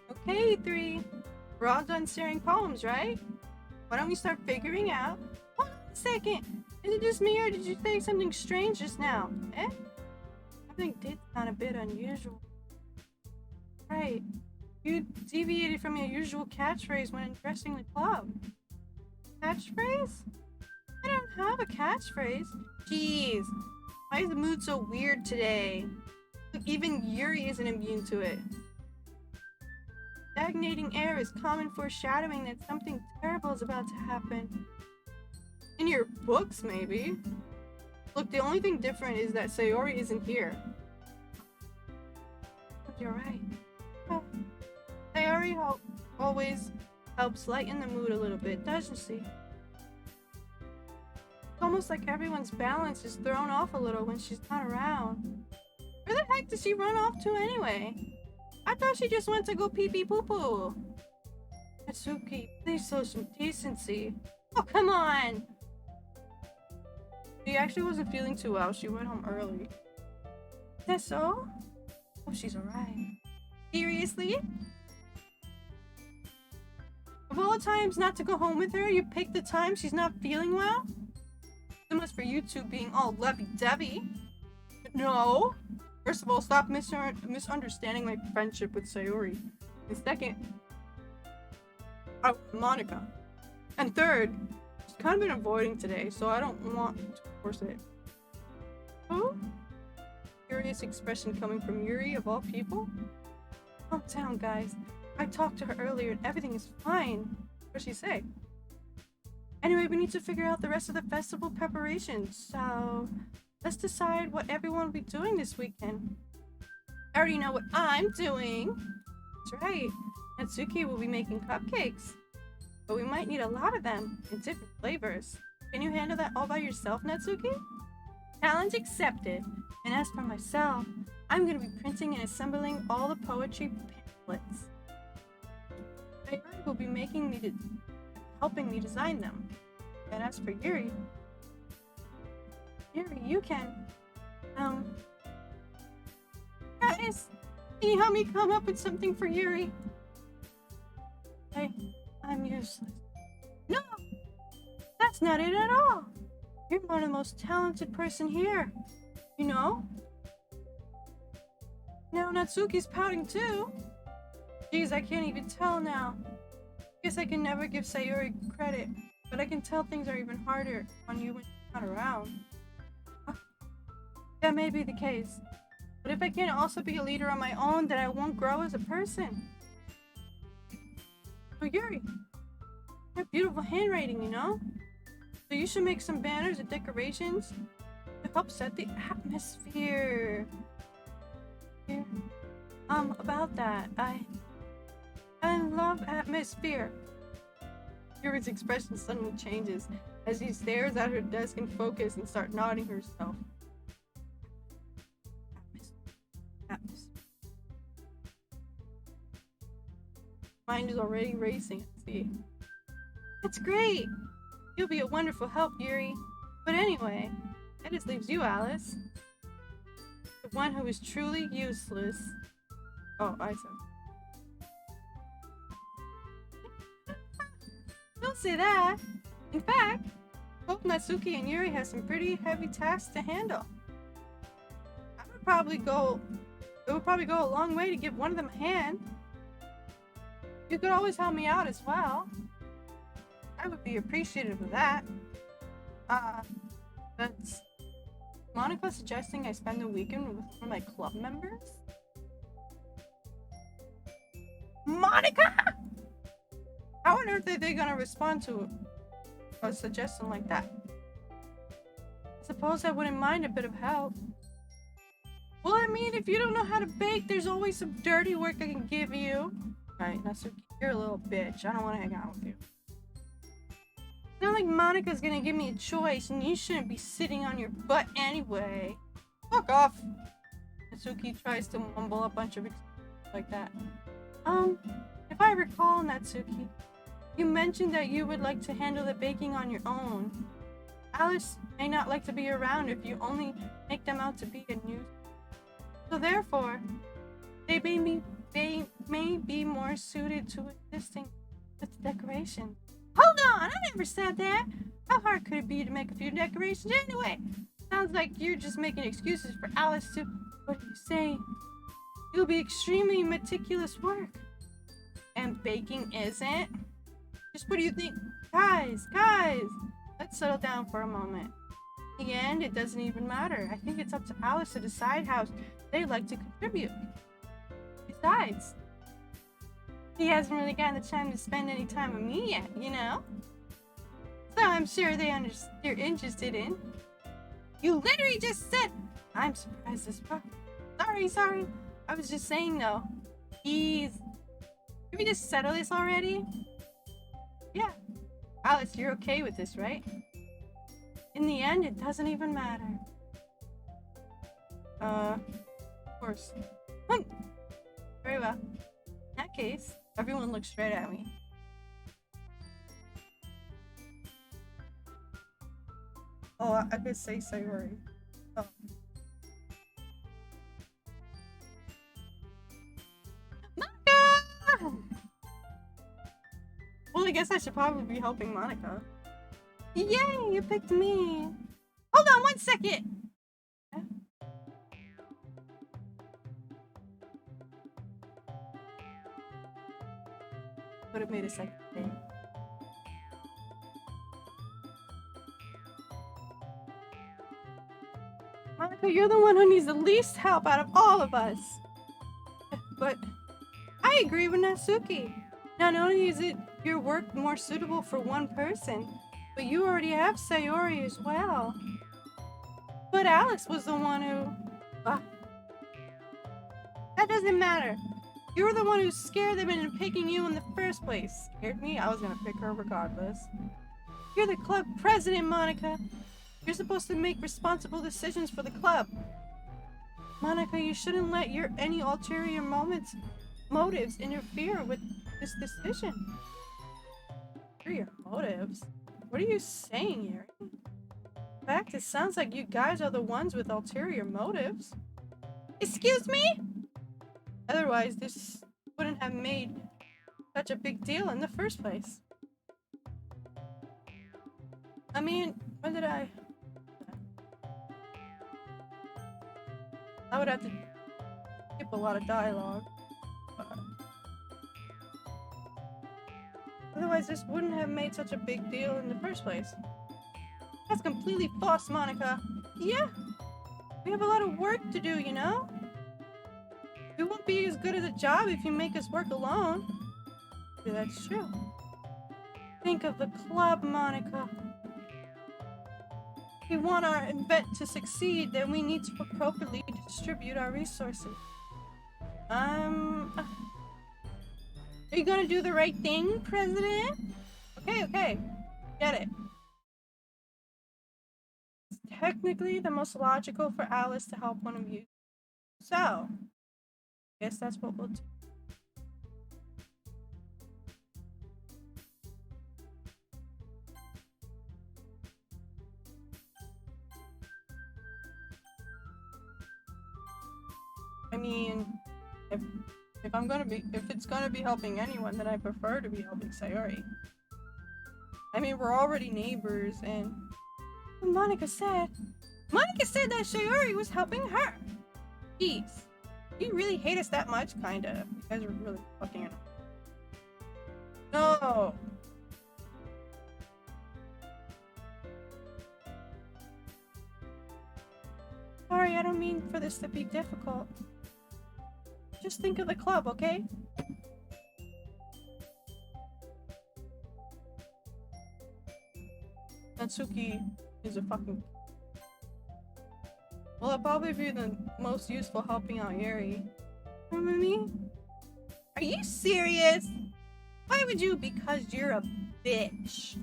Okay, 3. We're all done sharing poems, right? Why don't we start figuring out? Hold on a second. Is it just me or did you say something strange just now? Eh? I think did sound a bit unusual. Right. You deviated from your usual catchphrase when addressing the club. Catchphrase? I don't have a catchphrase. Jeez. Why is the mood so weird today? Look, even Yuri isn't immune to it. Stagnating air is common foreshadowing that something terrible is about to happen. In your books, maybe. Look, the only thing different is that Sayori isn't here. But you're right. Oh, Sayori always helps lighten the mood a little bit, doesn't she? It's almost like everyone's balance is thrown off a little when she's not around. Where the heck did she run off to anyway? I thought she just went to go pee-pee poo-poo. Natsuki, please show some decency. Oh, come on! She actually wasn't feeling too well. She went home early. Is that so? Oh, she's alright. Seriously? Of all times not to go home with her, you picked the time she's not feeling well? So much for you two being all lovey-dovey. No! First of all, stop misunderstanding my friendship with Sayori. And second, Monica. And third, she's kind of been avoiding today, so I don't want to force it. Oh? Curious expression coming from Yuri, of all people? Calm down, guys. I talked to her earlier and everything is fine. What'd she say? Anyway, we need to figure out the rest of the festival preparations, so let's decide what everyone will be doing this weekend. I already know what I'm doing. That's right. Natsuki will be making cupcakes. But we might need a lot of them in different flavors. Can you handle that all by yourself, Natsuki? Challenge accepted. And as for myself, I'm going to be printing and assembling all the poetry pamphlets. Sayori will be helping me design them. And as for Yuri, you can, guys, can you help me come up with something for Yuri? useless. No! That's not it at all! You're one of the most talented person here. You know? Now Natsuki's pouting too. Geez, I can't even tell now. Guess I can never give Sayori credit, but I can tell things are even harder on you when she's not around. That may be the case, but if I can't also be a leader on my own, then I won't grow as a person. Oh, Yuri, you have beautiful handwriting, you know? So you should make some banners or decorations to help set the atmosphere. Here. About that, I love atmosphere. Yuri's expression suddenly changes as she stares at her desk in focus and starts nodding herself. Atmosphere. Mind is already racing. See, it's great. You'll be a wonderful help, Yuri. But anyway, that just leaves you, Alice. The one who is truly useless. Oh, I said. Don't say that. In fact, both Natsuki and Yuri have some pretty heavy tasks to handle. It would probably go a long way to give one of them a hand. You could always help me out as well. I would be appreciative of that. That's Monica suggesting I spend the weekend with one of my club members? Monica! How on earth are they gonna respond to a suggestion like that? I suppose I wouldn't mind a bit of help. Well, I mean, if you don't know how to bake, there's always some dirty work I can give you. Right, Natsuki, you're a little bitch. I don't want to hang out with you. It's not like Monica's gonna give me a choice, and you shouldn't be sitting on your butt anyway. Fuck off. Natsuki tries to mumble a bunch of like that. If I recall, Natsuki, you mentioned that you would like to handle the baking on your own. Alice may not like to be around if you only make them out to be a nuisance. So therefore, they may be more suited to assisting with the decoration. Hold on, I never said that. How hard could it be to make a few decorations anyway? Sounds like you're just making excuses for Alice to, what do you say? It'll be extremely meticulous work. And baking isn't? Just what do you think? Guys, let's settle down for a moment. In the end, it doesn't even matter. I think it's up to Alice to decide how they'd like to contribute. Besides, he hasn't really gotten the time to spend any time with me yet, you know? So I'm sure you're interested in. You literally just said, I'm surprised as fuck. Sorry. I was just saying though. Please. Can we just settle this already? Yeah. Alice, you're okay with this, right? In the end, it doesn't even matter. Of course. Very well. In that case, everyone looks straight at me. Oh, I could say Sayori. Oh. Monica! Well, I guess I should probably be helping Monica. Yay, you picked me. Hold on 1 second. Would have made a second thing. Monica, you're the one who needs the least help out of all of us. But I agree with Natsuki. Not only is it your work more suitable for one person, but you already have Sayori as well. But Alice was the one who... That doesn't matter. You were the one who scared them into picking you in the first place. Scared me? I was gonna pick her regardless. You're the club president, Monica. You're supposed to make responsible decisions for the club. Monica, you shouldn't let any ulterior motives interfere with this decision. Ulterior motives? What are you saying, Yuri? In fact, it sounds like you guys are the ones with ulterior motives. Excuse me? Otherwise, this wouldn't have made such a big deal in the first place. I mean, when did I would have to skip a lot of dialogue. But otherwise, this wouldn't have made such a big deal in the first place. That's completely false, Monica. Yeah, we have a lot of work to do, you know? We won't be as good at the job if you make us work alone. Yeah, that's true. Think of the club, Monica. If we want our event to succeed, then we need to appropriately distribute our resources. Are you gonna do the right thing, President? Okay. Get it. It's technically the most logical for Alice to help one of you. So, guess that's what we'll do. I mean, if it's gonna be helping anyone, then I prefer to be helping Sayori. I mean, we're already neighbors, and Monica said that Sayori was helping her. Jeez, do you really hate us that much? Kinda. You guys are really fucking annoying. No. Sorry, I don't mean for this to be difficult. Just think of the club, okay? Natsuki is a fucking... Well, I'll probably be the most useful helping out Yuri. Remember me? Are you serious? Why would you? Because you're a bitch.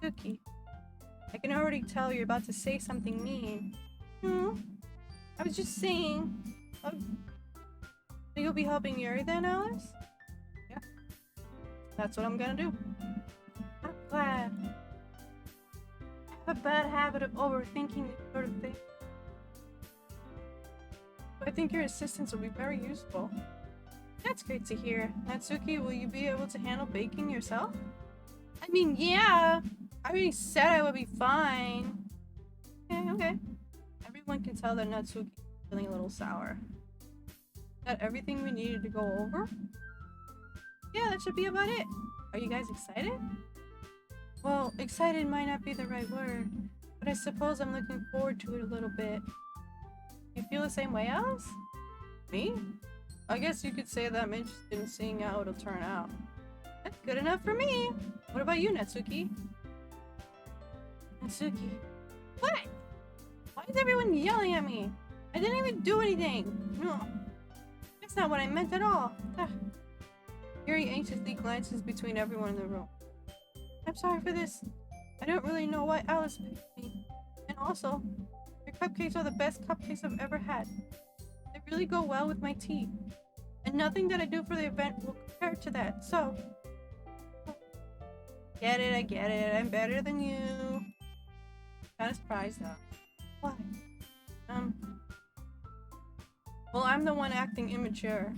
Natsuki, I can already tell you're about to say something mean. I was just saying... So you'll be helping Yuri then, Alice? Yeah. That's what I'm gonna do. I'm glad. I have a bad habit of overthinking this sort of thing. But I think your assistance will be very useful. That's great to hear. Natsuki, will you be able to handle baking yourself? I mean, yeah. I already said I would be fine. Okay. Everyone can tell that Natsuki is feeling a little sour. That everything we needed to go over? Yeah, that should be about it. Are you guys excited? Well, excited might not be the right word, but I suppose I'm looking forward to it a little bit. You feel the same way, Alice? Me? I guess you could say that I'm interested in seeing how it'll turn out. That's good enough for me. What about you, Natsuki? Natsuki. What? Why is everyone yelling at me? I didn't even do anything. No. That's not what I meant at all. Yuri anxiously glances between everyone in the room. I'm sorry for this. I don't really know why Alice picked me. And also, your cupcakes are the best cupcakes I've ever had. They really go well with my tea. And nothing that I do for the event will compare to that, so... I get it. I'm better than you. Kinda surprised though. Why? Well, I'm the one acting immature.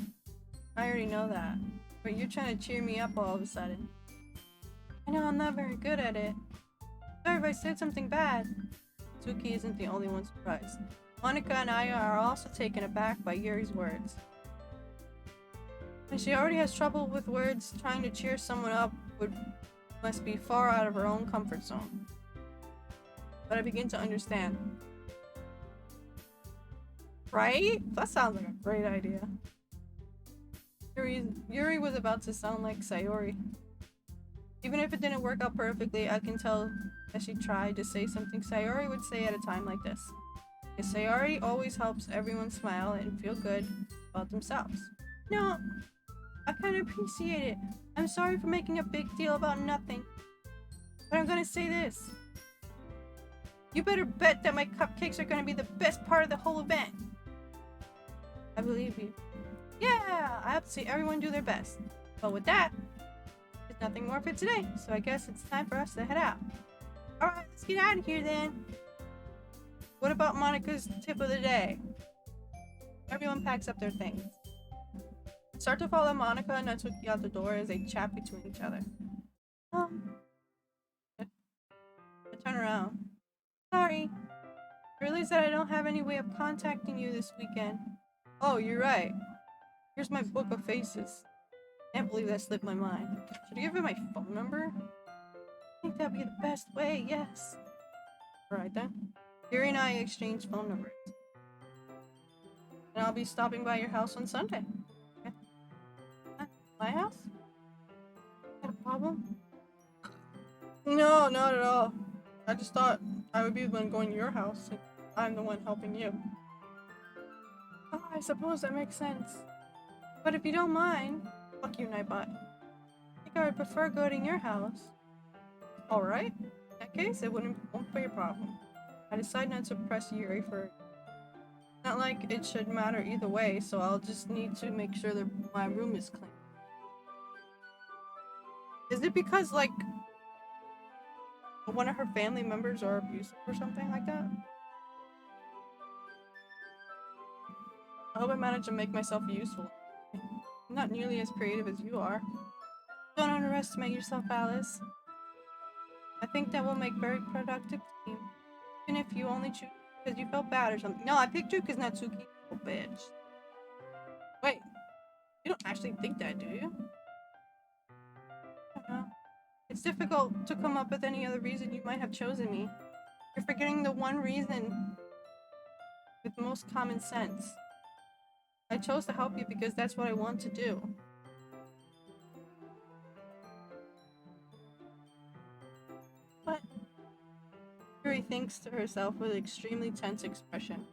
I already know that. But you're trying to cheer me up all of a sudden. I know I'm not very good at it. Sorry if I said something bad. Tsuki isn't the only one surprised. Monica and I are also taken aback by Yuri's words. And she already has trouble with words, trying to cheer someone up must be far out of her own comfort zone. But I begin to understand. Right? That sounds like a great idea. Yuri was about to sound like Sayori. Even if it didn't work out perfectly, I can tell that she tried to say something Sayori would say at a time like this. Because Sayori always helps everyone smile and feel good about themselves. No, I kind of appreciate it. I'm sorry for making a big deal about nothing. But I'm gonna say this. You better bet that my cupcakes are gonna be the best part of the whole event. I believe you. Yeah, I have to see everyone do their best. But with that, there's nothing more for today, so I guess it's time for us to head out. Alright, let's get out of here then. What about Monica's tip of the day? Everyone packs up their things. Start to follow Monica and Natsuki out the door as they chat between each other. turn around. Sorry. I realize that I don't have any way of contacting you this weekend. Oh, you're right. Here's my book of faces. Can't believe that slipped my mind. Should I give her my phone number? I think that'd be the best way, yes. Alright then. Yuri and I exchange phone numbers. And I'll be stopping by your house on Sunday. Okay. My house? Got a problem? No, not at all. I just thought I would be the one going to your house, and I'm the one helping you. Oh, I suppose that makes sense. But if you don't mind, fuck you, Nightbot. I think I would prefer going to your house. Alright. In that case, it won't be a problem. I decide not to press Yuri for... Not like it should matter either way, so I'll just need to make sure that my room is clean. Is it because, like, one of her family members are abusive or something like that? I hope I manage to make myself useful. I'm not nearly as creative as you are. Don't underestimate yourself, Alice. I think that will make very productive team. Even if you only choose because you felt bad or something. No, I picked you because Natsuki, oh bitch. Wait, you don't actually think that, do you? I don't know. It's difficult to come up with any other reason you might have chosen me. You're forgetting the one reason with most common sense. I chose to help you because that's what I want to do. But Yuri thinks to herself with an extremely tense expression.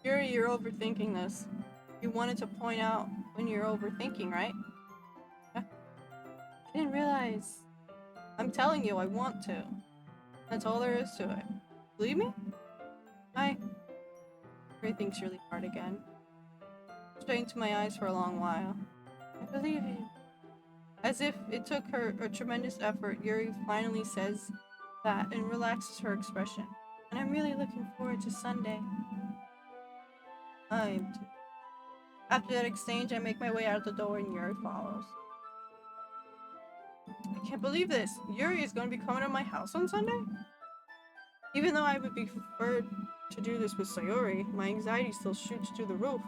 Yuri, you're overthinking this. You wanted to point out when you're overthinking, right? I didn't realize. I'm telling you, I want to. That's all there is to it. Believe me? Yuri thinks really hard again. Straight into my eyes for a long while. I believe you. As if it took her a tremendous effort, Yuri finally says that and relaxes her expression. And I'm really looking forward to Sunday. After that exchange, I make my way out the door and Yuri follows. I can't believe this. Yuri is going to be coming to my house on Sunday? Even though I would be preferred to do this with Sayori, my anxiety still shoots through the roof.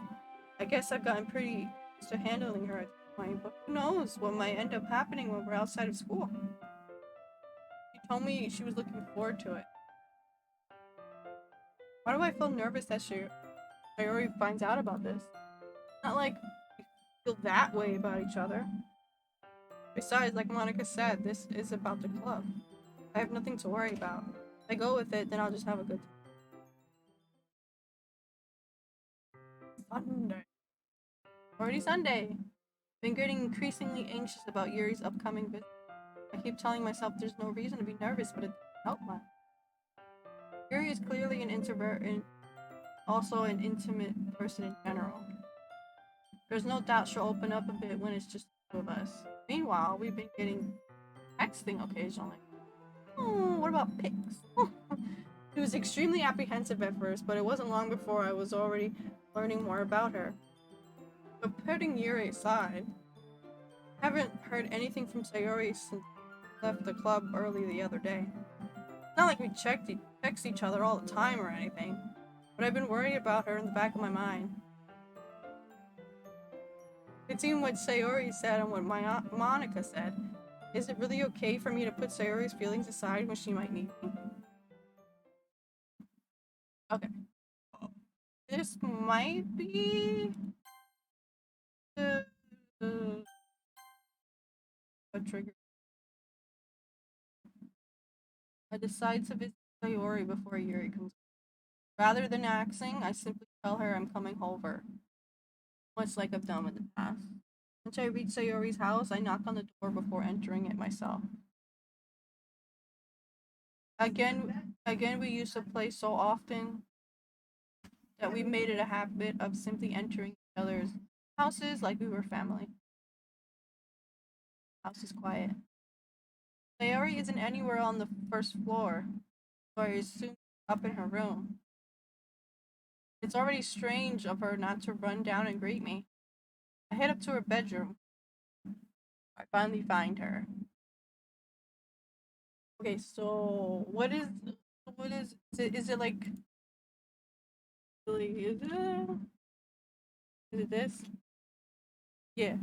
I guess I've gotten pretty used to handling her at this point, but who knows what might end up happening when we're outside of school. She told me she was looking forward to it. Why do I feel nervous that Sayori finds out about this? Not like we feel that way about each other. Besides, like Monica said, this is about the club. I have nothing to worry about. If I go with it, then I'll just have a good time. Sunday. Already Sunday. Been getting increasingly anxious about Yuri's upcoming visit. I keep telling myself there's no reason to be nervous, but it doesn't help much. Yuri is clearly an introvert and also an intimate person in general. There's no doubt she'll open up a bit when it's just the two of us. Meanwhile, we've been getting texting occasionally. Oh, what about pics? She was extremely apprehensive at first, but it wasn't long before I was already learning more about her. But putting Yuri aside, I haven't heard anything from Sayori since I left the club early the other day. It's not like we text each other all the time or anything, but I've been worried about her in the back of my mind. Between what Sayori said and what my aunt Monica said, is it really okay for me to put Sayori's feelings aside when she might need me? Okay. This might be a trigger. I decide to visit Sayori before Yuri comes. Rather than axing, I simply tell her I'm coming over, much like I've done in the past. Once I reach Sayori's house, I knock on the door before entering it myself. Again, we used to play so often that we made it a habit of simply entering each other's houses like we were family. House is quiet. Sayori isn't anywhere on the first floor, so I assume up in her room. It's already strange of her not to run down and greet me. I head up to her bedroom. I finally find her. Okay, so is it like really is it this? Yeah.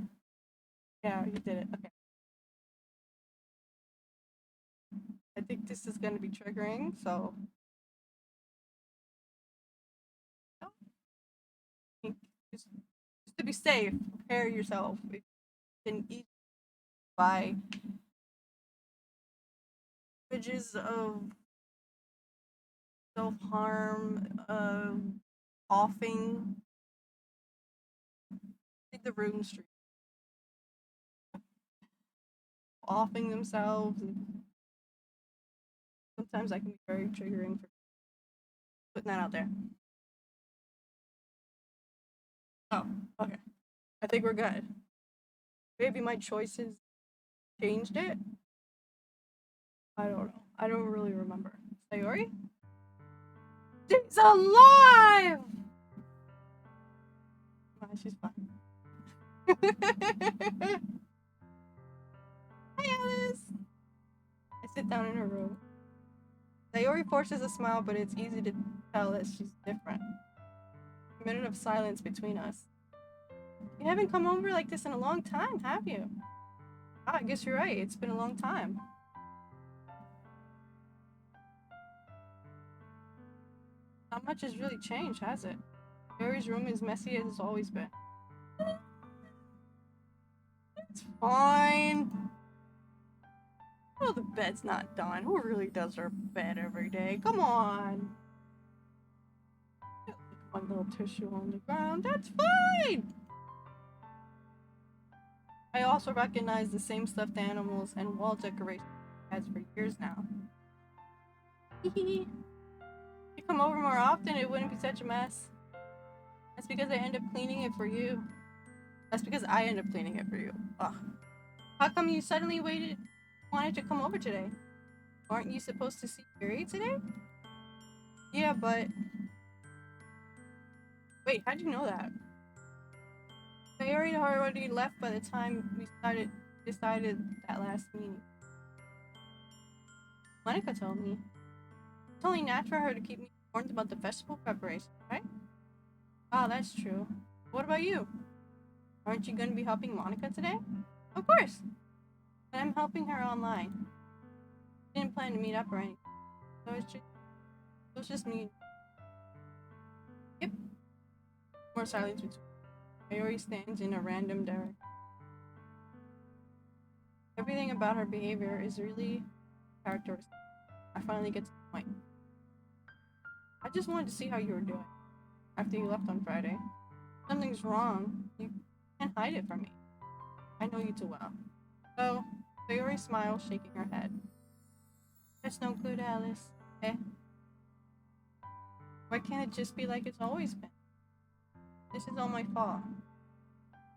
Yeah, you did it. Okay. I think this is gonna be triggering, so I think just to be safe, prepare yourself. If you can eat by images of self harm, offing, I think the room street, offing themselves. Sometimes that can be very triggering for putting that out there. Oh, okay. I think we're good. Maybe my choices changed it. I don't know. I don't really remember. Sayori? She's alive! Oh, she's fine. Hi, Alice! I sit down in her room. Sayori forces a smile, but it's easy to tell that she's different. A minute of silence between us. You haven't come over like this in a long time, have you? Ah, I guess you're right. It's been a long time. Not much has really changed, has it? Sayori's room is messy as it's always been. It's fine. Oh, the bed's not done. Who really does her bed every day? Come on. One little tissue on the ground. That's fine. I also recognize the same stuffed animals and wall decorations I've had for years now. If you come over more often, it wouldn't be such a mess. That's because I end up cleaning it for you. That's because I end up cleaning it for you. Ugh. How come you suddenly wanted to come over today? Aren't you supposed to see Yuri today? Yeah, but wait, how'd you know that? Yuri already left by the time we decided that last meeting. Monica told me. It's only natural for her to keep me informed about the festival preparation, right? Oh, that's true. What about you? Aren't you going to be helping Monica today? Of course. But I'm helping her online. Didn't plan to meet up or anything. So it was just me. Yep. More silence between. Mayuri stands in a random direction. Everything about her behavior is really characteristic. I finally get to the point. I just wanted to see how you were doing after you left on Friday. Something's wrong. You can't hide it from me. I know you too well. So, Sayori smiles, shaking her head. That's no good, Alice. Eh? Why can't it just be like it's always been? This is all my fault.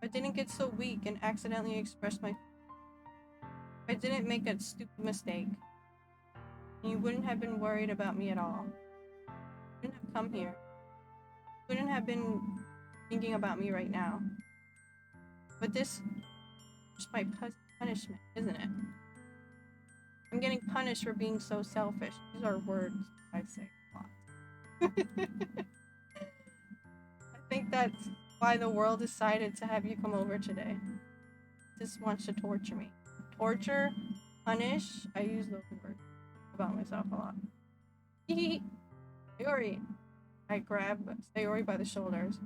I didn't get so weak and accidentally express my. I didn't make a stupid mistake. And you wouldn't have been worried about me at all. You wouldn't have come here. You wouldn't have been thinking about me right now. But this is my punishment, isn't it? I'm getting punished for being so selfish. These are words I say a lot. I think that's why the world decided to have you come over today. It just wants to torture me. Torture, punish, I use those words about myself a lot. Sayori. I grab Sayori by the shoulders.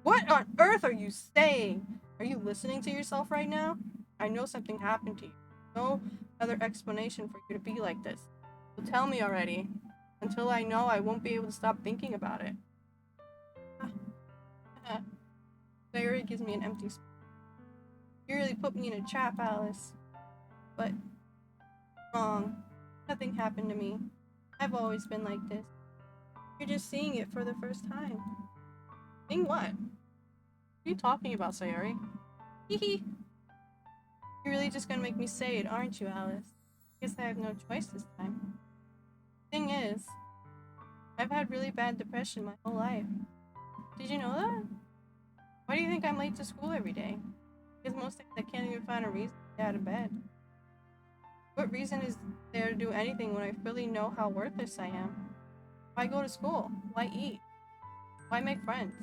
What on earth are you saying? Are you listening to yourself right now? I know something happened to you. No other explanation for you to be like this. So tell me already. Until I know, I won't be able to stop thinking about it. Sayori gives me an empty smile. You really put me in a trap, Alice. But wrong. Nothing happened to me. I've always been like this. You're just seeing it for the first time. Seeing what? What are you talking about, Sayori? Hee. You're really just gonna make me say it, aren't you, Alice? Guess I have no choice this time. Thing is, I've had really bad depression my whole life. Did you know that? Why do you think I'm late to school every day? Because most days I can't even find a reason to get out of bed. What reason is there to do anything when I fully know how worthless I am? Why go to school? Why eat? Why make friends?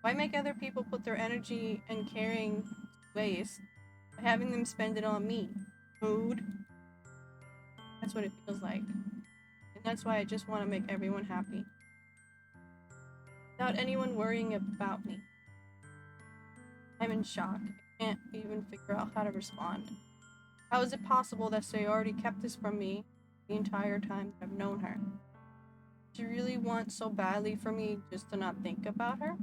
Why make other people put their energy and caring to waste by having them spend it on me? Food? That's what it feels like. And that's why I just want to make everyone happy. Without anyone worrying about me. I'm in shock. I can't even figure out how to respond. How is it possible that Sayori kept this from me the entire time that I've known her? Did you really want so badly for me just to not think about her?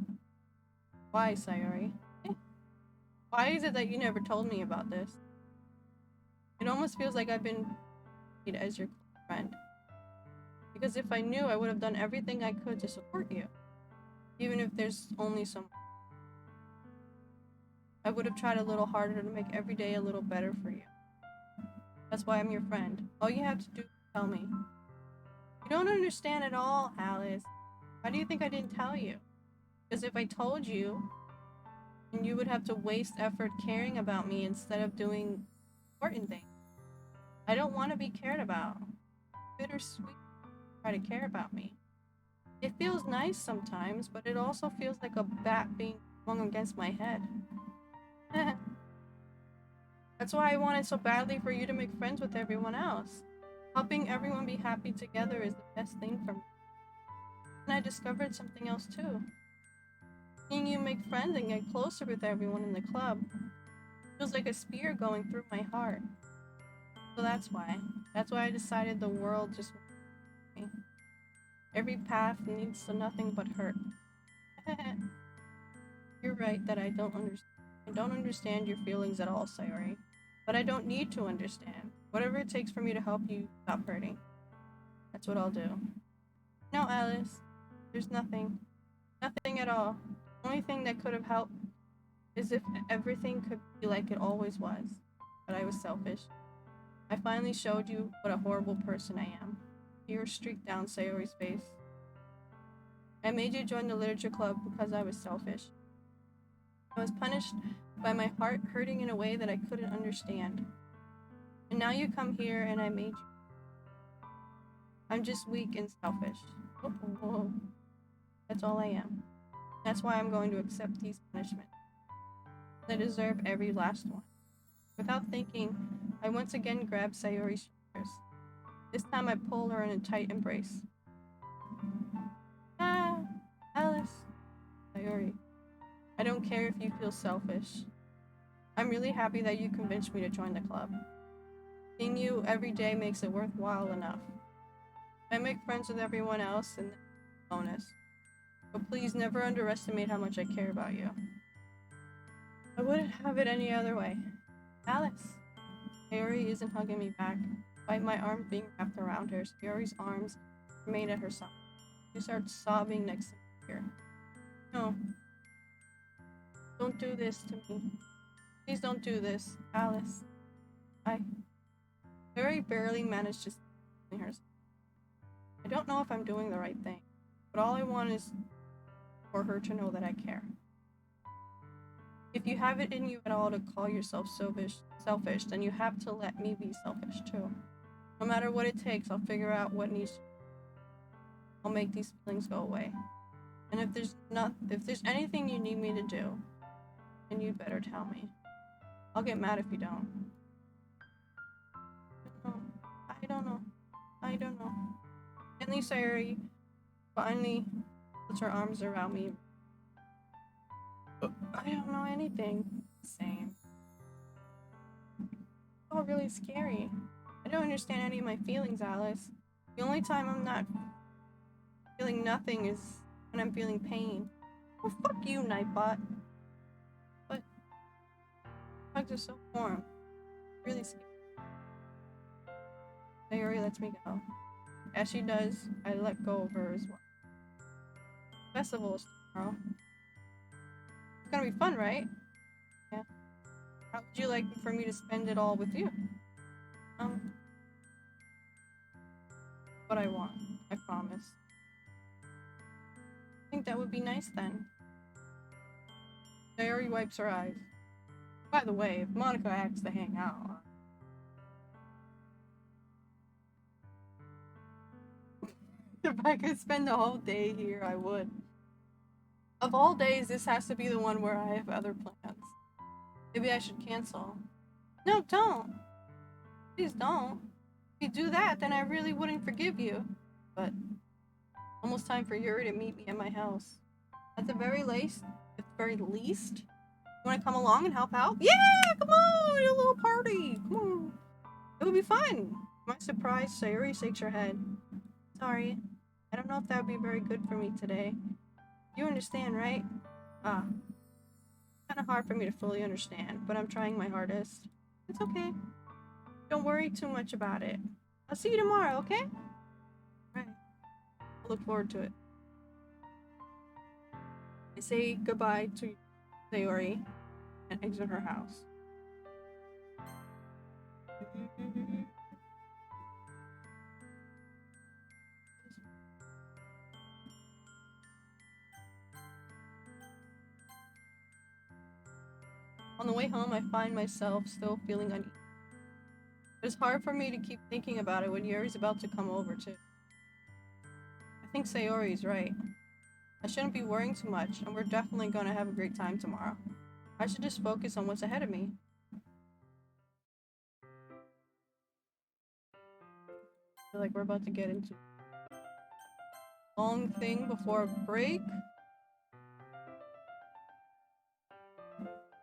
Why, Sayori? Why is it that you never told me about this? It almost feels like I've been treated as your close friend. Because if I knew, I would have done everything I could to support you. Even if there's only some. I would have tried a little harder to make every day a little better for you. That's why I'm your friend. All you have to do is tell me. You don't understand at all, Alice. Why do you think I didn't tell you? Because if I told you, then you would have to waste effort caring about me instead of doing important things. I don't want to be cared about. Bittersweet to try to care about me. It feels nice sometimes, but it also feels like a bat being swung against my head. That's why I wanted so badly for you to make friends with everyone else. Helping everyone be happy together is the best thing for me. And I discovered something else too. Seeing you make friends and get closer with everyone in the club feels like a spear going through my heart. So that's why. That's why I decided the world just wants me. Every path leads to nothing but hurt. You're right that I don't understand. I don't understand your feelings at all, Sayori. But I don't need to understand. Whatever it takes for me to help you stop hurting. That's what I'll do. No, Alice. There's nothing. Nothing at all. The only thing that could have helped is if everything could be like it always was. But I was selfish. I finally showed you what a horrible person I am. Tears streaked down Sayori's face. I made you join the literature club because I was selfish. I was punished by my heart hurting in a way that I couldn't understand. And now you come here and I made you. I'm just weak and selfish. Oh. That's all I am. That's why I'm going to accept these punishments. I deserve every last one. Without thinking, I once again grabbed Sayori's shoulders. This time I pulled her in a tight embrace. Ah, Alice. Sayori, I don't care if you feel selfish. I'm really happy that you convinced me to join the club. Seeing you every day makes it worthwhile enough. I make friends with everyone else, and that's a bonus. But please never underestimate how much I care about you. I wouldn't have it any other way. Alice! Sayori isn't hugging me back, despite my arms being wrapped around her. Sayori's arms remain at her side. She starts sobbing next to me here. No. Don't do this to me. Please don't do this, Alice. Sayori barely managed to see herself. I don't know if I'm doing the right thing, but all I want is for her to know that I care. If you have it in you at all to call yourself selfish, then you have to let me be selfish too. No matter what it takes, I'll figure out what needs to. I'll make these feelings go away. And if there's anything you need me to do, then you'd better tell me. I'll get mad if you don't. I don't know. Finally, Sayori finally puts her arms around me. I don't know anything. Same. It's all really scary. I don't understand any of my feelings, Alice. The only time I'm not feeling nothing is when I'm feeling pain. Well, fuck you, Nightbot. But hugs are so warm. Really scary. Sayori lets me go. As she does, I let go of her as well. Festival is tomorrow. It's gonna be fun, right? Yeah. How would you like for me to spend it all with you? What I want. I promise. I think that would be nice then. Sayori wipes her eyes. By the way, if Monica asks to hang out, If I could spend the whole day here, I would. Of all days, this has to be the one where I have other plans. Maybe I should cancel. No, don't. Please don't. If you do that, then I really wouldn't forgive you. But almost time for Yuri to meet me at my house. At the very least, you want to come along and help out? Yeah, come on, a little party. Come on. It would be fun. My surprise, Sayuri shakes her head. Sorry, I don't know if that would be very good for me today. You understand, right? Ah, kind of hard for me to fully understand, but I'm trying my hardest. It's okay. Don't worry too much about it. I'll see you tomorrow, okay? Right. I look forward to it. I say goodbye to Sayori and exit her house. On the way home, I find myself still feeling uneasy. It's hard for me to keep thinking about it when Yuri's about to come over, too. I think Sayori's right. I shouldn't be worrying too much, and we're definitely gonna have a great time tomorrow. I should just focus on what's ahead of me. I feel like we're about to get into a long thing before a break.